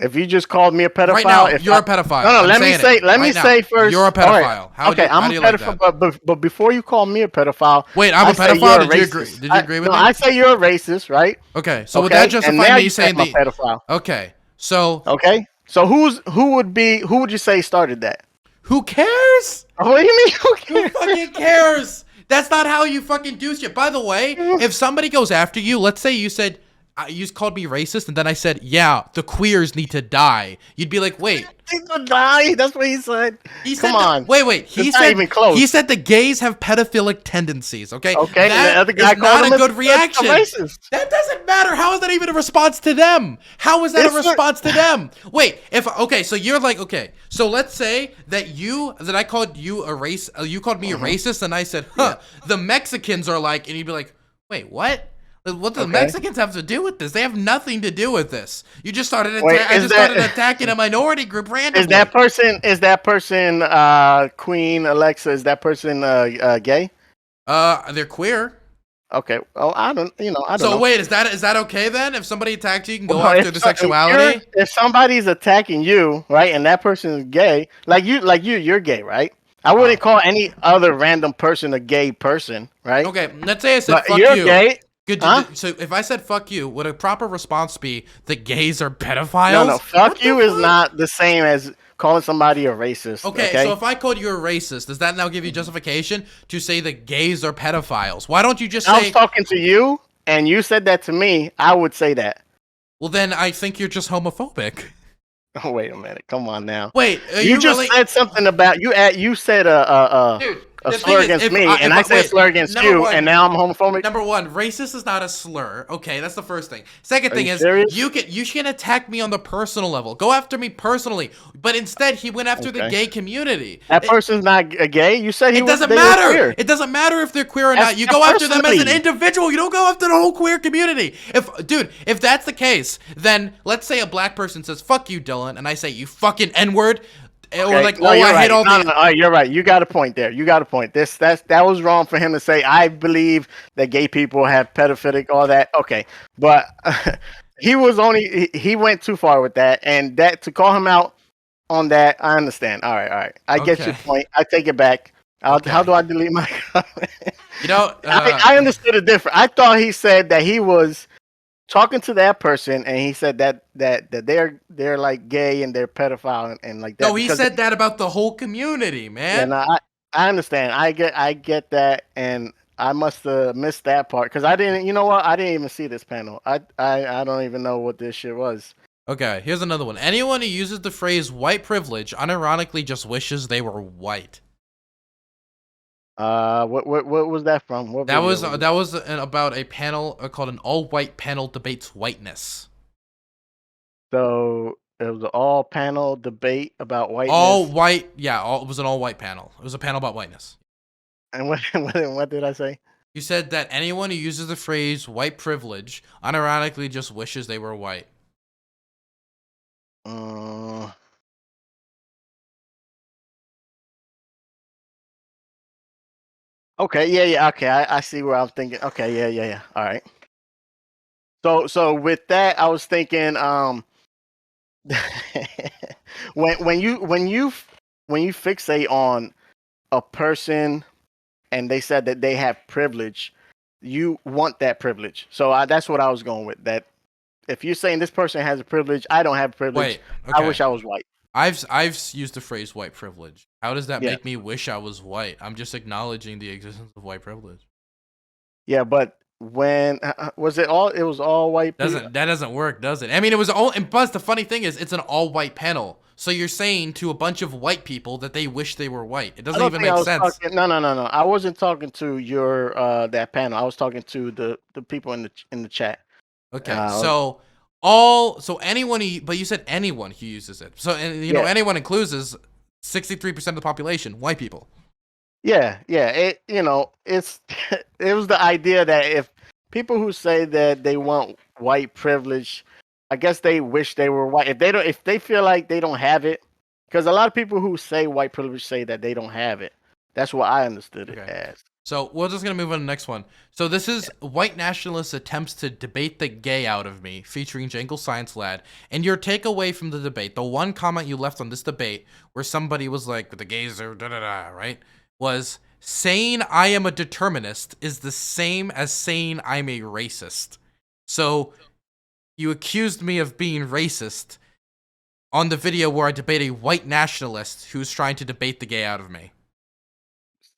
If you just called me a pedophile, Right now, if you're I- a pedophile. No, I'm let me saying say. it. Let me Right now, say first. You're a All pedophile. right. How Okay, I'm do you a like pedophile, that? but before you call me a pedophile, Wait, I'm I a say pedophile? you're a Did you agree? racist. Did you agree with me? I say you're a racist, right? Okay, so would that justify and now me you saying I'm a the? pedophile? Okay, so Okay, so who would you say started that? who cares? What do you mean? Who Who cares? fucking cares? That's not how you fucking do shit. By the way, if somebody goes after you, let's say you said, you just called me racist, and then I said, yeah, the queers need to die. You'd be like, wait. He's gonna die. That's what he said. Come on. Wait. He It's said not even close. He said the gays have pedophilic tendencies. Okay. Okay. That the other guy is called not him a good reaction. racist. That doesn't matter. How is that even a response to them? How is that It's a response to them? Wait. So you're like, okay. So let's say that I called you a race. You called me a racist, and I said, the Mexicans are like, and you'd be like, wait, what? What do the Mexicans have to do with this? They have nothing to do with this. You just started. Started attacking a minority group randomly. Is that person Queen Alexa? Is that person gay? They're queer. Okay. Oh, I don't know. So wait, is that okay then? If somebody attacks you, you can go after the sexuality. If somebody's attacking you, right, and that person is gay, you're gay, right? I wouldn't call any other random person a gay person, right? Okay, let's say I said fuck you're you. Gay. Good. Huh? So if I said fuck you, would a proper response be the gays are pedophiles? No, fuck you is not the same as calling somebody a racist. Okay, so if I called you a racist, does that now give you justification to say the gays are pedophiles? Why don't you just say? I was talking to you, and you said that to me, I would say that. Well, then I think you're just homophobic. Oh, wait a minute. Come on now. Wait, are You just really? said something about you said Dude, a the slur thing is, against if me, I- and if I I- said a wait, slur against number you, one- and now I'm homophobic. Number one, racist is not a slur. Okay, that's the first thing. Second Are thing you is, serious? you can attack me on the personal level. Go after me personally. But instead, he went after the Okay. gay community. That person's not a gay. You said he It was. doesn't they were matter. queer. It doesn't matter if they're queer or That's not. You their go after them as an personality. individual. You don't go after the whole queer community. If that's the case, then let's say a black person says "fuck you, Dylan," and I say "you fucking n-word," or Okay, like, no, "oh, you're I right. hate all No, the." no, all right, you're right. You got a point there. You got a point. That was wrong for him to say. I believe that gay people have pedophilic, all that. Okay, but he went too far with that, and that to call him out on that, I understand. All right. I get your Okay. point. I take it back. Okay. How do I delete my comment? You know, I understood it different. I thought he said that he was talking to that person, and he said that they're like gay and they're pedophile and like that. no, he because said that about the whole community, man. yeah, no, I understand. I get that, and I must have missed that part because I didn't. You know what? I didn't even see this panel. I don't even know what this shit was. Okay, here's another one. Anyone who uses the phrase white privilege unironically just wishes they were white. What was that from? What That video was it? about a panel called an all-white panel debates whiteness. So it was an all panel debate about whiteness. All white, yeah, it was an all-white panel. It was a panel about whiteness. And what did I say? You said that anyone who uses the phrase white privilege unironically just wishes they were white. Okay, yeah. Okay, I see where I'm thinking. Okay, yeah. All right. So with that, I was thinking, when you fixate on a person and they said that they have privilege, you want that privilege. So that's what I was going with. That if you're saying this person has a privilege, I don't have privilege. Wait, okay. I wish I was white. I've used the phrase white privilege. How does that Yeah. make me wish I was white? I'm just acknowledging the existence of white privilege. Yeah, but when was it all? It was all white people. That doesn't work, does it? I mean, it was all. And Buzz, the funny thing is, it's an all-white panel. So you're saying to a bunch of white people that they wish they were white. It doesn't even make sense. No. I wasn't talking to your that panel. I was talking to the people in the chat. Okay, Uh, so anyone who, but you said anyone who uses it. So and you know Yeah. anyone includes 63% of the population, white people. Yeah. It it's it was the idea that if people who say that they want white privilege, I guess they wish they were white. If they feel like they don't have it, because a lot of people who say white privilege say that they don't have it. That's what I understood it Okay. as. So we're just gonna move on to the next one. So this is white nationalist attempts to debate the gay out of me, featuring Jangle Science Lad. And your takeaway from the debate, the one comment you left on this debate, where somebody was like, "The gays are da da da," right? Was saying I am a determinist is the same as saying I'm a racist. So you accused me of being racist on the video where I debate a white nationalist who's trying to debate the gay out of me.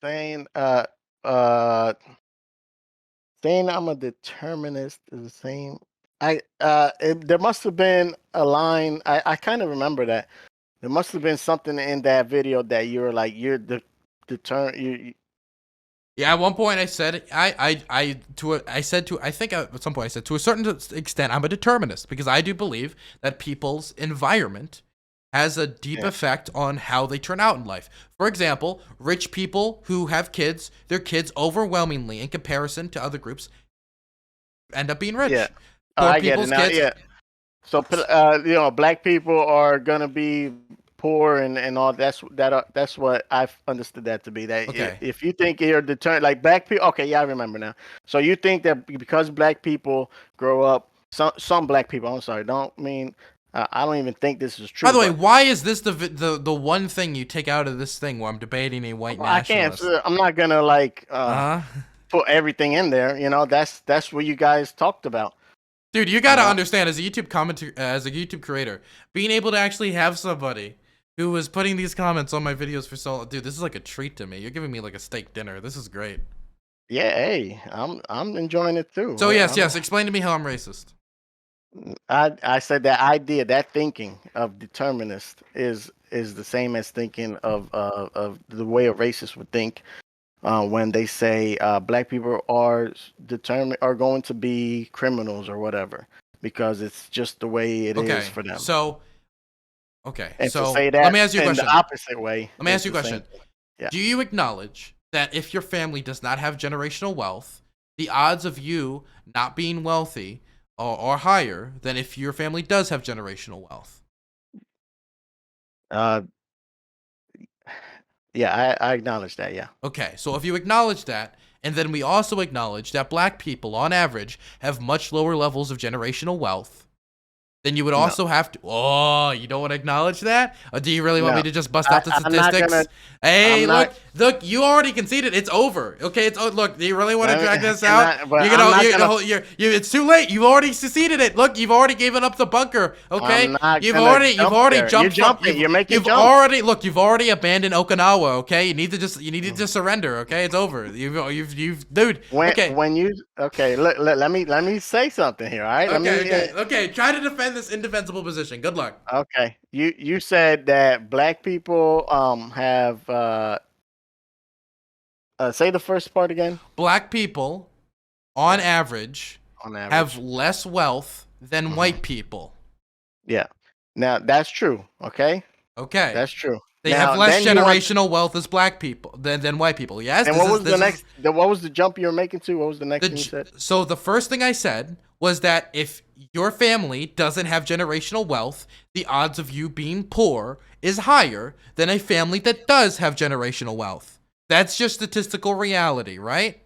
Saying uh saying I'm a determinist is the same. There must have been a line. I kind of remember that. There must have been something in that video that you were like, you're you Yeah, at one point I said I think at some point I said to a certain extent I'm a determinist because I do believe that people's environment has a deep effect on how they turn out in life. For example, rich people who have kids, their kids overwhelmingly in comparison to other groups end up being rich. Yeah. Poor I get it people's now. kids. Yeah. So black people are gonna be poor and all. That's what I've understood that to be. That Okay. if you think you're determined, like black people. Okay, yeah, I remember now. So you think that because black people grow up, some black people. I'm sorry, don't mean. I don't even think this is true. By the way, but why is this the one thing you take out of this thing where I'm debating a white I can't. nationalist? I'm not gonna like Uh-huh. put everything in there. That's what you guys talked about. Dude, you gotta Yeah. understand as a YouTube commenter, as a YouTube creator, being able to actually have somebody who was putting these comments on my videos for so long, dude, this is like a treat to me. You're giving me like a steak dinner. This is great. Yeah, hey, I'm enjoying it too. So yes, explain to me how I'm racist. I said that idea, that thinking of determinist is the same as thinking of the way a racist would think when they say black people are going to be criminals or whatever because it's just the way it is for them. So And to so say that let me ask you a in question. the opposite way. Let me is ask you a the same question. thing. Yeah. Do you acknowledge that if your family does not have generational wealth, the odds of you not being wealthy are higher than if your family does have generational wealth? Uh, yeah, I acknowledge that. Yeah. Okay, so if you acknowledge that, and then we also acknowledge that black people, on average, have much lower levels of generational wealth, then you would No. also have to. Oh, you don't want to acknowledge that? Or do you really want me No. to just bust out the I'm not statistics? gonna- Hey, I'm not- look, you already conceded. It's over. Okay, look. Do you really want to Let me- drag this can out? I- but You're I'm not gonna, gonna- it's too late. You've already seceded it. Look, you've already given up the bunker. Okay, I'm not you've gonna already jump there. jumped. You're jumping. You're making You've jumps. already already abandoned Okinawa. Okay, you need to just surrender. Okay, it's over. You've dude. Okay. When you let me say something here. All right. Okay. Try to defend this indefensible position. Good luck. Okay. You said that black people have say the first part again. Black people, on average, On average. have less wealth than white people. Yeah. Now that's true. Okay. Okay. That's true. They Now, have less then you want- generational wealth as black people than white people. Yes. And this what is- was this the is- next? What was the jump you were making to? What was the next thing you said? So the first thing I said was that if your family doesn't have generational wealth, the odds of you being poor is higher than a family that does have generational wealth. That's just statistical reality, right?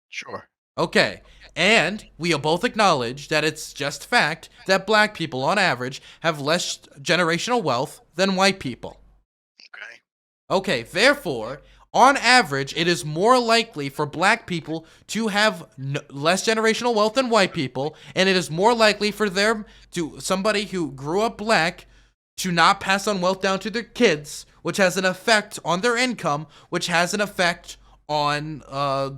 Sure. Okay. And we both acknowledge that it's just fact that black people, on average, have less generational wealth than white people. Okay. Okay, therefore, on average, it is more likely for black people to have less generational wealth than white people, and it is more likely for somebody who grew up black to not pass on wealth down to their kids, which has an effect on their income, which has an effect on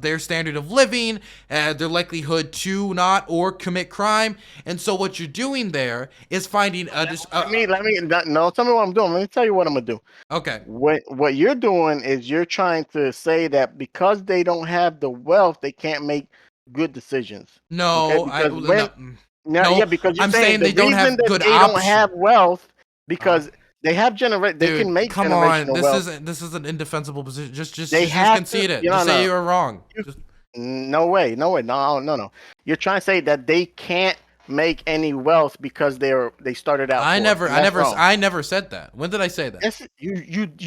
their standard of living, their likelihood to not or commit crime. And so what you're doing there is finding Tell me what I'm doing. Let me tell you what I'm gonna do. Okay. What you're doing is you're trying to say that because they don't have the wealth, they can't make good decisions. No, Okay? no, Yeah, because you're I'm saying they the don't have reason that good they don't options. have wealth because they have they Dude, can make come generational on. wealth. This is an indefensible position. Just They have to- concede it. no, Just say no. you were wrong. No way, no. You're trying to say that they can't make any wealth because they started out. I poor, and that's wrong. I never said that. When did I say that? Yes, you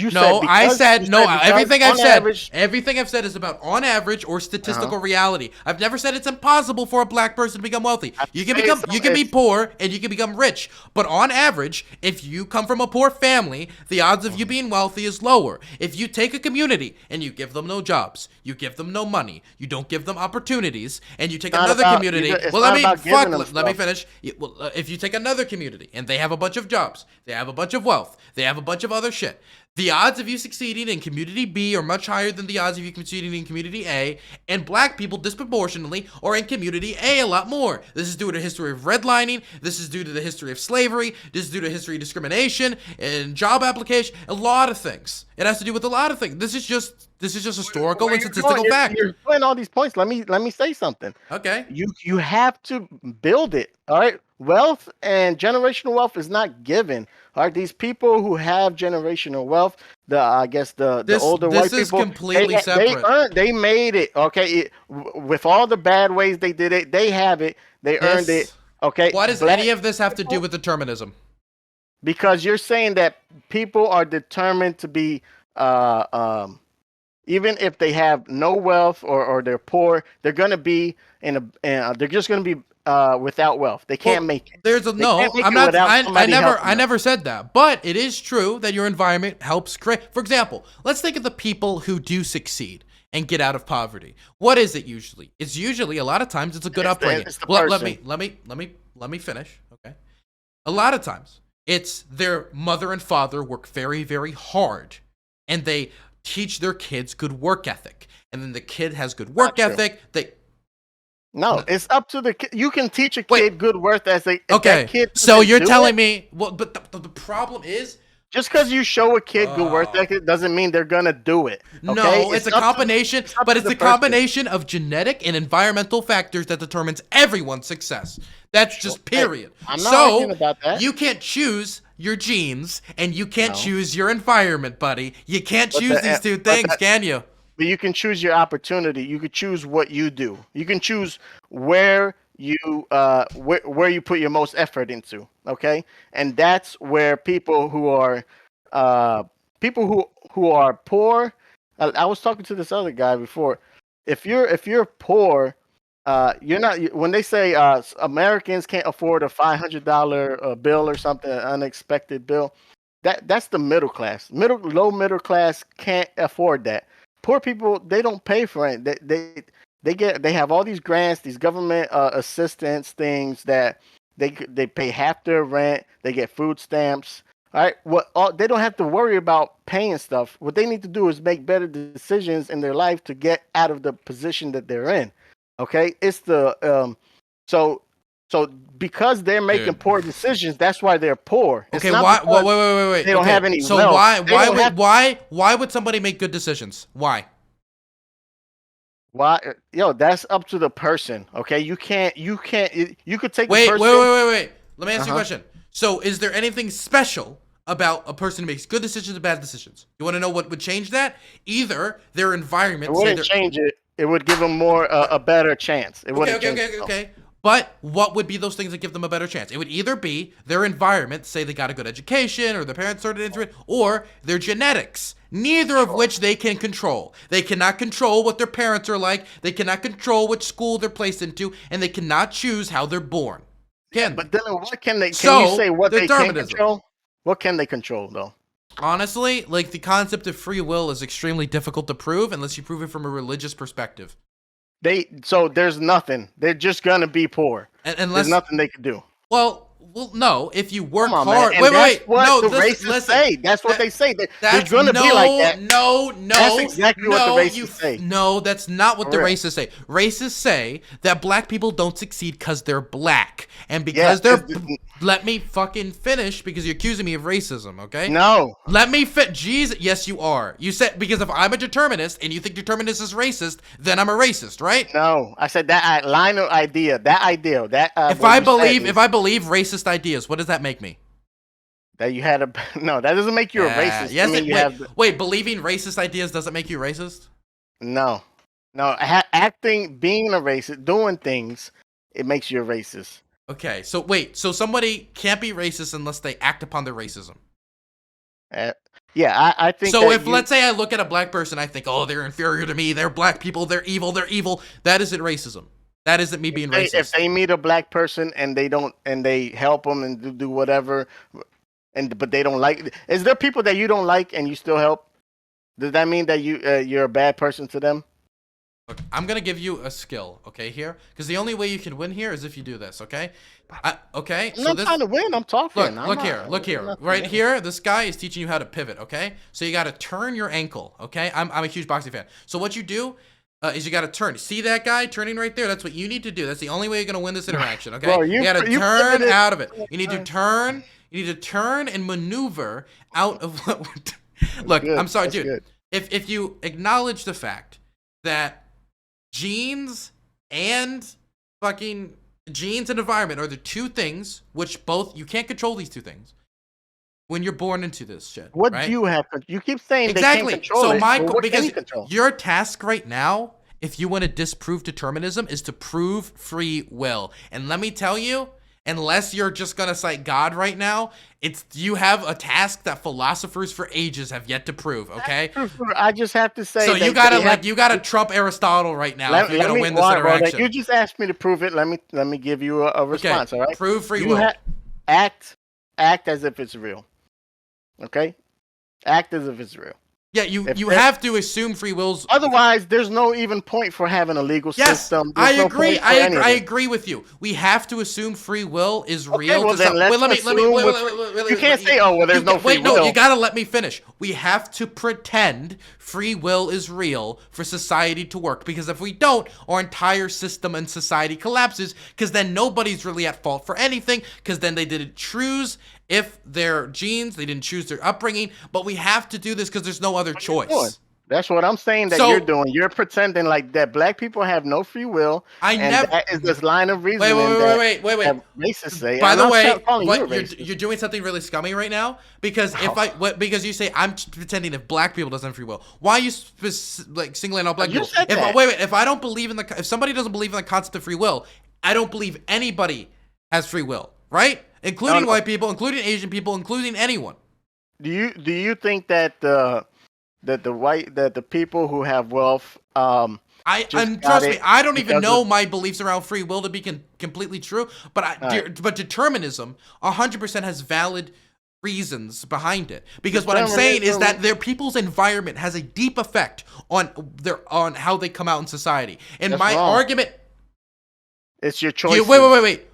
No, said I because- said you no. because Everything I've on said, average- everything I've said is about on average or statistical reality. I've never said it's impossible for a black person to become wealthy. You can be poor and you can become rich, but on average, if you come from a poor family, the odds of you being wealthy is lower. If you take a community and you give them no jobs, you give them no money, you don't give them opportunities, and you take not another about- community. it's Well, not about giving them let me stuff. finish. If you take another community and they have a bunch of jobs, they have a bunch of wealth, they have a bunch of other shit, the odds of you succeeding in community B are much higher than the odds of you succeeding in community A, and black people disproportionately are in community A a lot more. This is due to the history of redlining, this is due to the history of slavery, this is due to history of discrimination and job application, a lot of things. It has to do with a lot of things. This is just historical and statistical fact. You're doing all these points. Let me say something. Okay. You have to build it. All right. Wealth and generational wealth is not given. All right. These people who have generational wealth, the older white people, this is completely separate. They made it. Okay. With all the bad ways they did it, they have it. They earned it. Okay. What does any of this have to do with determinism? Because you're saying that people are determined to be even if they have no wealth or they're poor, they're gonna be they're just gonna be without wealth. They can't make it. I never said that. But it is true that your environment helps create. For example, let's think of the people who do succeed and get out of poverty. What is it usually? It's usually a lot of times it's a good upbringing. Let me finish. Okay. A lot of times it's their mother and father work very, very hard and they teach their kids good work ethic, and then the kid has good work Not true. ethic. No, it's up to the kid. You can teach a kid Wait. good work ethic. If Okay, that kid so doesn't you're do telling it, me, well, but the problem is, just because you show a kid good work Oh. ethic doesn't mean they're gonna do it. Okay? no, it's a up to- combination, it's up but to it's the a person. combination of genetic and environmental factors that determines everyone's success. That's just Hey, period. I'm not So arguing about that. you can't choose your genes and you can't No. choose your environment, buddy. You can't But choose the- these two but things, that- can you? But you can choose your opportunity. You could choose what you do. You can choose where you put your most effort into. Okay, and that's where people who are poor. I was talking to this other guy before. If you're poor, you're not. When they say Americans can't afford a $500 bill or something, an unexpected bill, that's the middle class. Low middle class can't afford that. Poor people, they don't pay for it. They have all these grants, these government assistance things that they pay half their rent. They get food stamps. All right, they don't have to worry about paying stuff. What they need to do is make better decisions in their life to get out of the position that they're in. Okay, it's the so because they're making Dude. poor decisions, that's why they're poor. It's Okay, not why? because Wait. they don't Okay, have any so wealth. why? They Why don't would have- why would somebody make good decisions? Why? Why? Yo, that's up to the person. Okay, you could take the Wait. person. Let me ask you a Uh-huh. question. So, is there anything special about a person who makes good decisions and bad decisions? You want to know what would change that? Either their It environment. wouldn't change it. It would give them more a better chance. It wouldn't change it, no. Okay. But what would be those things that give them a better chance? It would either be their environment, say they got a good education, or their parents started into it, or their genetics, neither of which they can control. They cannot control what their parents are like, they cannot control which school they're placed into, and they cannot choose how they're born. But then what can they? Can So, you say what they can determinism. control? What can they control though? Honestly, like the concept of free will is extremely difficult to prove unless you prove it from a religious perspective. So there's nothing. They're just gonna be poor. And There's unless nothing they can do. Well, no. If you work Come on, hard, man. And that's what no. the Listen, racists say. That's what they say. They're That's gonna be like that. No. That's exactly what the racists say. No, that's not what the For real. racists say. Racists say that black people don't succeed because they're black, and because they're. Let me fucking finish because you're accusing me of racism. Okay. No. Let me fit. Jesus, yes, you are. You said because if I'm a determinist and you think determinist is racist, then I'm a racist, right? No. I said that line of idea. That idea. That If I believe racist ideas, what does that make me? that you had a no, that doesn't make you a racist. Yes, I mean, wait, believing racist ideas doesn't make you racist? no, being a racist, doing things, it makes you a racist. Okay, so wait, so somebody can't be racist unless they act upon their racism. Yeah, I think. So if let's say I look at a black person, I think, oh, they're inferior to me. They're black people. They're evil. That isn't racism. That isn't me being racist. If they meet a black person and they help them and do whatever, but they don't like, is there people that you don't like and you still help? Does that mean that you're a bad person to them? Look, I'm gonna give you a skill, okay, here, because the only way you can win here is if you do this, okay? Okay. I'm not trying to win. I'm talking. Look here. Right here, this guy is teaching you how to pivot, okay? So you got to turn your ankle, okay? I'm a huge boxing fan. So what you do is you got to turn. See that guy turning right there? That's what you need to do. That's the only way you're gonna win this interaction, okay? Bro, you got to turn out of it. You need to turn. You need to turn and maneuver out of what. Look, Good. I'm sorry, That's dude. good. If you acknowledge the fact that genes and environment are the two things which both you can't control these two things when you're born into this shit. What right? do you have? You keep saying Exactly. they can't control So it. But what can because you control? your task right now, if you want to disprove determinism, is to prove free will. And let me tell you, unless you're just gonna cite God right now, you have a task that philosophers for ages have yet to prove. Okay. I just have to say. So that you gotta trump Aristotle right now if you're gonna win this bro, interaction. you just asked me to prove it. Let me give you a response. All right. Prove free will. Act as if it's real. Okay. Act as if it's real. Yeah, you have to assume free will's. Otherwise, there's no even point for having a legal system. I There's agree. No point for any of I it. agree with you. We have to assume free will is real. Okay, well then let's assume you can't say, oh, well, there's no free will. Wait, no, you gotta let me finish. We have to pretend free will is real for society to work, because if we don't, our entire system and society collapses, because then nobody's really at fault for anything, because then they didn't choose if their genes, they didn't choose their upbringing, but we have to do this because there's no other choice. That's what I'm saying that you're doing. You're pretending like that black people have no free will. That is this line of reasoning wait. that racists say. By the way, you're doing something really scummy right now, because because you say I'm pretending if black people doesn't have free will. Why are you singling out black people? If I don't believe if somebody doesn't believe in the concept of free will, I don't believe anybody has free will, right? Including white people, including Asian people, including anyone. Do you think that the people who have wealth trust me, I don't even know my beliefs around free will to be completely true, but determinism 100% has valid reasons behind it, because what I'm saying is that their people's environment has a deep effect on how they come out in society. And my argument, it's your choice. Wait.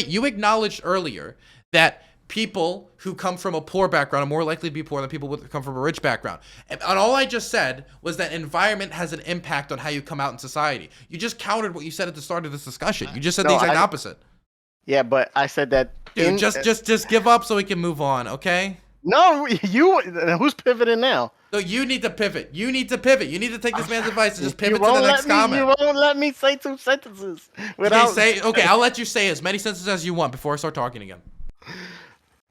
You acknowledged earlier that people who come from a poor background are more likely to be poor than people who come from a rich background. And all I just said was that environment has an impact on how you come out in society. You just countered what you said at the start of this discussion. You just said the exact opposite. Yeah, but I said that. Dude, just give up so we can move on, okay? No, who's pivoting now? So you need to pivot. You need to take this man's advice and just pivot to the next comment. You won't let me say 2 sentences without. Okay, I'll let you say as many sentences as you want before I start talking again.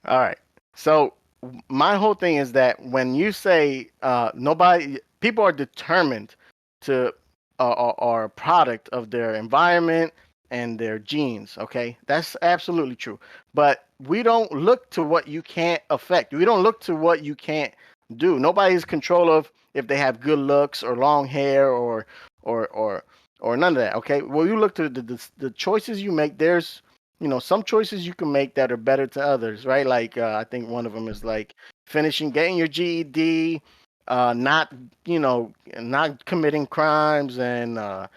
All right. So my whole thing is that when you say people are determined to are a product of their environment and their genes. Okay, that's absolutely true. But we don't look to what you can't affect. We don't look to what you can't do. Nobody's control of if they have good looks or long hair or none of that. Okay. Well, you look to the choices you make. There's some choices you can make that are better to others, right? Like I think one of them is like getting your GED, not committing crimes, and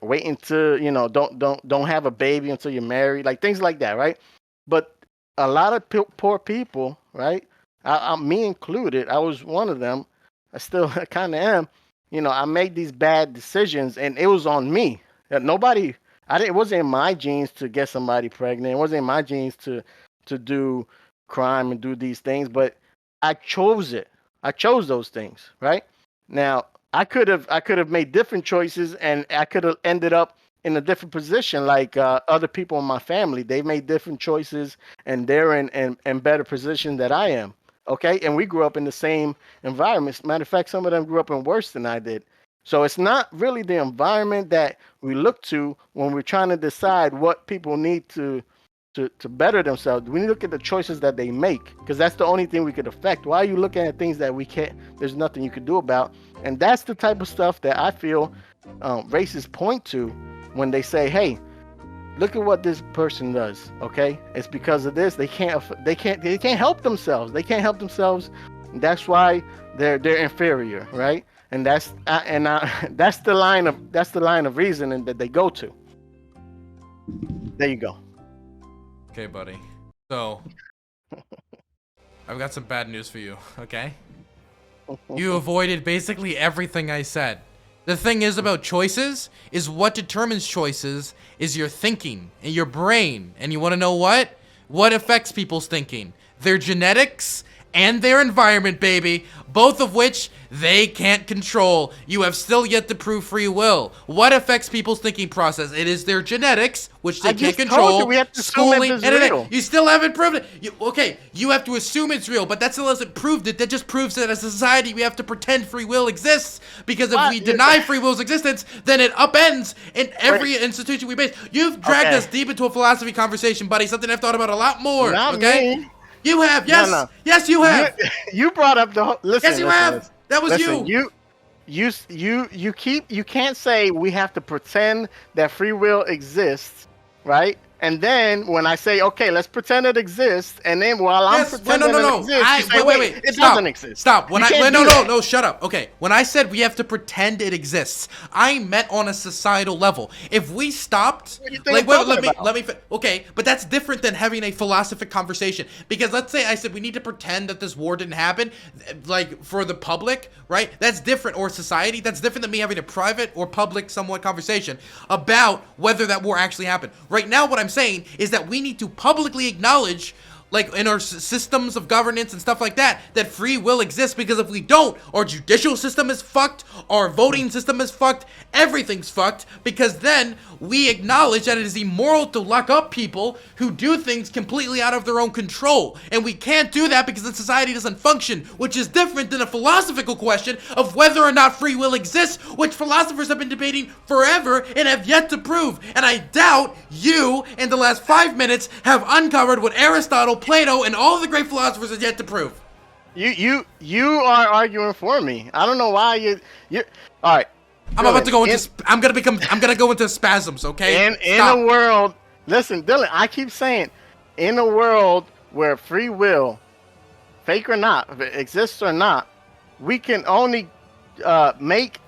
waiting to don't have a baby until you're married, like things like that, right? But a lot of poor people, right? Me included, I was one of them. I still kind of am. I made these bad decisions, and it was on me. It wasn't in my genes to get somebody pregnant. It wasn't in my genes to do crime and do these things, but I chose it. I chose those things, right? Now, I could have made different choices, and I could have ended up in a different position, like other people in my family. They made different choices, and they're in better position than I am. Okay, and we grew up in the same environments. Matter of fact, some of them grew up in worse than I did. So it's not really the environment that we look to when we're trying to decide what people need to better themselves. We need to look at the choices that they make, because that's the only thing we could affect. Why are you looking at things that there's nothing you could do about? And that's the type of stuff that I feel racists point to when they say, hey, look at what this person does. Okay, it's because of this. They can't help themselves. They can't help themselves. That's why they're inferior, right? And that's the line of reasoning that they go to. There you go. Okay, buddy. So I've got some bad news for you. Okay, you avoided basically everything I said. The thing is about choices is what determines choices is your thinking and your brain. And you want to know what? What affects people's thinking? Their genetics and their environment, baby. Both of which they can't control. You have still yet to prove free will. What affects people's thinking process? It is their genetics, which they can't control. We have to schooling, assume it's real. You still haven't proved it. You have to assume it's real, but that still hasn't proved it. That just proves that as a society we have to pretend free will exists, because if we deny free will's existence, then it upends in every institution we base. You've dragged us deep into a philosophy conversation, buddy. Something I've thought about a lot more. Not me. You have, yes, no. Yes, you have. You brought up the whole. Listen, yes, you have. That was you. You can't say we have to pretend that free will exists, right? And then when I say, okay, let's pretend it exists, and then while I'm pretending it exists, you say, wait, it doesn't exist. Stop. When You I can't no do no that. no shut up. Okay. When I said we have to pretend it exists, I meant on a societal level. If we stopped, What do you think like, I'm wait, talking about? let me. Okay, but that's different than having a philosophic conversation. Because let's say I said we need to pretend that this war didn't happen, like for the public, right? That's different, or society. That's different than me having a private or public, somewhat conversation about whether that war actually happened. Right now, what I'm saying is that we need to publicly acknowledge, like in our systems of governance and stuff like that, that free will exists, because if we don't, our judicial system is fucked, our voting system is fucked, everything's fucked, because then we acknowledge that it is immoral to lock up people who do things completely out of their own control. And we can't do that because the society doesn't function, which is different than a philosophical question of whether or not free will exists, which philosophers have been debating forever and have yet to prove. And I doubt you, in the last 5 minutes, have uncovered what Aristotle, Plato, and all the great philosophers have yet to prove. You are arguing for me. I don't know why you. All right. I'm about to go into. I'm gonna go into spasms. Okay. In a world, listen, Dylan. I keep saying, in a world where free will, fake or not, if it exists or not, we can only make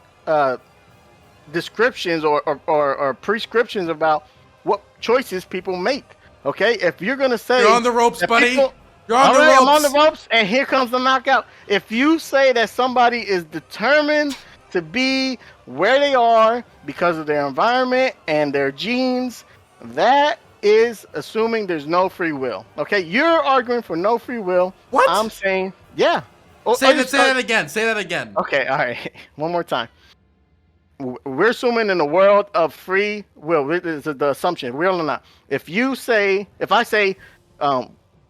descriptions or prescriptions about what choices people make. Okay, if you're gonna say You're on the ropes, that buddy. You're on all the right, ropes. I'm on the ropes, and here comes the knockout. If you say that somebody is determined to be where they are because of their environment and their genes, that is assuming there's no free will. Okay, you're arguing for no free will. What? I'm saying, yeah. Say that again. Say that again. Okay, all right. One more time. We're assuming in the world of free will. This is the assumption, real or not. If I say,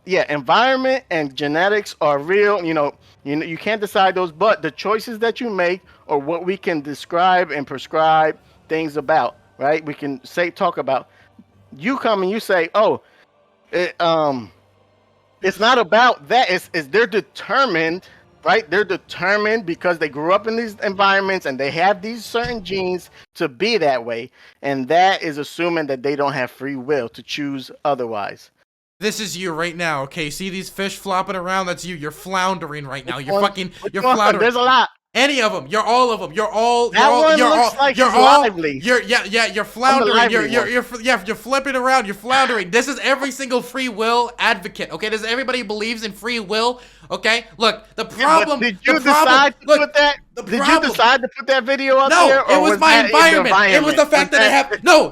yeah, environment and genetics are real, you can't decide those, but the choices that you make are what we can describe and prescribe things about, right? We can talk about. You come and you say, it's not about that. It's they're determined, right? They're determined because they grew up in these environments and they have these certain genes to be that way. And that is assuming that they don't have free will to choose otherwise. This is you right now, okay? See these fish flopping around? That's you. You're floundering right now. You're Which floundering. There's a lot. Any of them. You're all of them. You're lively. You're floundering. You're flipping around. You're floundering. This is every single free will advocate, okay? This is everybody who believes in free will, okay? Look, the problem. Did you decide to put that? Did you decide to put that video up there? No, it was my environment. It was the fact that it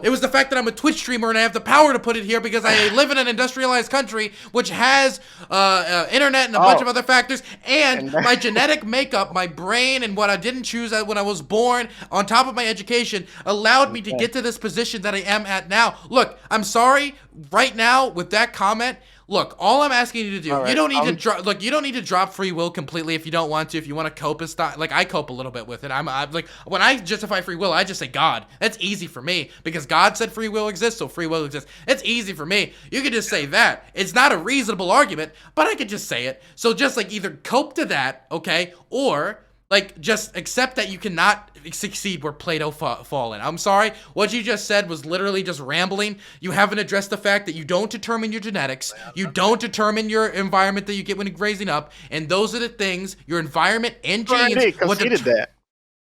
it was the fact that I'm a Twitch streamer and I have the power to put it here because I live in an industrialized country which has internet and a bunch of other factors, and my genetic makeup, my brain, and what I didn't choose when I was born, on top of my education, allowed me to get to this position that I am at now. Look, I'm sorry right now with that comment. Look, all I'm asking you to do, you don't need to drop. Look, you don't need to drop free will completely if you don't want to. If you want to cope, like I cope a little bit with it. I'm like, when I justify free will, I just say God. That's easy for me because God said free will exists, so free will exists. It's easy for me. You could just say that. It's not a reasonable argument, but I could just say it. So just like either cope to that, okay, or like just accept that you cannot succeed where Plato fallen. I'm sorry, what you just said was literally just rambling. You haven't addressed the fact that you don't determine your genetics, you don't determine your environment that you get when you're raising up, and those are the things, your environment and genes. That.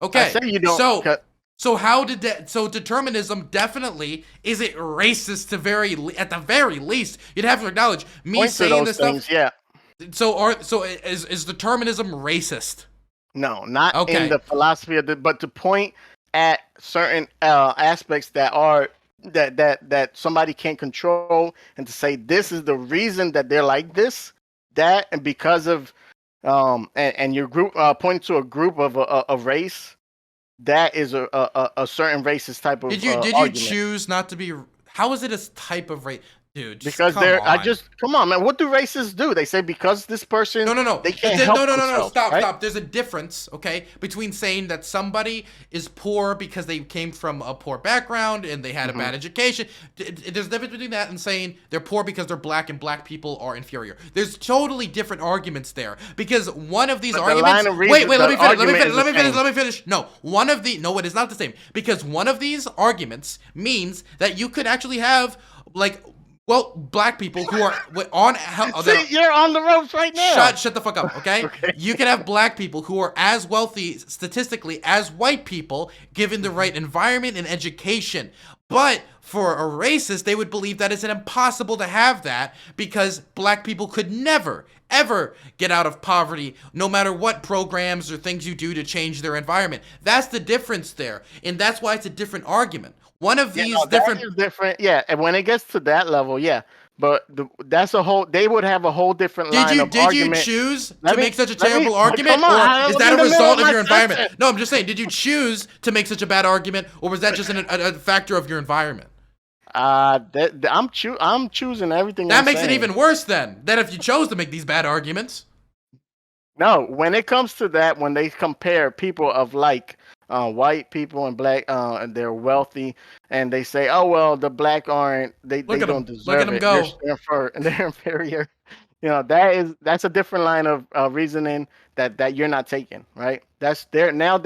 Okay, I say you don't. So how did that? So determinism definitely is it racist at the very least. You'd have to acknowledge me Point saying this things, stuff. Yeah. So is determinism racist? No, not in the philosophy of but to point at certain aspects that somebody can't control, and to say this is the reason that they're like this, that, and because of and your group pointing to a group of a race, that is a certain racist type of. Did you choose not to be? How is it a type of race? Dude, because come on, man. What do racists do? They say because this person. No. They can't help themselves, Stop. right? Stop. There's a difference, okay, between saying that somebody is poor because they came from a poor background and they had a bad education. There's a difference between that and saying they're poor because they're black and black people are inferior. There's totally different arguments there because one of these arguments. Wait. Let me finish. No, it is not the same because one of these arguments means that you could actually have like Well, black people who are on See, you're on the ropes right now. Shut the fuck up, okay? Okay. You can have black people who are as wealthy statistically as white people given the right environment and education. But for a racist, they would believe that it's impossible to have that because black people could never, ever get out of poverty no matter what programs or things you do to change their environment. That's the difference there. And that's why it's a different argument. One of these that is different. Yeah, and when it gets to that level, yeah. But that's a whole. They would have a whole different line of argument. Did you choose to make such a terrible come argument, on, or is that a result of your environment? sentence. No, I'm just saying. Did you choose to make such a bad argument, or was that just a factor of your environment? I'm choosing everything. That I'm makes saying. it even worse then. Than if you chose to make these bad arguments. No, when it comes to that, when they compare people of like white people and black, and they're wealthy, and they say, "Oh well, the black aren't. They don't deserve Look at them it. go. They're inferior." You know, that's a different line of reasoning that you're not taking, right? They're not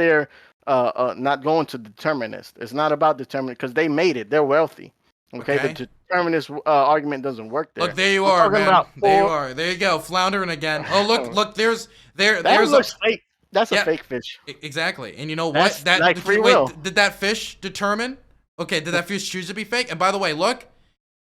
going to determinist. It's not about determinist because they made it. They're wealthy. Okay? The determinist argument doesn't work there. Look, there you are, man. There you are. There you go, floundering again. Oh, look, there's looks fake. That's a fake fish. Exactly. And you know what? That's like free will. Did that fish determine? Okay, did that fish choose to be fake? And by the way, look,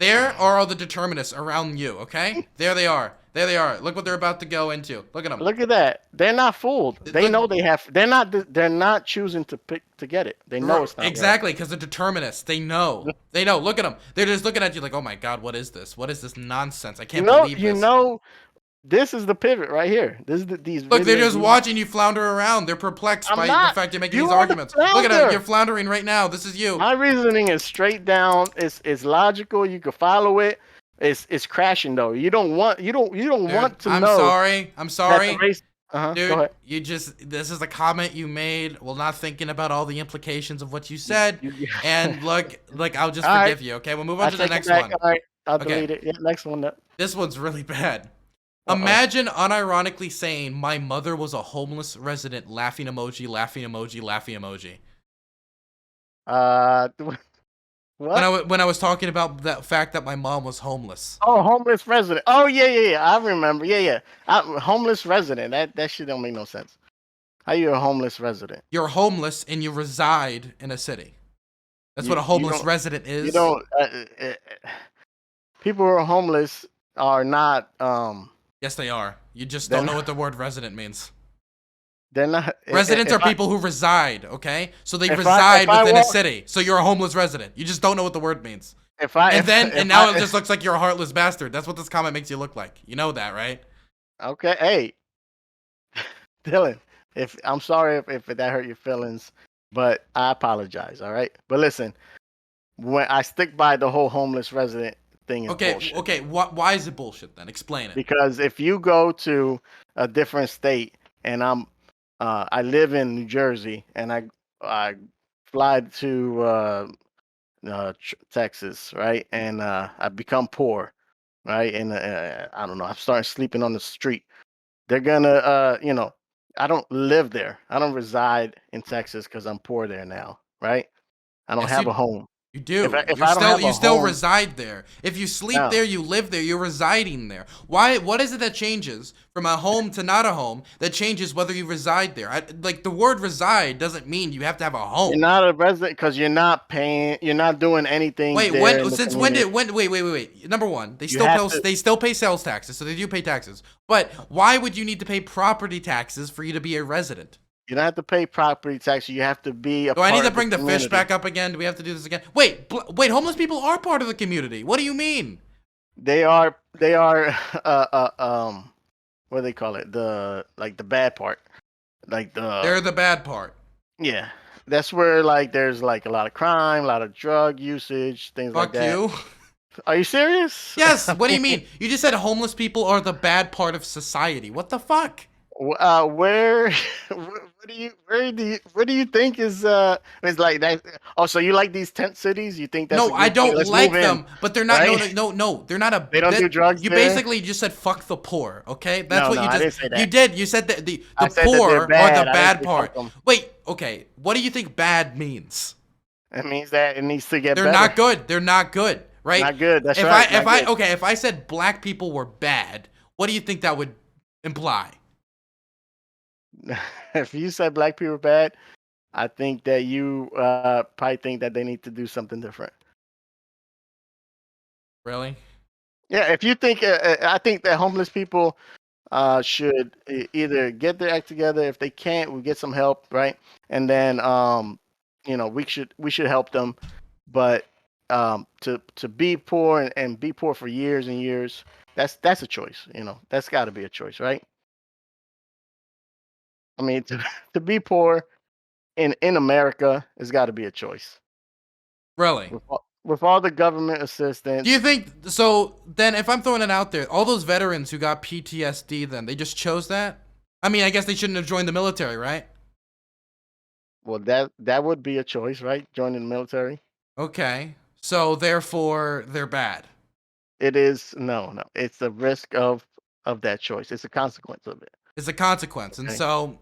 there are all the determinists around you, okay? There they are. There they are. Look what they're about to go into. Look at them. Look at that. They're not fooled. They know they have. They're not choosing to pick to get it. They know it's not exactly because they're determinists. They know. They know. Look at them. They're just looking at you like, oh my god, what is this? What is this nonsense? I can't believe this. You know, this is the pivot right here. This is these. Look, they're just watching you flounder around. They're perplexed by the fact you're making these arguments. Look at them. You're floundering right now. This is you. My reasoning is straight down. It's logical. You can follow it. It's crashing though. You don't want to know. I'm sorry. Dude, go ahead. this is a comment you made while not thinking about all the implications of what you said. And look, I'll just forgive you. Okay, we'll move on to the next one. All right, I'll delete it. Yeah, next one. This one's really bad. Imagine unironically saying, "My mother was a homeless resident." Laughing emoji. Laughing emoji. Laughing emoji. What? When I was talking about that fact that my mom was homeless. Oh, homeless resident. Oh yeah. I remember. Yeah. Homeless resident. That shit don't make no sense. How you a homeless resident? You're homeless and you reside in a city. That's what a homeless resident is. You don't. People who are homeless are not. Yes, they are. You just don't know what the word resident means. They're not. Residents are people who reside, okay? So they reside within a city. So you're a homeless resident. You just don't know what the word means. Now it just looks like you're a heartless bastard. That's what this comment makes you look like. You know that, right? Okay. Hey, Dylan, I'm sorry if that hurt your feelings, but I apologize, all right? But listen, when I stick by the whole homeless resident thing is bullshit. Okay. Why is it bullshit then? Explain it. Because if you go to a different state and I live in New Jersey and I fly to Texas, right? And I become poor, right? And I don't know, I'm starting sleeping on the street. They're gonna, I don't live there. I don't reside in Texas because I'm poor there now, right? I don't have a home. You do. You still reside there. If you sleep there, you live there. You're residing there. Why? What is it that changes from a home to not a home? That changes whether you reside there. Like the word "reside" doesn't mean you have to have a home. You're not a resident because you're not paying. You're not doing anything. Wait. Wait. Number one, they still pay sales taxes, so they do pay taxes. But why would you need to pay property taxes for you to be a resident? You don't have to pay property tax. You have to be a. Do I need to bring the fish back up again? Do we have to do this again? Wait. Homeless people are part of the community. What do you mean? They are. What do they call it? The bad part. They're the bad part. Yeah, that's where there's a lot of crime, a lot of drug usage, things like that. Fuck you. Are you serious? Yes. What do you mean? You just said homeless people are the bad part of society. What the fuck? Where do you think is like that? Oh, so you like these tent cities? You think that's no? I don't like them, but they're not. Right? No, they're not a. They don't do drugs. You there? Basically just said fuck the poor. Okay, that's what you just. I didn't say that. You did. You said that the poor are the bad part. Wait. Okay. What do you think bad means? It means that it needs to get. They're not good. They're not good. right? Not good. That's if right. If I said black people were bad, what do you think that would imply? If you said black people are bad, I think that you probably think that they need to do something different. Really? Yeah, if you think, I think that homeless people should either get their act together. If they can't, we get some help, right? And then, we should help them. But to be poor and be poor for years and years, that's a choice. That's got to be a choice, right? I mean, to be poor in America has got to be a choice. Really? With all the government assistance. Do you think so? Then, if I'm throwing it out there, all those veterans who got PTSD, then they just chose that. I mean, I guess they shouldn't have joined the military, right? Well, that would be a choice, right? Joining the military. Okay, so therefore they're bad. It is no. It's the risk of that choice. It's a consequence of it. It's a consequence, and Okay. so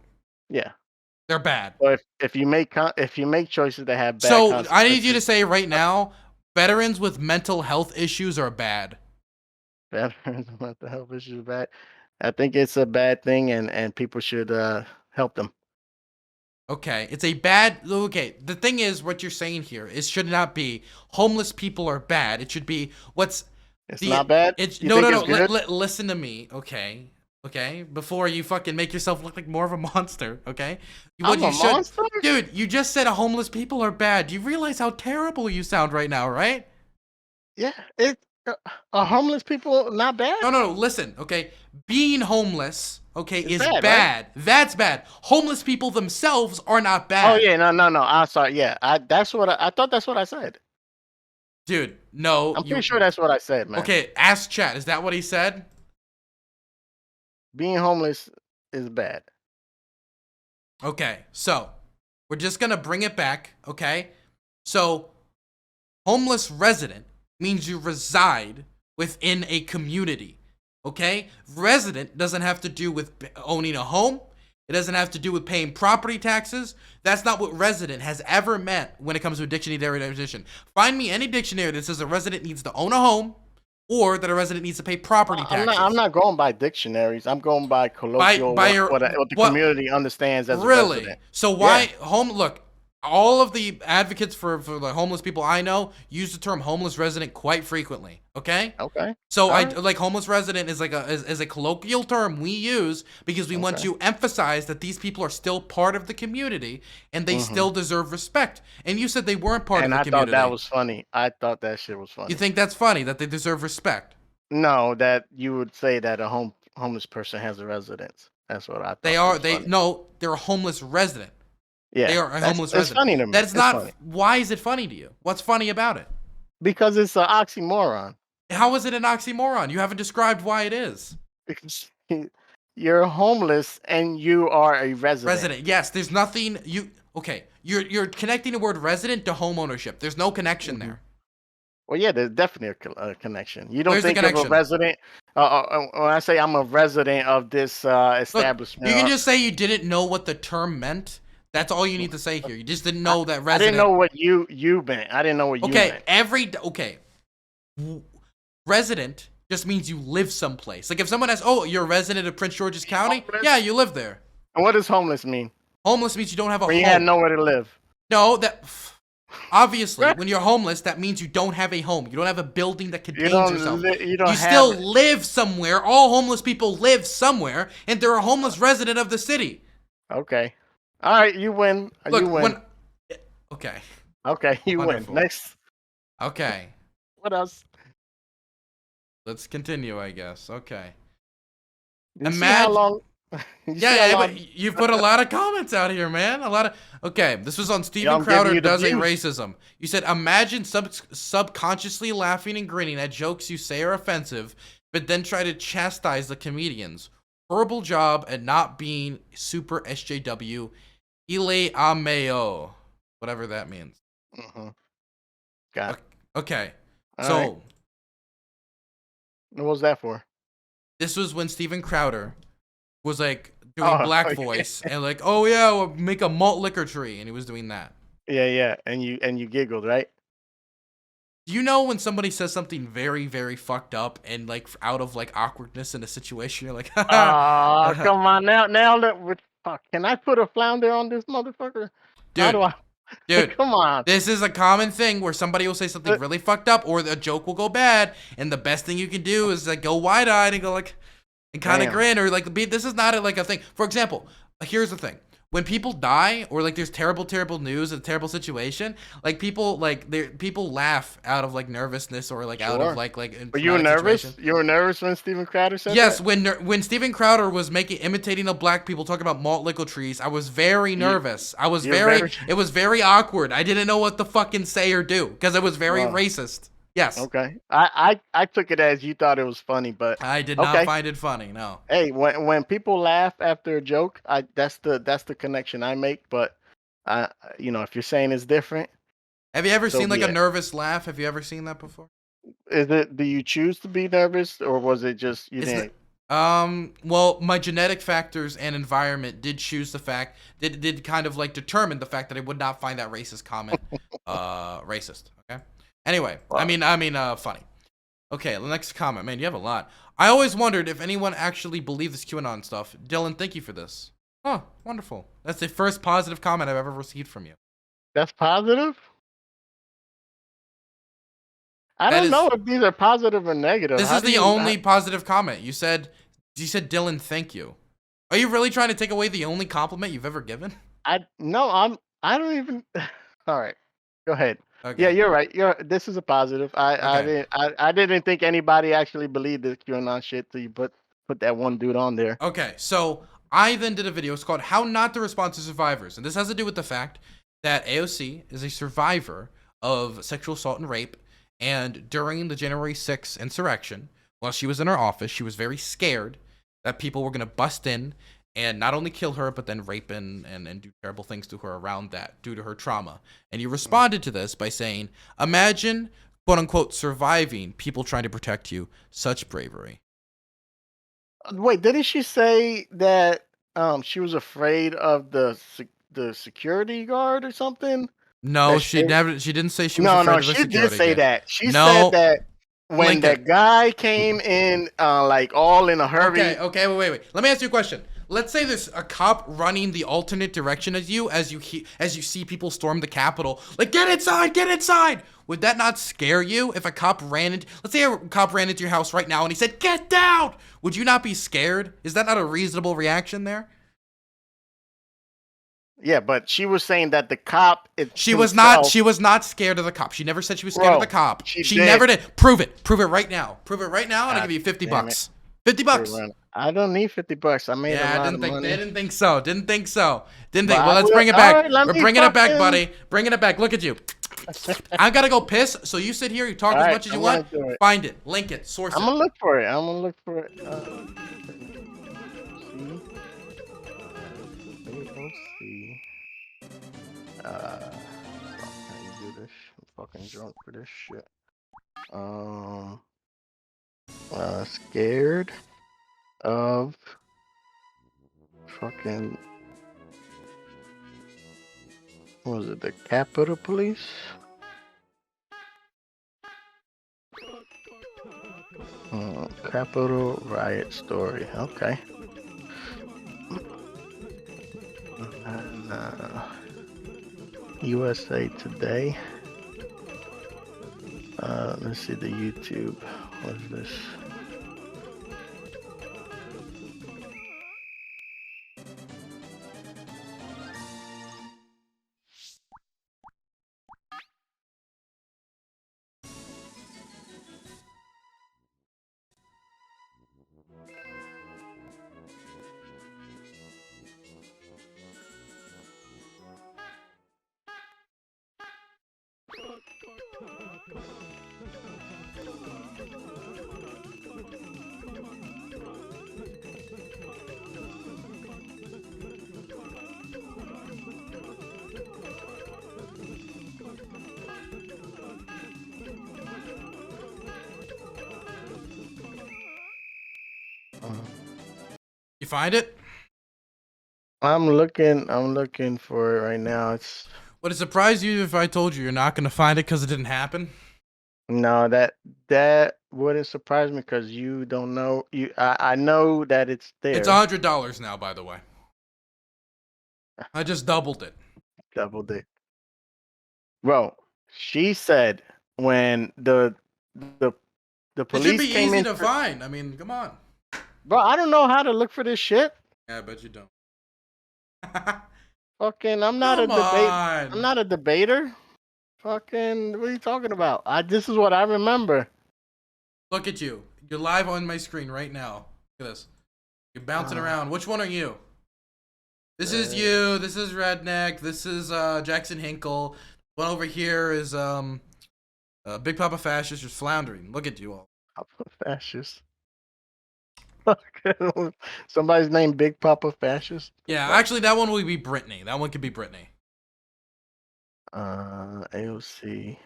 Yeah. they're bad. So if you make choices that have bad So I consequences, need you to say right now, veterans with mental health issues are bad. veterans with mental health issues are bad. I think it's a bad thing, and people should help them. Okay, it's a bad. Okay, the thing is, what you're saying here is should not be homeless people are bad. It should be what's. It's not bad. It's You no. think it's good? Listen to me, okay. Before you fucking make yourself look like more of a monster, okay. I'm a monster? Dude. You just said homeless people are bad. Do you realize how terrible you sound right now, right? Yeah. Are homeless people not bad? No. Listen, okay. Being homeless, okay, It's is bad, bad. right? That's bad. Homeless people themselves are not bad. Oh yeah, no. I'm sorry. Yeah, that's what I thought. That's what I said. Dude, no. I'm pretty sure that's what I said, man. Okay, ask chat. Is that what he said? Being homeless is bad. Okay, so we're just gonna bring it back, okay? So, homeless resident means you reside within a community, okay? Resident doesn't have to do with owning a home. It doesn't have to do with paying property taxes. That's not what resident has ever meant when it comes to a dictionary definition. Find me any dictionary that says a resident needs to own a home or that a resident needs to pay property taxes. I'm not going by dictionaries. I'm going by colloquial what the community understands as a resident. So why look, all of the advocates for the homeless people I know use the term homeless resident quite frequently. Okay. Okay. So All like homeless resident is like a colloquial term we use because we want to emphasize that these people are still part of the community and they still deserve respect. And you said they weren't part of the community. And I thought that was funny. I thought that shit was funny. You think that's funny that they deserve respect? No, that you would say that a homeless person has a residence. That's what I thought. They're a homeless resident. Yeah, they are a homeless resident. It's funny to me. That's not funny. Why is it funny to you? What's funny about it? Because it's an oxymoron. How is it an oxymoron? You haven't described why it is. Because you're homeless and you are a resident. Resident, yes. There's nothing You're connecting the word resident to home ownership. There's no connection there. Well, yeah, there's definitely a connection. You don't think of a resident. When I say I'm a resident of this establishment, Look, you can just say you didn't know what the term meant. That's all you need to say here. You just didn't know that resident. I didn't know what you meant. I didn't know what you meant. Resident just means you live someplace. Like if someone asks, "Oh, you're a resident of Prince George's County?" Homeless? Yeah, you live there. And what does homeless mean? Homeless means you don't have a home. You had nowhere to live. No, obviously when you're homeless, that means you don't have a home. You don't have a building that contains yourself. You still live somewhere. All homeless people live somewhere, and they're a homeless resident of the city. Okay. All right, you win. Look, you win. Okay. Okay, you Wonderful. win. Next. Okay. What else? Let's continue, I guess. Okay. Imagine how long. But you put a lot of comments out here, man. Okay, this was on Steven Crowder Does a Racism. You said, imagine subconsciously laughing and grinning at jokes you say are offensive, but then try to chastise the comedians. Horrible job at not being super SJW. Ile ameo. Whatever that means. Got it. Okay. All what was that for? This was when Steven Crowder was like doing black voice and like, oh yeah, we'll make a malt liquor tree, and he was doing that. Yeah, and you giggled, right? Do you know when somebody says something very, very fucked up and like out of like awkwardness in a situation, you're like, Oh, come on now can I put a flounder on this motherfucker? How dude, do I? dude, Come on. this is a common thing where somebody will say something really fucked up or a joke will go bad, and the best thing you can do is like go wide-eyed and go like, and kind of Damn. grin or like be. This is not like a thing. For example, here's the thing: when people die or like there's terrible news, a terrible situation, like people people laugh out of like nervousness or like out of Sure. like Were you nervous? situation. You were nervous when Steven Crowder said Yes, that? when Steven Crowder was imitating the black people talking about malt liquor trees, I was very nervous. I was it was very awkward. I didn't know what to fucking say or do because it was very racist. Yes. Okay. I took it as you thought it was funny, but I did not find it funny. No. hey, when people laugh after a joke, that's the connection I make. But if you're saying it's different, Have you ever so seen like be a it. nervous laugh? Have you ever seen that before? Do you choose to be nervous, or was it just you Is didn't? Well, my genetic factors and environment did choose the fact did kind of like determine the fact that I would not find that racist comment racist. Okay. Anyway, Wow. I mean funny. Okay, the next comment, man, you have a lot. I always wondered if anyone actually believed this QAnon stuff. Dylan, thank you for this. Oh, wonderful. That's the first positive comment I've ever received from you. That's positive. I That don't is- know if these are positive or negative. This How is do the you- only positive comment. You said Dylan, thank you. Are you really trying to take away the only compliment you've ever given? I don't even. All right, go ahead. Okay. Yeah, you're right. This is a positive. I didn't think anybody actually believed this QAnon shit till you put that one dude on there. Okay, so I then did a video. It's called How Not to Respond to Survivors. And this has to do with the fact that AOC is a survivor of sexual assault and rape. And during the January 6th insurrection, while she was in her office, she was very scared that people were going to bust in and not only kill her, but then rape and do terrible things to her around that due to her trauma. And you responded to this by saying, imagine, quote unquote, surviving people trying to protect you. Such bravery. Wait, didn't she say that she was afraid of the security guard or something? No, That she she- never. She didn't say she was No, afraid no, of the she security did say guard. that. She No. said that when Lincoln. that guy came in, like all in a hurry. Okay, wait. Let me ask you a question. Let's say there's a cop running the alternate direction as you see people storm the Capitol. Like, get inside, get inside. Would that not scare you if a cop let's say a cop ran into your house right now and he said, get down. Would you not be scared? Is that not a reasonable reaction there? Yeah, but she was saying that the cop. She was not scared of the cop. She never said she was scared of the cop. She never did. Prove it right now. And I'll give you 50 damn bucks. 50 bucks. I don't need $50. I made a Yeah, lot I of money. didn't think so. Well, I let's will- bring it all back. right, let We're me bringing it back, fucking- buddy. Bringing it back. Look at you. I gotta go piss. So you sit here, you talk All as right, much as you I'm want. gonna do it. Find it, link it, source I'm it. gonna look for it. See. How you do this? I'm fucking drunk for this shit. Scared of fucking. What was it? The Capitol Police? Capitol riot story. Okay. And, USA Today. Let's see the YouTube. What's this? You find it? I'm looking for it right now. It's Would it surprise you if I told you you're not gonna find it because it didn't happen? No, that wouldn't surprise me because you don't know. I know that it's It's there. $100 now, by the way. I just doubled it. Double dick. Bro, she said when the the It should be police came easy in. to find. I mean, come on. Bro, I don't know how to look for this shit. Yeah, I bet you don't. Fucking, I'm not a Come debate. I'm on. not a debater. Fucking, what are you talking about? This is what I remember. Look at you. You're live on my screen right now. Look at this. You're bouncing around. Which one are you? This is you. This is Redneck. This is Jackson Hinkle. One over here is Big Papa Fascist. Just floundering. Look at you all. Papa Fascist. Somebody's named Big Papa Fascist. Yeah, actually, that one will be Brittany. That one could be Brittany. AOC.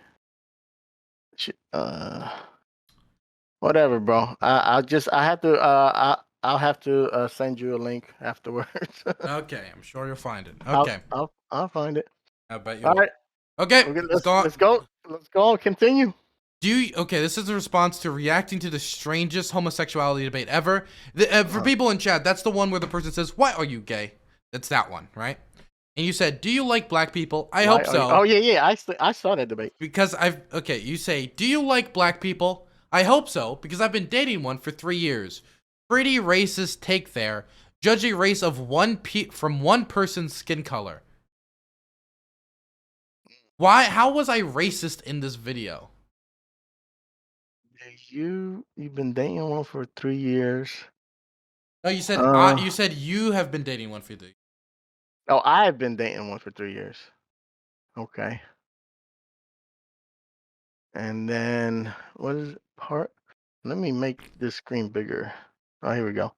Whatever, bro. I'll have to send you a link afterwards. Okay, I'm sure you'll find it. Okay, I'll find it. I bet you. All will. right. Okay, Okay, let's go on. Let's go on. Continue. Okay, this is a response to reacting to the strangest homosexuality debate ever. For people in chat, that's the one where the person says, "Why are you gay?" That's that one, right? And you said, "Do you like black people?" I hope so. Oh yeah. I saw that debate. Because you say, "Do you like black people?" I hope so, because I've been dating one for 3 years. Pretty racist take there. Judge a race of from one person's skin color. Why? How was I racist in this video? You've been dating one for 3 years. No, you said you have been dating one for 3 years. Oh, I've been dating one for 3 years. Okay. And then what is it? Let me make this screen bigger. Oh, here we go.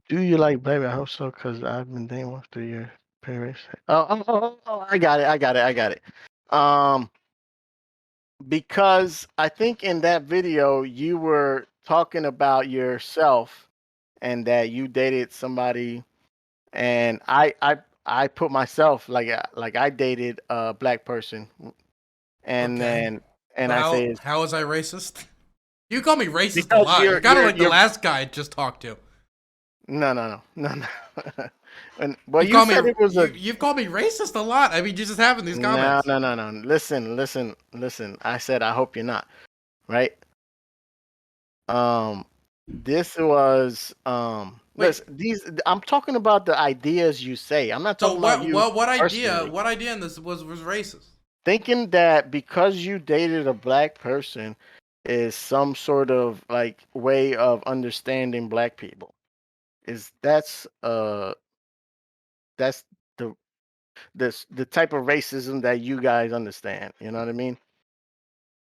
Do you like baby? I hope so, because I've been dating one for 3 years. Paris. Oh, I got it. Because I think in that video you were talking about yourself and that you dated somebody, and I put myself like I dated a black person, and Okay. I say How was I racist? You call me racist a because lot. You're kind of like the last guy I just talked to. no. And well, You call said me, it was you've called me racist a lot. I mean, you just having these comments. No. Listen. I said I hope you're not, right? This was listen, I'm talking about the ideas you say. I'm not So talking about you. what idea? personally. What idea in this was racist? Thinking that because you dated a black person is some sort of like way of understanding black people. That's the the type of racism that you guys understand. You know what I mean?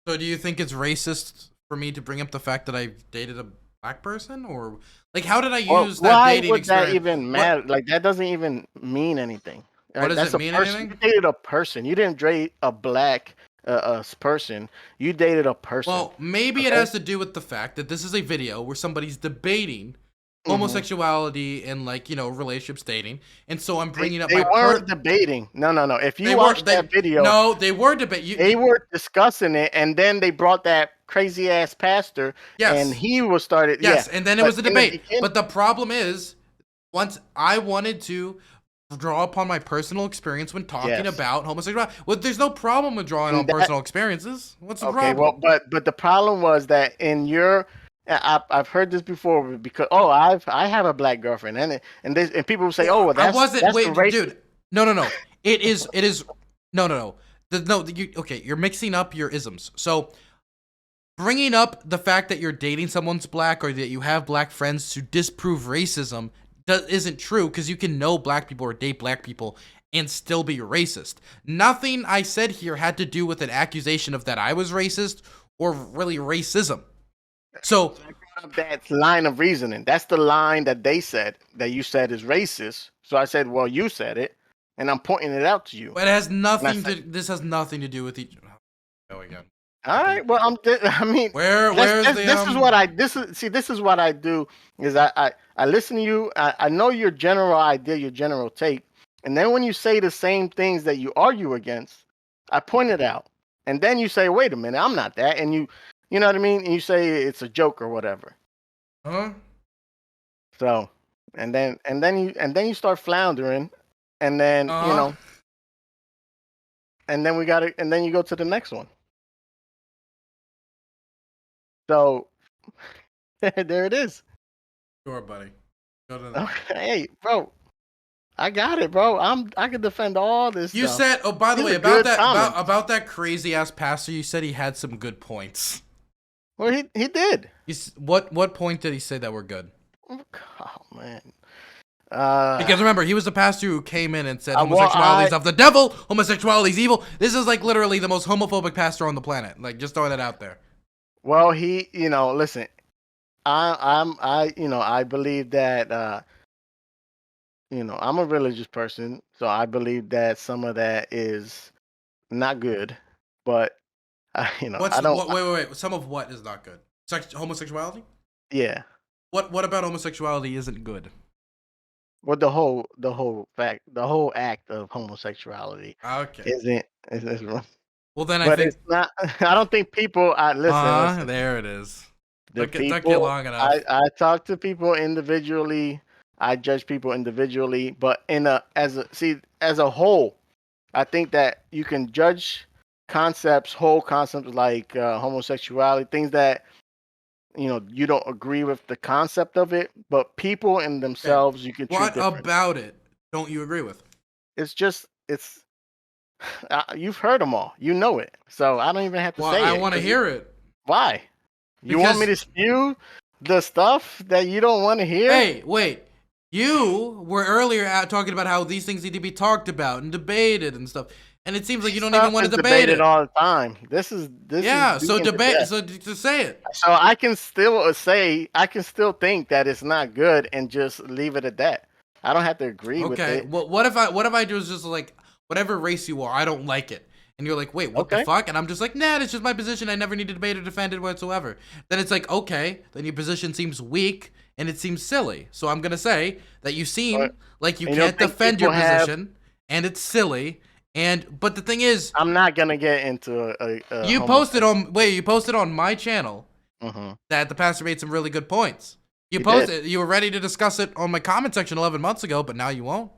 So do you think it's racist for me to bring up the fact that I dated a black person, or like how did I use that Why dating would experience? that even matter? Like that doesn't even mean anything. What does That's it a mean? person. Anything? You dated a person. You didn't date a black person. You dated a person. Well, maybe it Okay. has to do with the fact that this is a video where somebody's debating Mhm. homosexuality and relationships dating, and so I'm bringing up They my weren't debating. No. If you watched that video, No, they were debating. they were discussing it, and then they brought that crazy ass pastor, Yes. and he was started. Yes, yeah. and then it But was a in the debate. beginning- But the problem is, once I wanted to draw upon my personal experience when talking Yes. about homosexuality. Well, there's no problem with drawing And on personal experiences. What's the Okay, problem? well, but the problem was that in your, I've heard this before because I have a black girlfriend and people will say, oh, well, that's I wasn't. that's Wait, the racist. dude. No. It is. No. You're mixing up your isms. So, bringing up the fact that you're dating someone's black or that you have black friends to disprove racism isn't true, because you can know black people or date black people and still be racist. Nothing I said here had to do with an accusation of that I was racist or really racism. So That line of reasoning, that's the line that they said that you said is racist. So I said, well, you said it, and I'm pointing it out to you. it has nothing to. This has nothing to do with each. Oh, again. All right. Well, I mean, Where's the? This is what I do is I listen to you. I know your general idea, your general take, and then when you say the same things that you argue against, I point it out. and then you say, wait a minute, I'm not that, and you know what I mean, and you say it's a joke or whatever. Huh? So, and then you start floundering, and then and then and then you go to the next one. So there it is. Sure, buddy. Go to the... Hey, bro, I got it, bro. I can defend all this. You stuff. said, oh, by the These way, are about good that comments. about that crazy ass pastor, you said he had some good points. Well, he did. What point did he say that were good? Oh man. Because remember, he was the pastor who came in and said well, homosexuality is of the devil, homosexuality is evil. This is like literally the most homophobic pastor on the planet. Like, just throwing that out there. Well, he, listen, I believe that, I'm a religious person, so I believe that some of that is not good, but, I don't. Wait. Some of what is not good? Homosexuality? Yeah. What about homosexuality isn't good? Well, the whole act of homosexuality Okay. isn't wrong. Well, then But it's not. I don't think people. Listen. There it is. The Took you people. long enough. I talk to people individually. I judge people individually, but as a whole, I think that you can judge whole concepts like homosexuality, things that you don't agree with the concept of it, but people in themselves you can treat What different. about it don't you agree with? It's you've heard them all, you know it, so I don't even have to say it. I want to hear it. Why? You want me to spew the stuff that you don't want to hear? Hey, wait. You were earlier out talking about how these things need to be talked about and debated and stuff. And it seems like you don't even want to debate it all the time. This is so debate. So to say it. So I can still think that it's not good and just leave it at that. I don't have to agree with it. Okay. Well, what if I do is just like whatever race you are, I don't like it. And you're like, wait, what the fuck? And I'm just like, nah, it's just my position. I never need to debate or defend it whatsoever. Then it's like, okay, then your position seems weak and it seems silly. So I'm gonna say that you seem like you can't defend your position and it's silly. But the thing is, I'm not gonna get into a you posted on my channel that the pastor made some really good points. You were ready to discuss it on my comment section 11 months ago, but now you won't.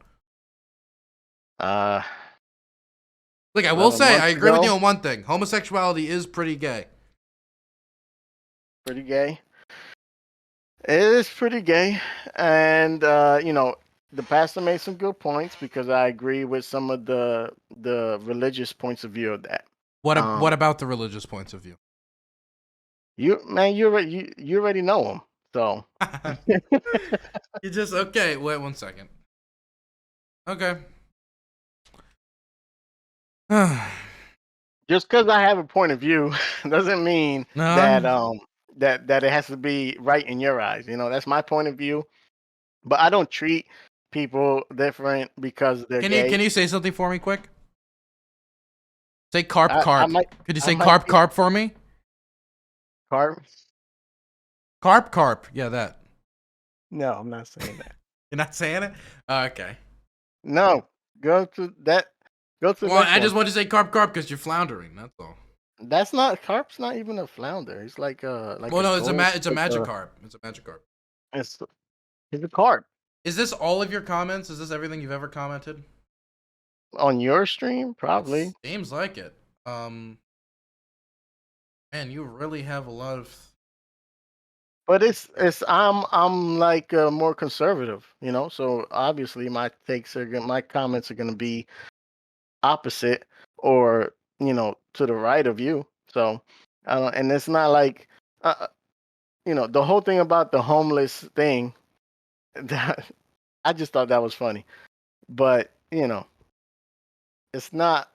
Look, I will say, I agree with you on one thing. Homosexuality is pretty gay. Pretty gay. It is pretty gay, and the pastor made some good points because I agree with some of the religious points of view of that. What about the religious points of view? You already know them, so. You just okay. Wait 1 second. Okay. Just because I have a point of view doesn't mean that it has to be right in your eyes. That's my point of view. But I don't treat people different because they're gay. Can you say something for me quick? Say carp. Could you say carp for me? Carp? Carp. Yeah, that. No, I'm not saying that. You're not saying it? Okay. No. Go to that. Well, I just want to say carp because you're floundering. That's all. That's not carp's not even a flounder. It's like a Well, no, it's a magic carp. It's a magic carp. It's a carp. Is this all of your comments? Is this everything you've ever commented? On your stream, probably. Seems like it. Man, you really have a lot of. But I'm like more conservative, So obviously my comments are gonna be opposite or to the right of you. So and it's not like the whole thing about the homeless thing. That I just thought that was funny, but it's not.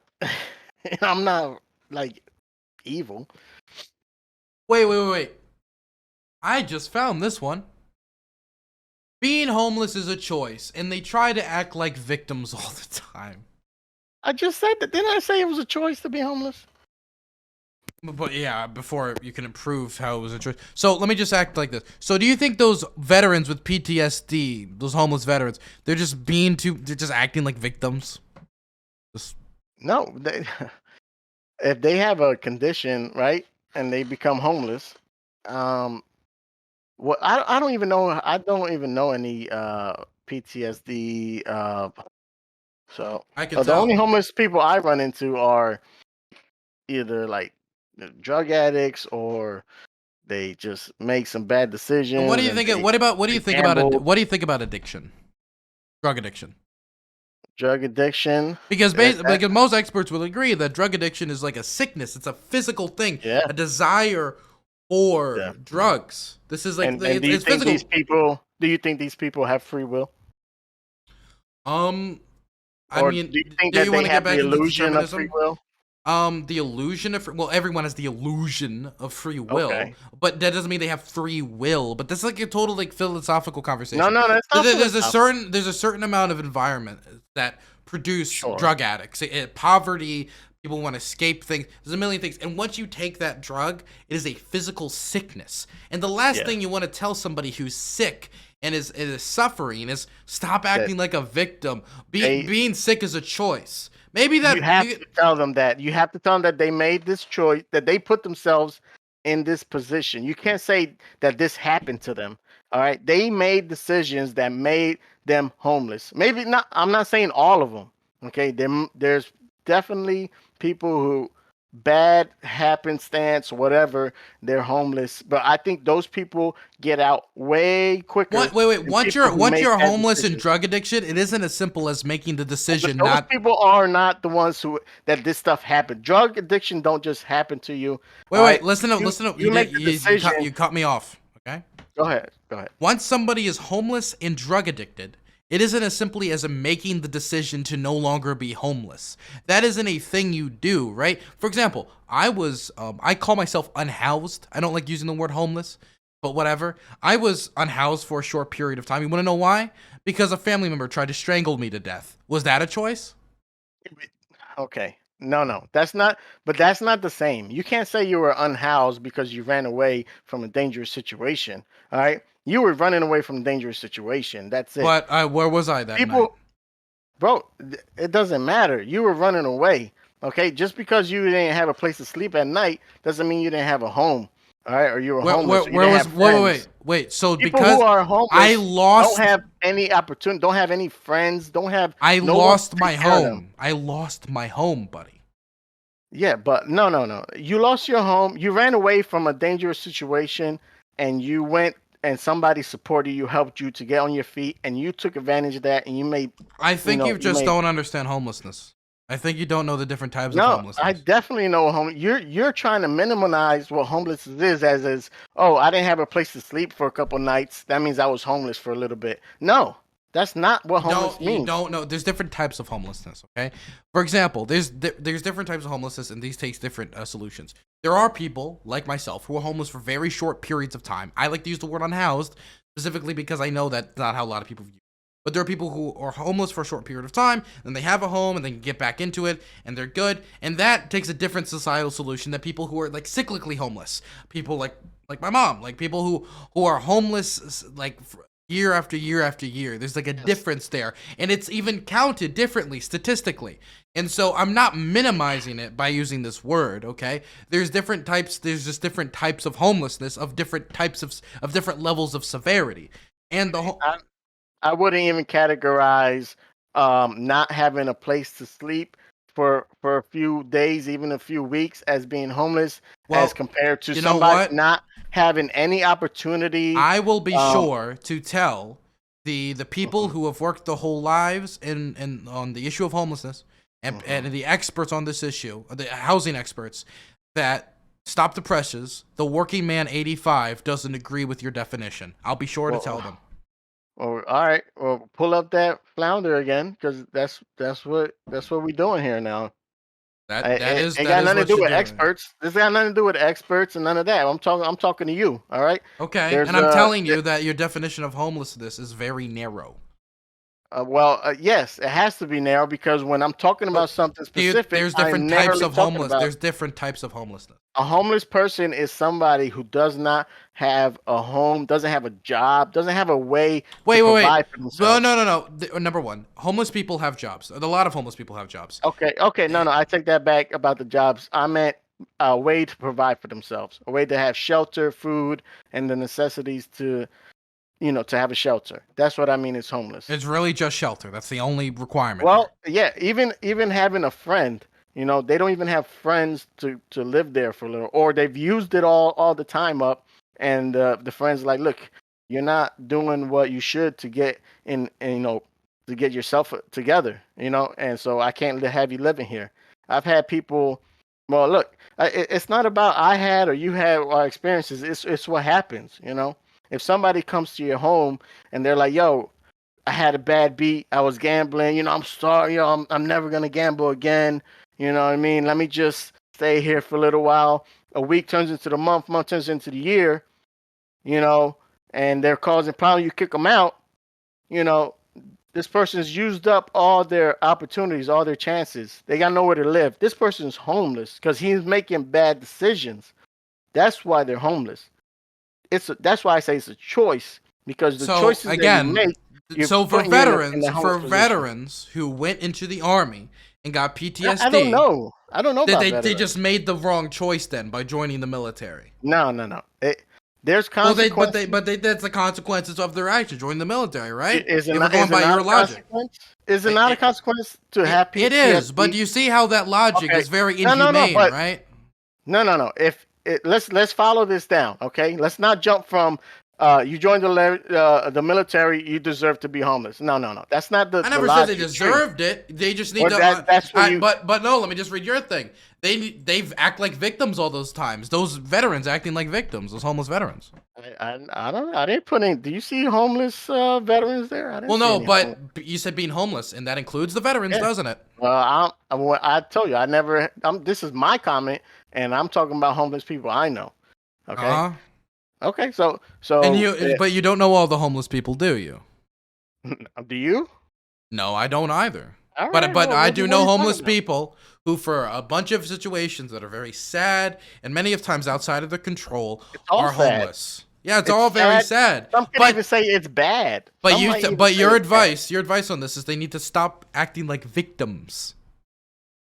I'm not like evil. Wait. I just found this one. Being homeless is a choice, and they try to act like victims all the time. I just said that. Didn't I say it was a choice to be homeless? But yeah, before you can prove how it was a choice. So let me just act like this. So do you think those veterans with PTSD, those homeless veterans, they're just acting like victims? No, if they have a condition, right, and they become homeless, um, well, I don't even know any PTSD. So I can the tell. only homeless people I run into are either like drug addicts or they just make some bad decisions And what do you and think? they What do you think about gamble. what do you think about addiction? Drug addiction. Drug addiction. Because That, because most experts will agree that drug addiction is like a sickness. It's a physical thing, yeah, a desire for definitely. drugs. This is like And do you it's think physical. these people? Do you think these people have free will, Um, I or do mean, you think do that you they want to get have the back into illusion of free determinism? will? The illusion of well, everyone has the illusion of free will, Okay. but that doesn't mean they have free will. But that's like a total like philosophical No, conversation. no, that's not There's a certain amount of environment that produce Sure. drug addicts. Poverty, people want to escape things. There's a million things, and once you take that drug, it is a physical sickness. And the last Yeah. thing you want to tell somebody who's sick and is suffering is stop acting like a victim. Being sick is a choice. Maybe that You have to tell them that. You have to tell them that they made this choice, that they put themselves in this position. You can't say that this happened to them. All right. They made decisions that made them homeless. Maybe not. I'm not saying all of them. Okay. There's definitely people who bad happenstance, whatever, they're homeless. But I think those people get out way quicker. wait. than people who make Once you're bad homeless and decisions. drug addiction, it isn't as simple as making the But decision. those Not people are not the ones who that this stuff happened. Drug addiction don't just happen to you. wait. All right? Listen up. You, Listen up. you make the decision. You cut me off. Okay. Go ahead. Go ahead. Once somebody is homeless and drug addicted, it isn't as simply as making the decision to no longer be homeless. That isn't a thing you do, right? For example, I call myself unhoused. I don't like using the word homeless, but whatever. I was unhoused for a short period of time. You want to know why? Because a family member tried to strangle me to death. Was that a choice? Okay. No. That's not. But that's not the same. You can't say you were unhoused because you ran away from a dangerous situation. All right. You were running away from a dangerous situation. That's it. But where was I that night? People, bro, it doesn't matter. You were running away. Okay. Just because you didn't have a place to sleep at night doesn't mean you didn't have a home. All right. Or you were homeless. or you Where didn't was have friends. wait. So People because who are homeless I lost don't have any opportunity, don't have any friends, don't have. I no one lost to my take care of them. home. I lost my home, buddy. Yeah, but no. You lost your home. You ran away from a dangerous situation, and you went and somebody supported you, helped you to get on your feet, and you took advantage of that, and you made. I think you just made. don't understand homelessness. I think you don't know the different types of No, homelessness. I definitely know home. You're trying to minimize what homelessness is as oh, I didn't have a place to sleep for a couple nights. That means I was homeless for a little bit. No, that's not what homeless You means. don't know. There's different types of homelessness. Okay, for example, there's different types of homelessness, and these takes different solutions. There are people like myself who are homeless for very short periods of time. I like to use the word unhoused specifically because I know that's not how a lot of people view it. But there are people who are homeless for a short period of time, and they have a home, and they can get back into it, and they're good. And that takes a different societal solution than people who are like cyclically homeless. People like my mom, like people who are homeless like year after year after year. There's like a difference there, and it's even counted differently statistically. And so I'm not minimizing it by using this word. Okay, there's different types. There's just different types of homelessness of different types of different levels of severity, and the I wouldn't even categorize not having a place to sleep for a few days, even a few weeks, as being homeless, as compared to you know somebody what? not having any opportunity. I will be sure to tell the people who have worked their whole lives in on the issue of homelessness and the experts on this issue, the housing experts, that Stop the Presses, the working man 85 doesn't agree with your definition. I'll be sure to tell them. Well, all right. Well, pull up that flounder again, because that's what we're doing here now. It got nothing to do with experts. This got nothing to do with experts and none of that. I'm talking to you. All right. Okay, and I'm telling you that your definition of homelessness is very narrow. Yes, it has to be narrow because when I'm talking about something specific, There's I'm different types narrowly of talking homeless. about There's different types of homelessness. a homeless person is somebody who does not have a home, doesn't have a job, doesn't have a way to Wait. provide for No, themselves. no. Number one, homeless people have jobs. A lot of homeless people have jobs. Okay, no, I take that back about the jobs. I meant a way to provide for themselves, a way to have shelter, food, and the necessities to, to have a shelter. That's what I mean is homeless. It's really just shelter. That's the only requirement. Well, yeah, even having a friend, they don't even have friends to live there for a little, or they've used it all the time up, and the friends like, look, you're not doing what you should to get in, and, to get yourself together, and so I can't have you living here. I've had people. Well, look, it's not about I had or you had our experiences. It's what happens, If somebody comes to your home and they're like, "Yo, I had a bad beat. I was gambling. I'm sorry. I'm never gonna gamble again. You know what I mean? Let me just stay here for a little while. A week turns into the month turns into the year. You know, and they're causing problems. You kick them out. You know, this person's used up all their opportunities, all their chances. They got nowhere to live. This person's homeless because he's making bad decisions. That's why they're homeless. That's why I say it's a choice because the choices that you make. So for putting you in veterans, a homeless position. who went into the army and got PTSD, I don't know. I don't know about they veterans. just made the wrong choice then by joining the military. No. There's consequences. But that's the consequences of their action, joining the military, right? Is it If not, we're going is it by not your a logic. consequence? Is it not a consequence to have PTSD? It is, but you see how that logic Okay. is very No, inhumane, but- right? No. Let's follow this down, okay? Let's not jump from you joined the military, you deserve to be homeless. No. That's not the. I never the said they logic you deserved it. They just need Well, to. that's what you- But no, let me just read your thing. They've act like victims all those times. Those veterans acting like victims. Those homeless veterans. I don't. I didn't put any. Do you see homeless veterans there? I didn't Well, see no, any but homeless. you said being homeless, and that includes the veterans, Yeah. doesn't it? I told you I never. This is my comment, and I'm talking about homeless people I know. Okay. Uh-huh. Okay. So. But you don't know all the homeless people, do you? Do you? No, I don't either. All But right, but well, I what do are know you homeless talking about? people who, for a bunch of situations that are very sad and many of times outside of their control, all are sad. homeless. Yeah, it's It's all very sad. Some can But even say it's bad. but Some might even but say your it's bad. advice on this is they need to stop acting like victims.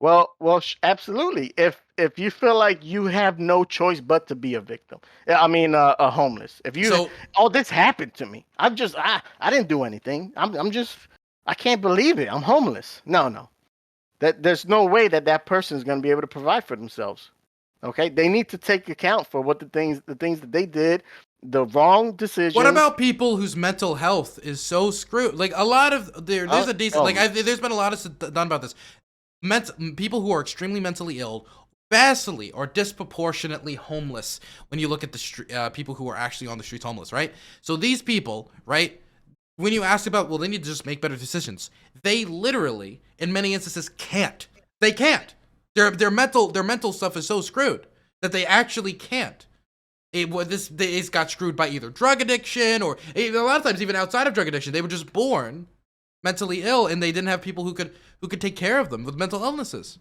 Well, absolutely. If you feel like you have no choice but to be a victim, I mean, a homeless. If you, So- this happened to me. I didn't do anything. I'm just, I can't believe it. I'm homeless. No. There's no way that person is going to be able to provide for themselves. Okay, they need to take account for what the things that they did, the wrong decisions. What about people whose mental health is so screwed? Like a lot of there's a decent there's been a lot of done about this. People who are extremely mentally ill, vastly or disproportionately homeless. When you look at the people who are actually on the streets homeless, right? So these people, right? When you ask about, well, they need to just make better decisions. They literally, in many instances, can't. They can't. Their mental stuff is so screwed that they actually can't. It's got screwed by either drug addiction or a lot of times even outside of drug addiction. They were just born mentally ill and they didn't have people who could take care of them with mental illnesses.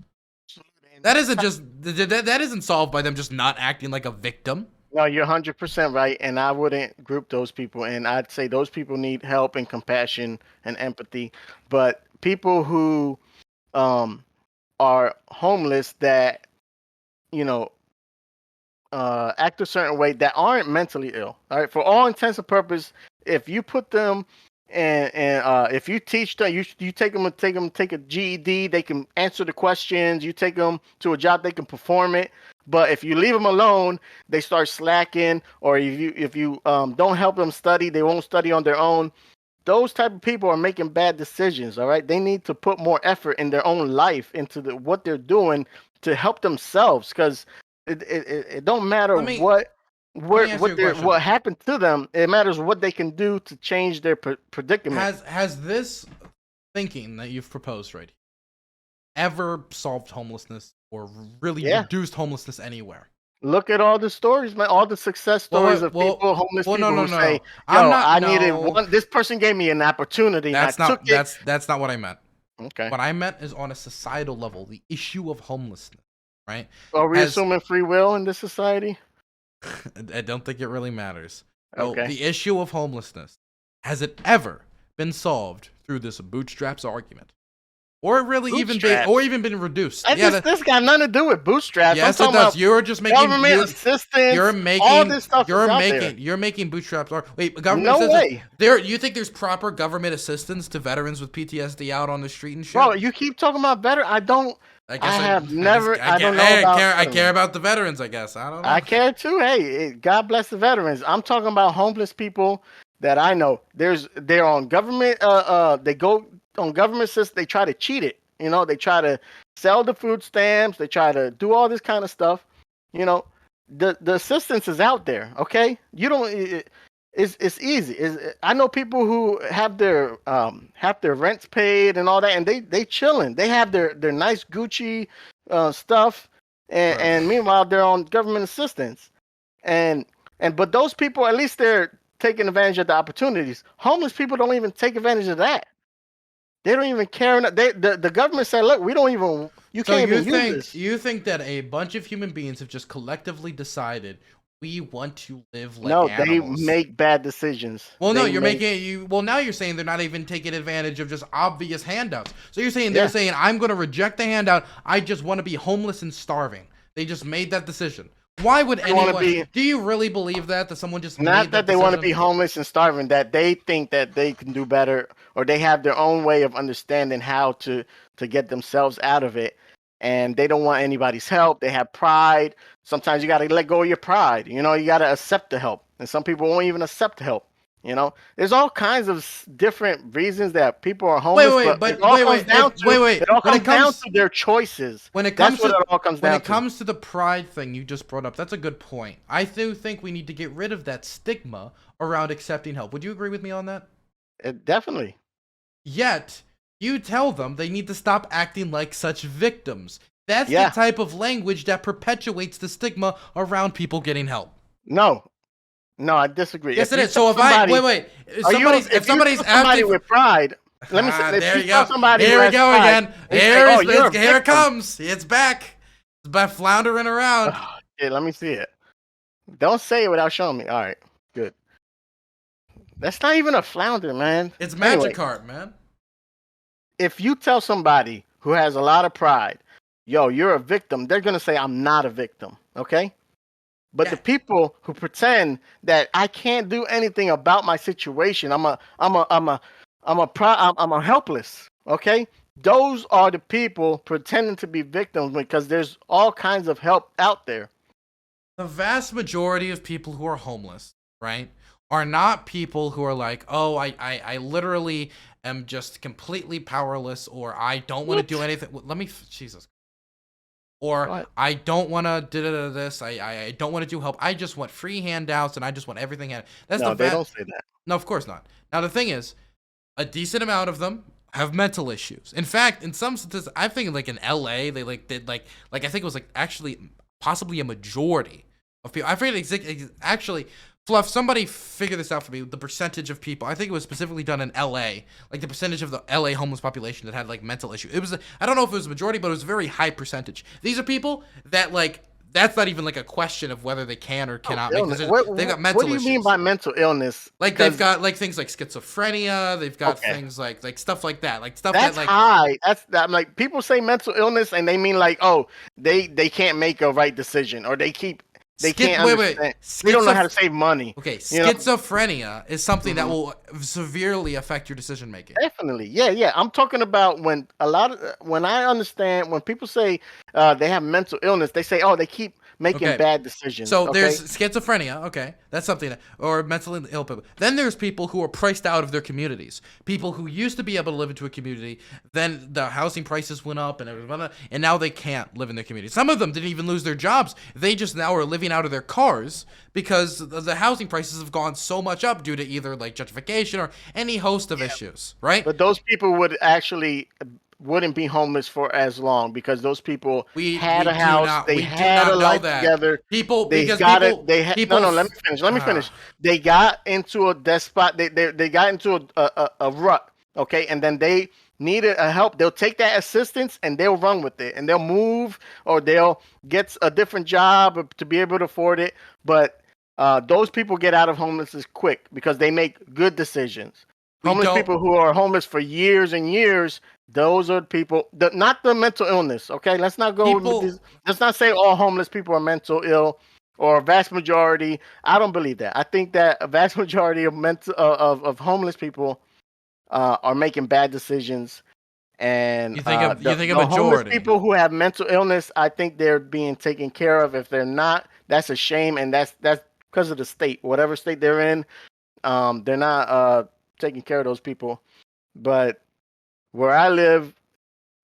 That isn't solved by them just not acting like a victim. No, you're 100% right, and I wouldn't group those people. And I'd say those people need help and compassion and empathy. But people who are homeless that act a certain way that aren't mentally ill. All right, for all intents and purposes, if you put them and if you teach them, you take them take a GED, they can answer the questions. You take them to a job, they can perform it. But if you leave them alone, they start slacking, or if you don't help them study, they won't study on their own. Those type of people are making bad decisions. All right, they need to put more effort in their own life into what they're doing to help themselves, because it don't matter what happened to them. It matters what they can do to change their predicament. Has this thinking that you've proposed right here ever solved homelessness or really reduced homelessness anywhere? Look at all the stories, man. All the success stories of people, homeless people who say, "Yo, I needed one. This person gave me an opportunity, and I took it." That's not what I meant. Okay. What I meant is on a societal level, the issue of homelessness, right? Are we assuming free will in this society? I don't think it really matters. Okay. So the issue of homelessness, has it ever been solved through this bootstraps argument? Or really even been reduced? This got nothing to do with bootstraps. Yes, it does. You're just making government assistance. You're making all this stuff. You're making bootstraps. Wait, government assistance? Way. You think there's proper government assistance to veterans with PTSD out on the street and shit? Bro, you keep talking about veterans. I don't know I care about the veterans. I guess I don't know. I care too. Hey, God bless the veterans. I'm talking about homeless people that I know. They're on government. They go on government system. They try to cheat it. You know, they try to sell the food stamps. They try to do all this kind of stuff. You know, the assistance is out there. Okay, you don't. It's easy. I know people who have their rents paid and all that, and they chilling. They have their nice Gucci stuff, and meanwhile they're on government assistance, but those people, at least they're taking advantage of the opportunities. Homeless people don't even take advantage of that. They don't even care. The government said, "Look, we don't even. You can't even use this." You think that a bunch of human beings have just collectively decided we want to live like animals? They make bad decisions. Well, now you're saying they're not even taking advantage of just obvious handouts. So you're saying they're saying, "I'm going to reject the handout. I just want to be homeless and starving." They just made that decision. Why would anyone? Do you really believe that someone just not that they want to be homeless and starving? That they think that they can do better, or they have their own way of understanding how to get themselves out of it, and they don't want anybody's help. They have pride. Sometimes you got to let go of your pride. You know, you got to accept the help, and some people won't even accept the help. You know, there's all kinds of different reasons that people are homeless. It all comes down to their choices. When it comes to the pride thing you just brought up, that's a good point. I do think we need to get rid of that stigma around accepting help. Would you agree with me on that? Definitely. Yet you tell them they need to stop acting like such victims. That's the type of language that perpetuates the stigma around people getting help. No, I disagree. Yes, it is. So if somebody's acting with pride, let me say, there you go. Here we go again. Here it comes. It's back. It's back floundering around. Yeah, let me see it. Don't say it without showing me. All right, good. That's not even a flounder, man. It's Magikarp, man. If you tell somebody who has a lot of pride, "Yo, you're a victim," they're gonna say, "I'm not a victim." Okay. But the people who pretend that I can't do anything about my situation, I'm helpless. Okay, those are the people pretending to be victims because there's all kinds of help out there. The vast majority of people who are homeless, right, are not people who are like, "Oh, I literally am just completely powerless," or "I don't want to do anything." Jesus. Or what? "I don't want to do this. I don't want to do help. I just want free handouts and I just want everything." They don't say that. No, of course not. Now the thing is, a decent amount of them have mental issues. In fact, in some senses, I think like in LA, they did I think it was actually possibly a majority of people. I forget actually. Fluff, somebody figure this out for me. The percentage of people, I think it was specifically done in LA, like the percentage of the LA homeless population that had mental issues. It was, I don't know if it was a majority, but it was a very high percentage. These are people that that's not even a question of whether they can or cannot make decisions. They've got mental issues. What do you mean by mental illness? They've got things like schizophrenia. They've got things like stuff like that. That's high. That's people say mental illness and they mean they can't make a right decision or they can't understand. We don't know how to save money. Okay, schizophrenia is something that will severely affect your decision making. Definitely, yeah. I'm talking about when I understand when people say they have mental illness, they say, "Oh, they keep making bad decisions." So there's schizophrenia. Okay, that's something or mentally ill people. Then there's people who are priced out of their communities. People who used to be able to live into a community, then the housing prices went up and now they can't live in their community. Some of them didn't even lose their jobs. They just now are living out of their cars because the housing prices have gone so much up due to either gentrification or any host of issues, right? But those people would actually wouldn't be homeless for as long because those people We had we a do house, not they we do had a not know life that. together. People They because got people it. They had people no. Let me finish. Let me finish. They got into a despot. They got into a rut. Okay, and then they needed a help. They'll take that assistance and they'll run with it, and they'll move or they'll get a different job to be able to afford it. But those people get out of homelessness quick because they make good decisions. Homeless people who are homeless for years and years, those are people, not the mental illness. Okay, let's not go with this. Let's not say all homeless people are mental ill, or a vast majority. I don't believe that. I think that a vast majority of of homeless people are making bad decisions, and you think a the homeless majority. people who have mental illness, I think they're being taken care of. If they're not, that's a shame, and that's because of the state, whatever state they're in. They're not taking care of those people. But where I live,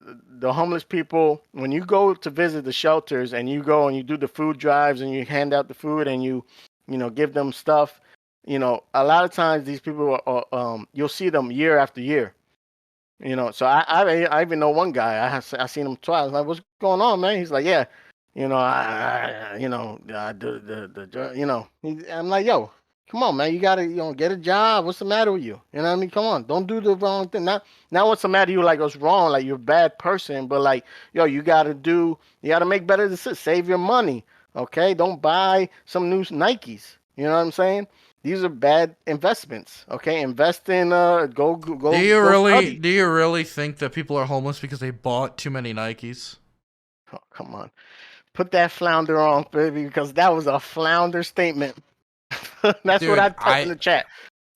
the homeless people, when you go to visit the shelters and you go and you do the food drives and you hand out the food and you give them stuff, a lot of times these people you'll see them year after year. So I even know one guy. I seen him twice. I was like, what's going on, man? He's like, yeah, I do I'm like, yo, come on, man, you gotta get a job. What's the matter with you? You know what I mean? Come on, don't do the wrong thing. Not what's the matter with you, like what's wrong, like you're a bad person, but like, yo, you gotta make better decisions. Save your money, okay? Don't buy some new Nikes. You know what I'm saying? These are bad investments. Okay, invest in go. Do you really think that people are homeless because they bought too many Nikes? Oh, come on, put that flounder on, baby, because that was a flounder statement. That's what I typed in the chat.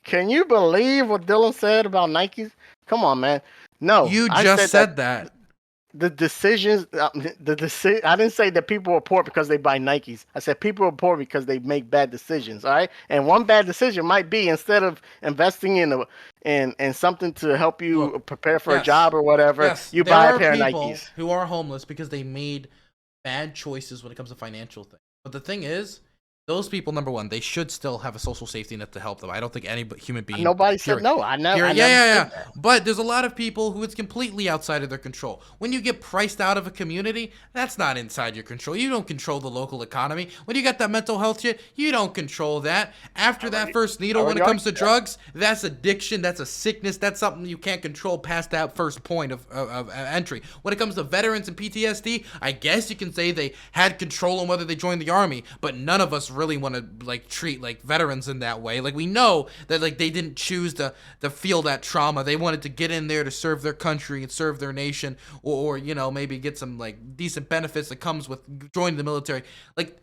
Can you believe what Dylan said about Nikes? Come on, man. No, you just said that. The decisions, I didn't say that people are poor because they buy Nikes. I said people are poor because they make bad decisions. All right, and one bad decision might be, instead of investing in something to help you prepare for a job or whatever, you buy a pair of Nikes. Who are homeless because they made bad choices when it comes to financial things. But the thing is, those people, number one, they should still have a social safety net to help them. I don't think any human being. Nobody said no. I never. Yeah. But there's a lot of people who it's completely outside of their control. When you get priced out of a community, that's not inside your control. You don't control the local economy. When you got that mental health shit, you don't control that. After that first needle, when it comes to drugs, that's addiction. That's a sickness. That's something you can't control past that first point of entry. When it comes to veterans and PTSD, I guess you can say they had control on whether they joined the army, but none of us really want to like treat like veterans in that way. Like, we know that like they didn't choose to feel that trauma. They wanted to get in there to serve their country and serve their nation, or maybe get some like decent benefits that comes with joining the military. Like,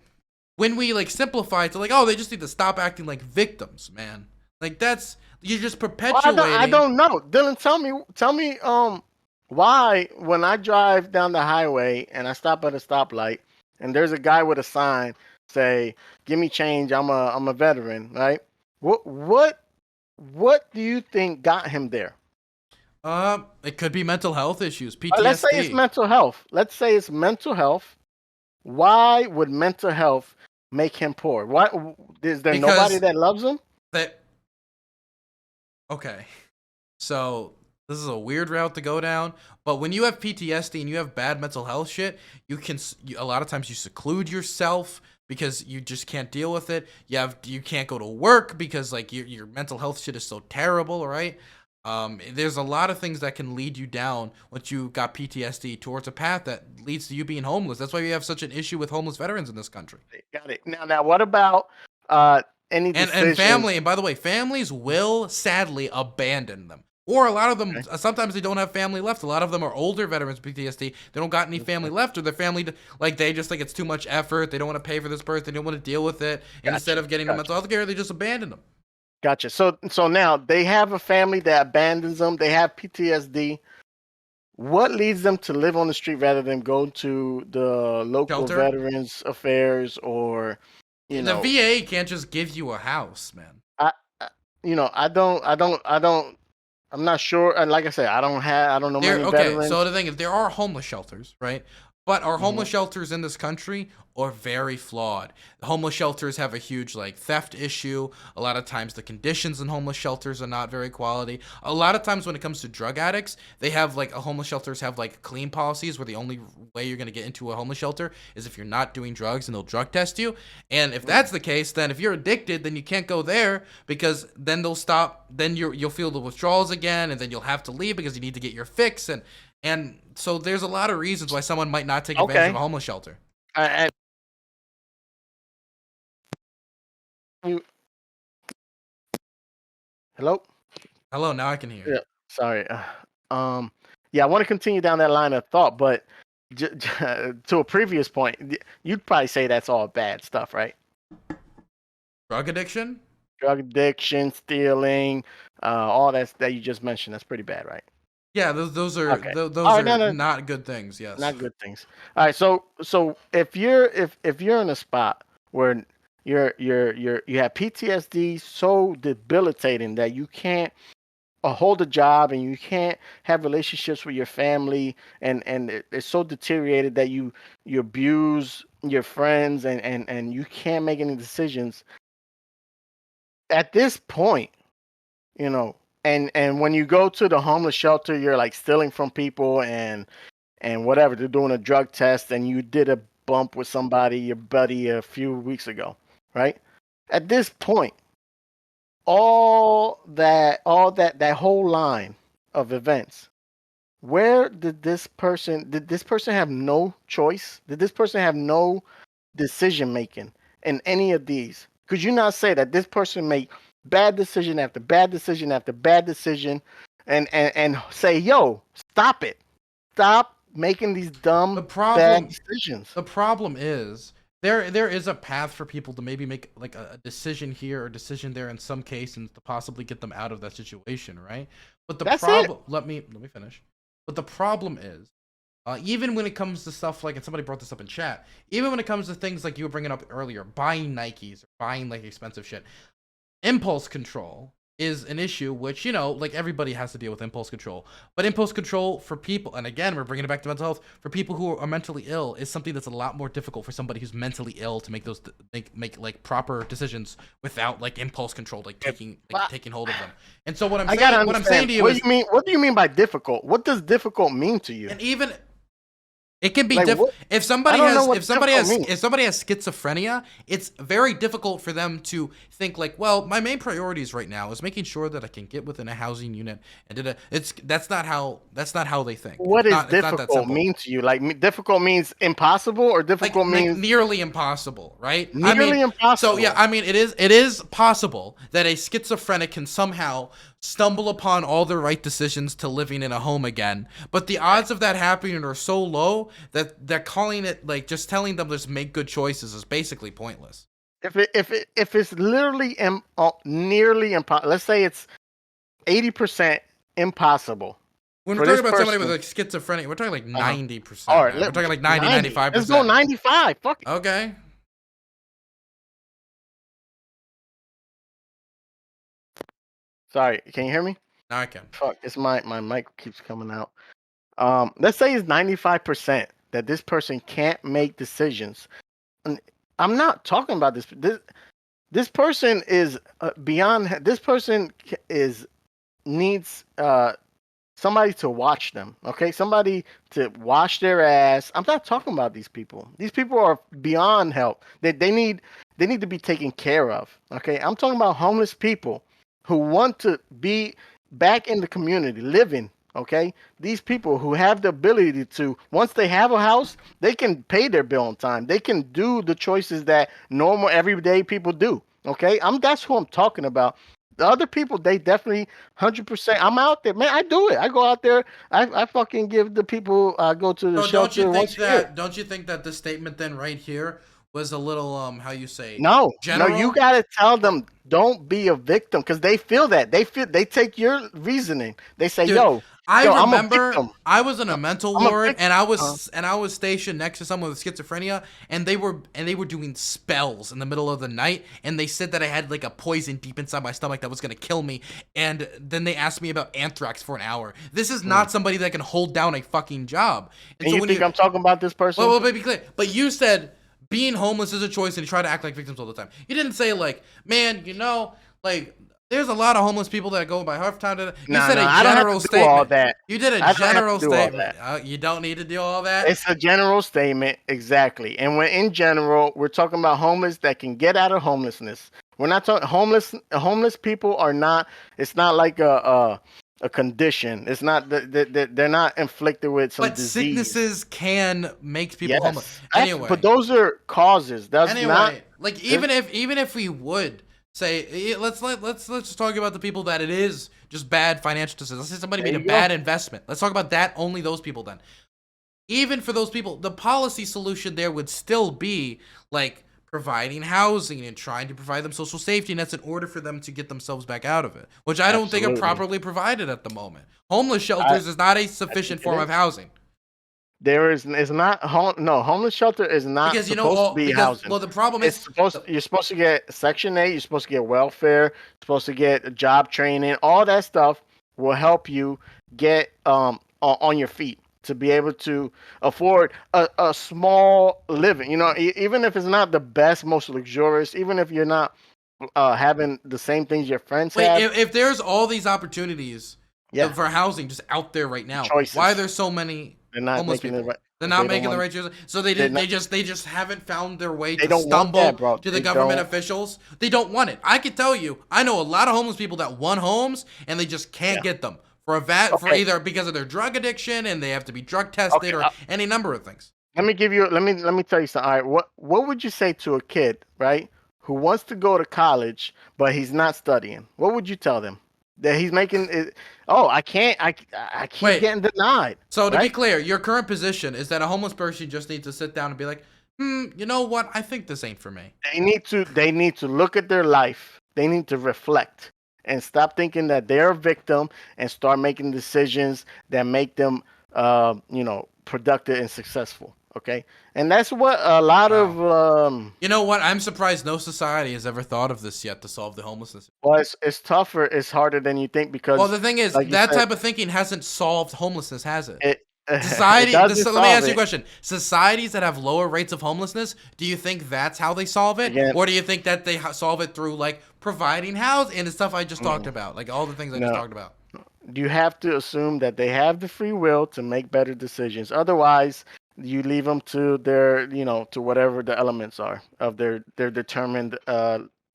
when we like simplify it to like, oh, they just need to stop acting like victims, man. Like, that's, you're just perpetuating. Well, I don't know, Dylan. Tell me why, when I drive down the highway and I stop at a stoplight and there's a guy with a sign say, "Give me change. I'm a veteran." Right? What do you think got him there? It could be mental health issues, PTSD. Let's say it's mental health. Why would mental health make him poor? Why is there nobody that loves him? Okay, so this is a weird route to go down, but when you have PTSD and you have bad mental health shit, a lot of times you seclude yourself because you just can't deal with it. You can't go to work because like your mental health shit is so terrible, right? There's a lot of things that can lead you down once you got PTSD towards a path that leads to you being homeless. That's why we have such an issue with homeless veterans in this country. Got it. Now what about any decisions? And family? And by the way, families will sadly abandon them. Or a lot of them, sometimes they don't have family left. A lot of them are older veterans with PTSD. They don't got any family left, or their family, like, they just think it's too much effort. They don't want to pay for this person. They don't want to deal with it. And instead of getting the mental health care, they just abandon them. Gotcha. So now they have a family that abandons them. They have PTSD. What leads them to live on the street rather than go to the local veterans affairs, or the VA can't just give you a house, man. I'm not sure. And like I said, I don't know many veterans. So the thing is, there are homeless shelters, right? But our homeless shelters in this country are very flawed. The homeless shelters have a huge like theft issue. A lot of times the conditions in homeless shelters are not very quality. A lot of times when it comes to drug addicts, they have like homeless shelters have like clean policies where the only way you're going to get into a homeless shelter is if you're not doing drugs, and they'll drug test you. And if that's the case, then if you're addicted, then you can't go there, because then they'll stop, then you'll feel the withdrawals again, and then you'll have to leave because you need to get your fix. And so there's a lot of reasons why someone might not take advantage of a homeless shelter. Hello? Hello, now I can hear you. Yeah, sorry. Yeah, I want to continue down that line of thought, but to a previous point, you'd probably say that's all bad stuff, right? Drug addiction? Drug addiction, stealing, all that you just mentioned, that's pretty bad, right? Yeah, those are Okay. those All right, are not good things. Yes, not good things. All right, so if you're in a spot where you have PTSD so debilitating that you can't hold a job and you can't have relationships with your family, and it's so deteriorated that you abuse your friends, and you can't make any decisions at this point, you know. And when you go to the homeless shelter, you're like stealing from people and whatever. They're doing a drug test, and you did a bump with somebody, your buddy, a few weeks ago, right? At this point, all that whole line of events, where did this person have no choice? Did this person have no decision making in any of these? Could you not say that this person made bad decision after bad decision after bad decision, and say, yo, stop it, stop making these dumb bad decisions? The problem is there is a path for people to maybe make like a decision here or decision there in some case, and to possibly get them out of that situation, right? But the problem, let me finish. But the problem is, even when it comes to stuff like, and somebody brought this up in chat, even when it comes to things like you were bringing up earlier, buying Nikes or buying like expensive shit, impulse control is an issue, which, you know, like everybody has to deal with impulse control. But impulse control for people, and again, we're bringing it back to mental health, for people who are mentally ill, is something that's a lot more difficult for somebody who's mentally ill to make those make like proper decisions without like impulse control, like taking hold of them. And so what I'm saying to you is, what do you mean by difficult? What does difficult mean to you? And even it can be like, difficult if somebody has has schizophrenia. It's very difficult for them to think like, well, my main priorities right now is making sure that I can get within a housing unit, and that's not how they think. What does difficult mean to you? Like, difficult means impossible, or difficult means like nearly impossible, right? Nearly impossible. So yeah, I mean, it is possible that a schizophrenic can somehow stumble upon all the right decisions to living in a home again, but the odds of that happening are so low that they're calling it, like, just telling them just make good choices is basically pointless. If it's literally nearly impossible, let's say it's 80% impossible. When we're talking about somebody with like schizophrenia, we're talking like 90%. All right, we're talking like 95%. Let's go 95. Fuck it. Okay. Sorry, can you hear me? Now I can. Fuck, it's my mic keeps coming out. Let's say it's 95% that this person can't make decisions. And I'm not talking about this. This person is beyond. This person needs somebody to watch them. Okay, somebody to wash their ass. I'm not talking about these people. These people are beyond help. They need to be taken care of. Okay, I'm talking about homeless people who want to be back in the community, living. Okay, these people who have the ability to, once they have a house, they can pay their bill on time. They can do the choices that normal everyday people do. Okay, that's who I'm talking about. The other people, they definitely 100%. I'm out there, man. I do it. I go out there. I fucking give the people. Go to the shelter. Don't you think that this statement then right here was a little how you say? No, general? No. You gotta tell them, don't be a victim, because they feel that. They take your reasoning. They say, Dude, yo, I Yo, I'm a remember victim. I was in a mental I'm a ward, victim. and I was stationed next to someone with schizophrenia, and they were doing spells in the middle of the night, and they said that I had like a poison deep inside my stomach that was gonna kill me, and then they asked me about anthrax for an hour. This is not somebody that can hold down a fucking job. And you think I'm talking about this person? well, be clear. But you said being homeless is a choice, and you try to act like victims all the time. You didn't say like, man, like. There's a lot of homeless people that go by half time. You said a I don't have general to do all statement. that. You did I a don't have to general do all statement. that. You don't need to do all that. It's a general statement, exactly. And when in general, we're talking about homeless that can get out of homelessness. We're not talking homeless people are not. It's not like a condition. It's not they're not inflicted with some But disease. sicknesses can make people homeless. Anyway, but those are causes. That's not like even if we would say let's just talk about the people that it is just bad financial decisions. Let's say somebody made a bad investment. Let's talk about that. Only those people then. Even for those people, the policy solution there would still be like providing housing and trying to provide them social safety nets in order for them to get themselves back out of it, which I don't think are properly provided at the moment. Homeless shelters is not a sufficient form of housing. There is not homeless shelter is not Because supposed to be housing. Well, the problem is you're supposed to get Section 8, you're supposed to get welfare, you're supposed to get job training. All that stuff will help you get on your feet to be able to afford a small living. Even if it's not the best, most luxurious, even if you're not having the same things your friends have. If there's all these opportunities for housing just out there right now, why are there so many homeless people? They're not making the right choices. So they just haven't found their way to stumble to the government officials. They don't want it. I can tell you, I know a lot of homeless people that want homes and they just can't get them for either because of their drug addiction and they have to be drug tested or any number of things. Let me tell you something. All right, what would you say to a kid, right, who wants to go to college but he's not studying? What would you tell them? That he's making it. Oh, I keep getting denied. So to be clear, your current position is that a homeless person just needs to sit down and be like, you know what? I think this ain't for me. They need to look at their life. They need to reflect and stop thinking that they're a victim and start making decisions that make them, productive and successful. Okay, and that's what a lot of. You know what? I'm surprised no society has ever thought of this yet to solve the homelessness. Well, it's tougher. It's harder than you think because. Well, the thing is, that type of thinking hasn't solved homelessness, has it? Society. Let me ask you a question. Societies that have lower rates of homelessness, do you think that's how they solve it? Again, or do you think that they solve it through like providing housing and the stuff I just talked about? Like all the things I just talked about. You have to assume that they have the free will to make better decisions. Otherwise, you leave them to their, to whatever the elements are of their determined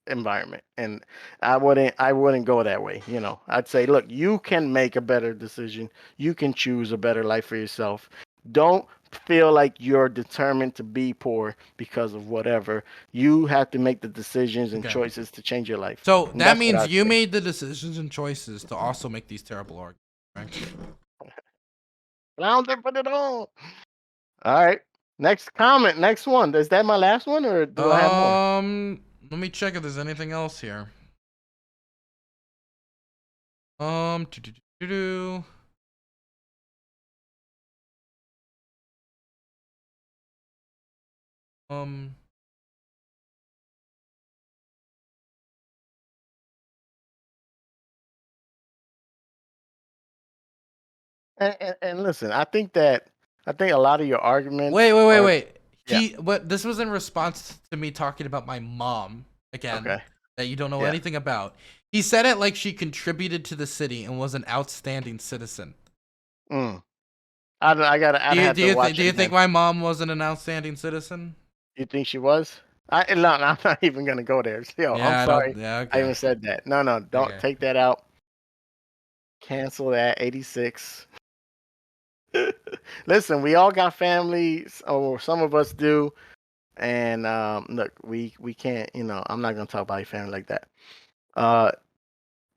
environment. And I wouldn't go that way. I'd say, look, you can make a better decision. You can choose a better life for yourself. Don't feel like you're determined to be poor because of whatever. You have to make the decisions and choices to change your life. So that means you made the decisions and choices to also make these terrible arguments, right? Flounder, put it on. All right. Next comment. Next one. Is that my last one, or do I have more? Let me check if there's anything else here. And listen, I think a lot of your arguments. Wait. This was in response to me talking about my mom again. Okay. That you don't know anything about. He said it like she contributed to the city and was an outstanding citizen. I gotta. Do you think my mom wasn't an outstanding citizen? You think she was? I'm not even gonna go there. I'm sorry. I even said that. No, don't take that out. Cancel that. 86. Listen, we all got families, or some of us do. And look, we can't. I'm not gonna talk about your family like that. But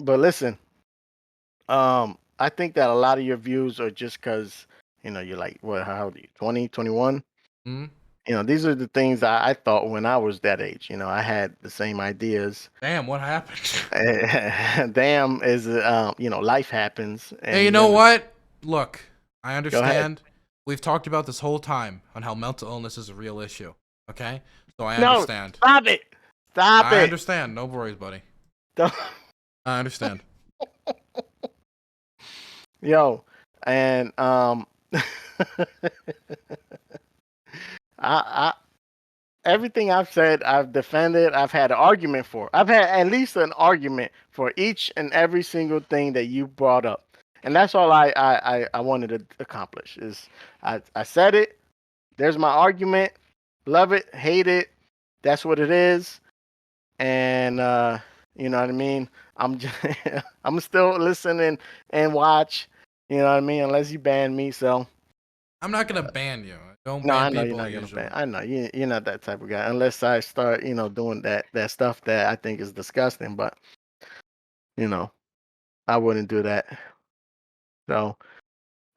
listen, I think that a lot of your views are just because you're like, what? How old are you? 20, 21? Mm-hmm. These are the things I thought when I was that age. I had the same ideas. Damn, what happened? Damn is life happens. And, hey, you know what? look, I understand. We've talked about this whole time on how mental illness is a real issue. Okay, so I understand. Stop it. Stop it. I understand. No worries, buddy. Don't- I understand. Yo, and I everything I've said, I've defended. I've had an argument for. I've had at least an argument for each and every single thing that you brought up, and that's all I wanted to accomplish. Is I said it. There's my argument. Love it, hate it. That's what it is, and you know what I mean. I'm just, I'm still listening and watch. You know what I mean? Unless you ban me, so. I'm not gonna ban you. Don't No, I ban know people you're not gonna usually. ban. I know you're not that type of guy. Unless I start, doing that stuff that I think is disgusting. But I wouldn't do that. So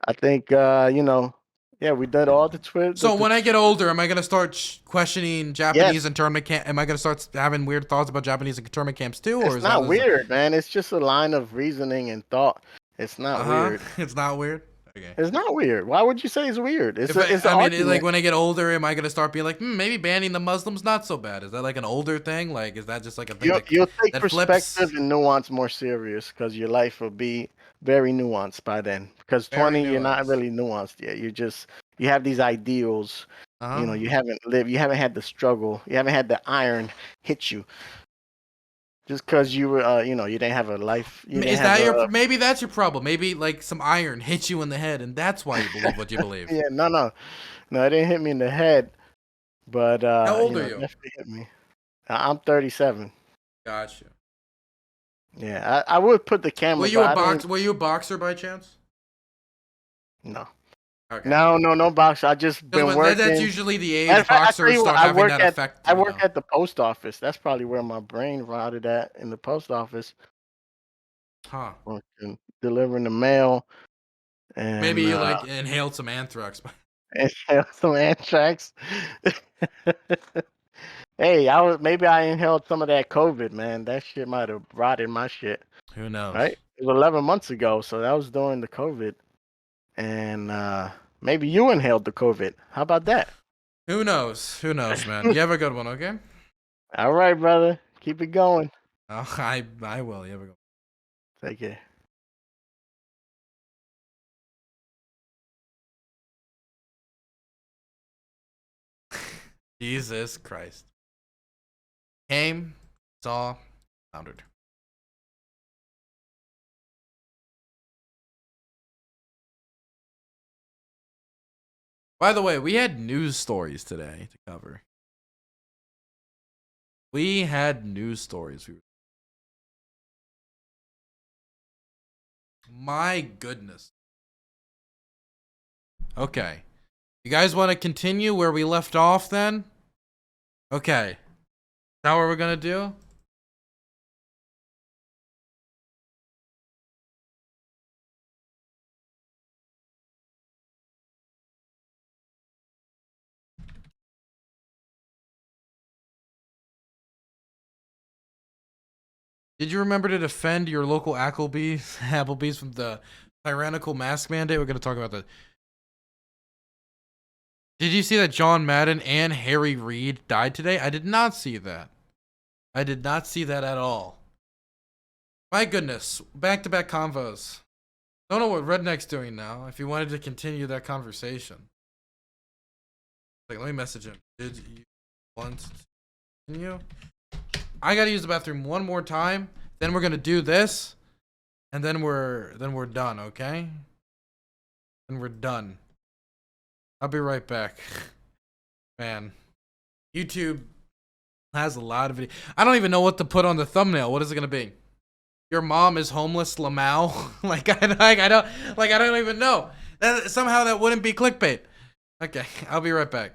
I think yeah, we did all the Twitter. So when I get older, am I gonna start questioning Japanese Yes. internment camp? Am I gonna start having weird thoughts about Japanese internment camps too, or It's is not that weird, man. It's just a line of reasoning and thought. It's not weird. It's not weird. Okay. It's not weird. Why would you say it's weird? It's If an I mean, argument. like when I get older, am I gonna start being like, maybe banning the Muslims not so bad? Is that like an older thing? Like, is that just like a thing? You'll take that perspective flips? and nuance more serious because your life will be very nuanced by then. Because Very 20, you're not nuanced. really nuanced yet. You have these ideals. Uh-huh. You haven't lived. You haven't had the struggle. You haven't had the iron hit you. Just because you were, you didn't have a life. You didn't Is have that your? Maybe that's your problem. Maybe like some iron hit you in the head, and that's why you believe what you believe. Yeah, no, it didn't hit me in the head, but How old are it you? definitely hit me. I'm 37. Gotcha. Yeah, I would put the camera. Were you a but I didn't- Were you a boxer by chance? No. Okay. No box. I just been working. That's usually the age Matter of fact, I tell boxers you what, start having that effect. I work at the post office. That's probably where my brain rotted at, in the post office, Huh. working, delivering the mail, and Maybe you like inhaled some anthrax. and some anthrax. Hey, maybe I inhaled some of that COVID, man. That shit might have rotted my shit. Who knows? Right? It was 11 months ago, so that was during the COVID, and maybe you inhaled the COVID. How about that? Who knows? Who knows, man? You have a good one, okay? All right, brother. Keep it going. Oh, I will. You have a good one. Take care. Jesus Christ. Came, saw, floundered. By the way, we had news stories today to cover. We had news stories. My goodness. Okay. You guys want to continue where we left off then? Okay. Is that what we're going to do? Did you remember to defend your local Applebee's from the tyrannical mask mandate? We're going to talk about that. Did you see that John Madden and Harry Reid died today? I did not see that. I did not see that at all. My goodness. Back-to-back convos. Don't know what Redneck's doing now. If you wanted to continue that conversation. Like, let me message him. Did you want to continue? I gotta use the bathroom one more time. Then we're gonna do this, and then we're done. Okay? Then we're done. I'll be right back. Man, YouTube has a lot of video. I don't even know what to put on the thumbnail. What is it gonna be? Your mom is homeless, Lamau. I don't even know. Somehow that wouldn't be clickbait. Okay, I'll be right back.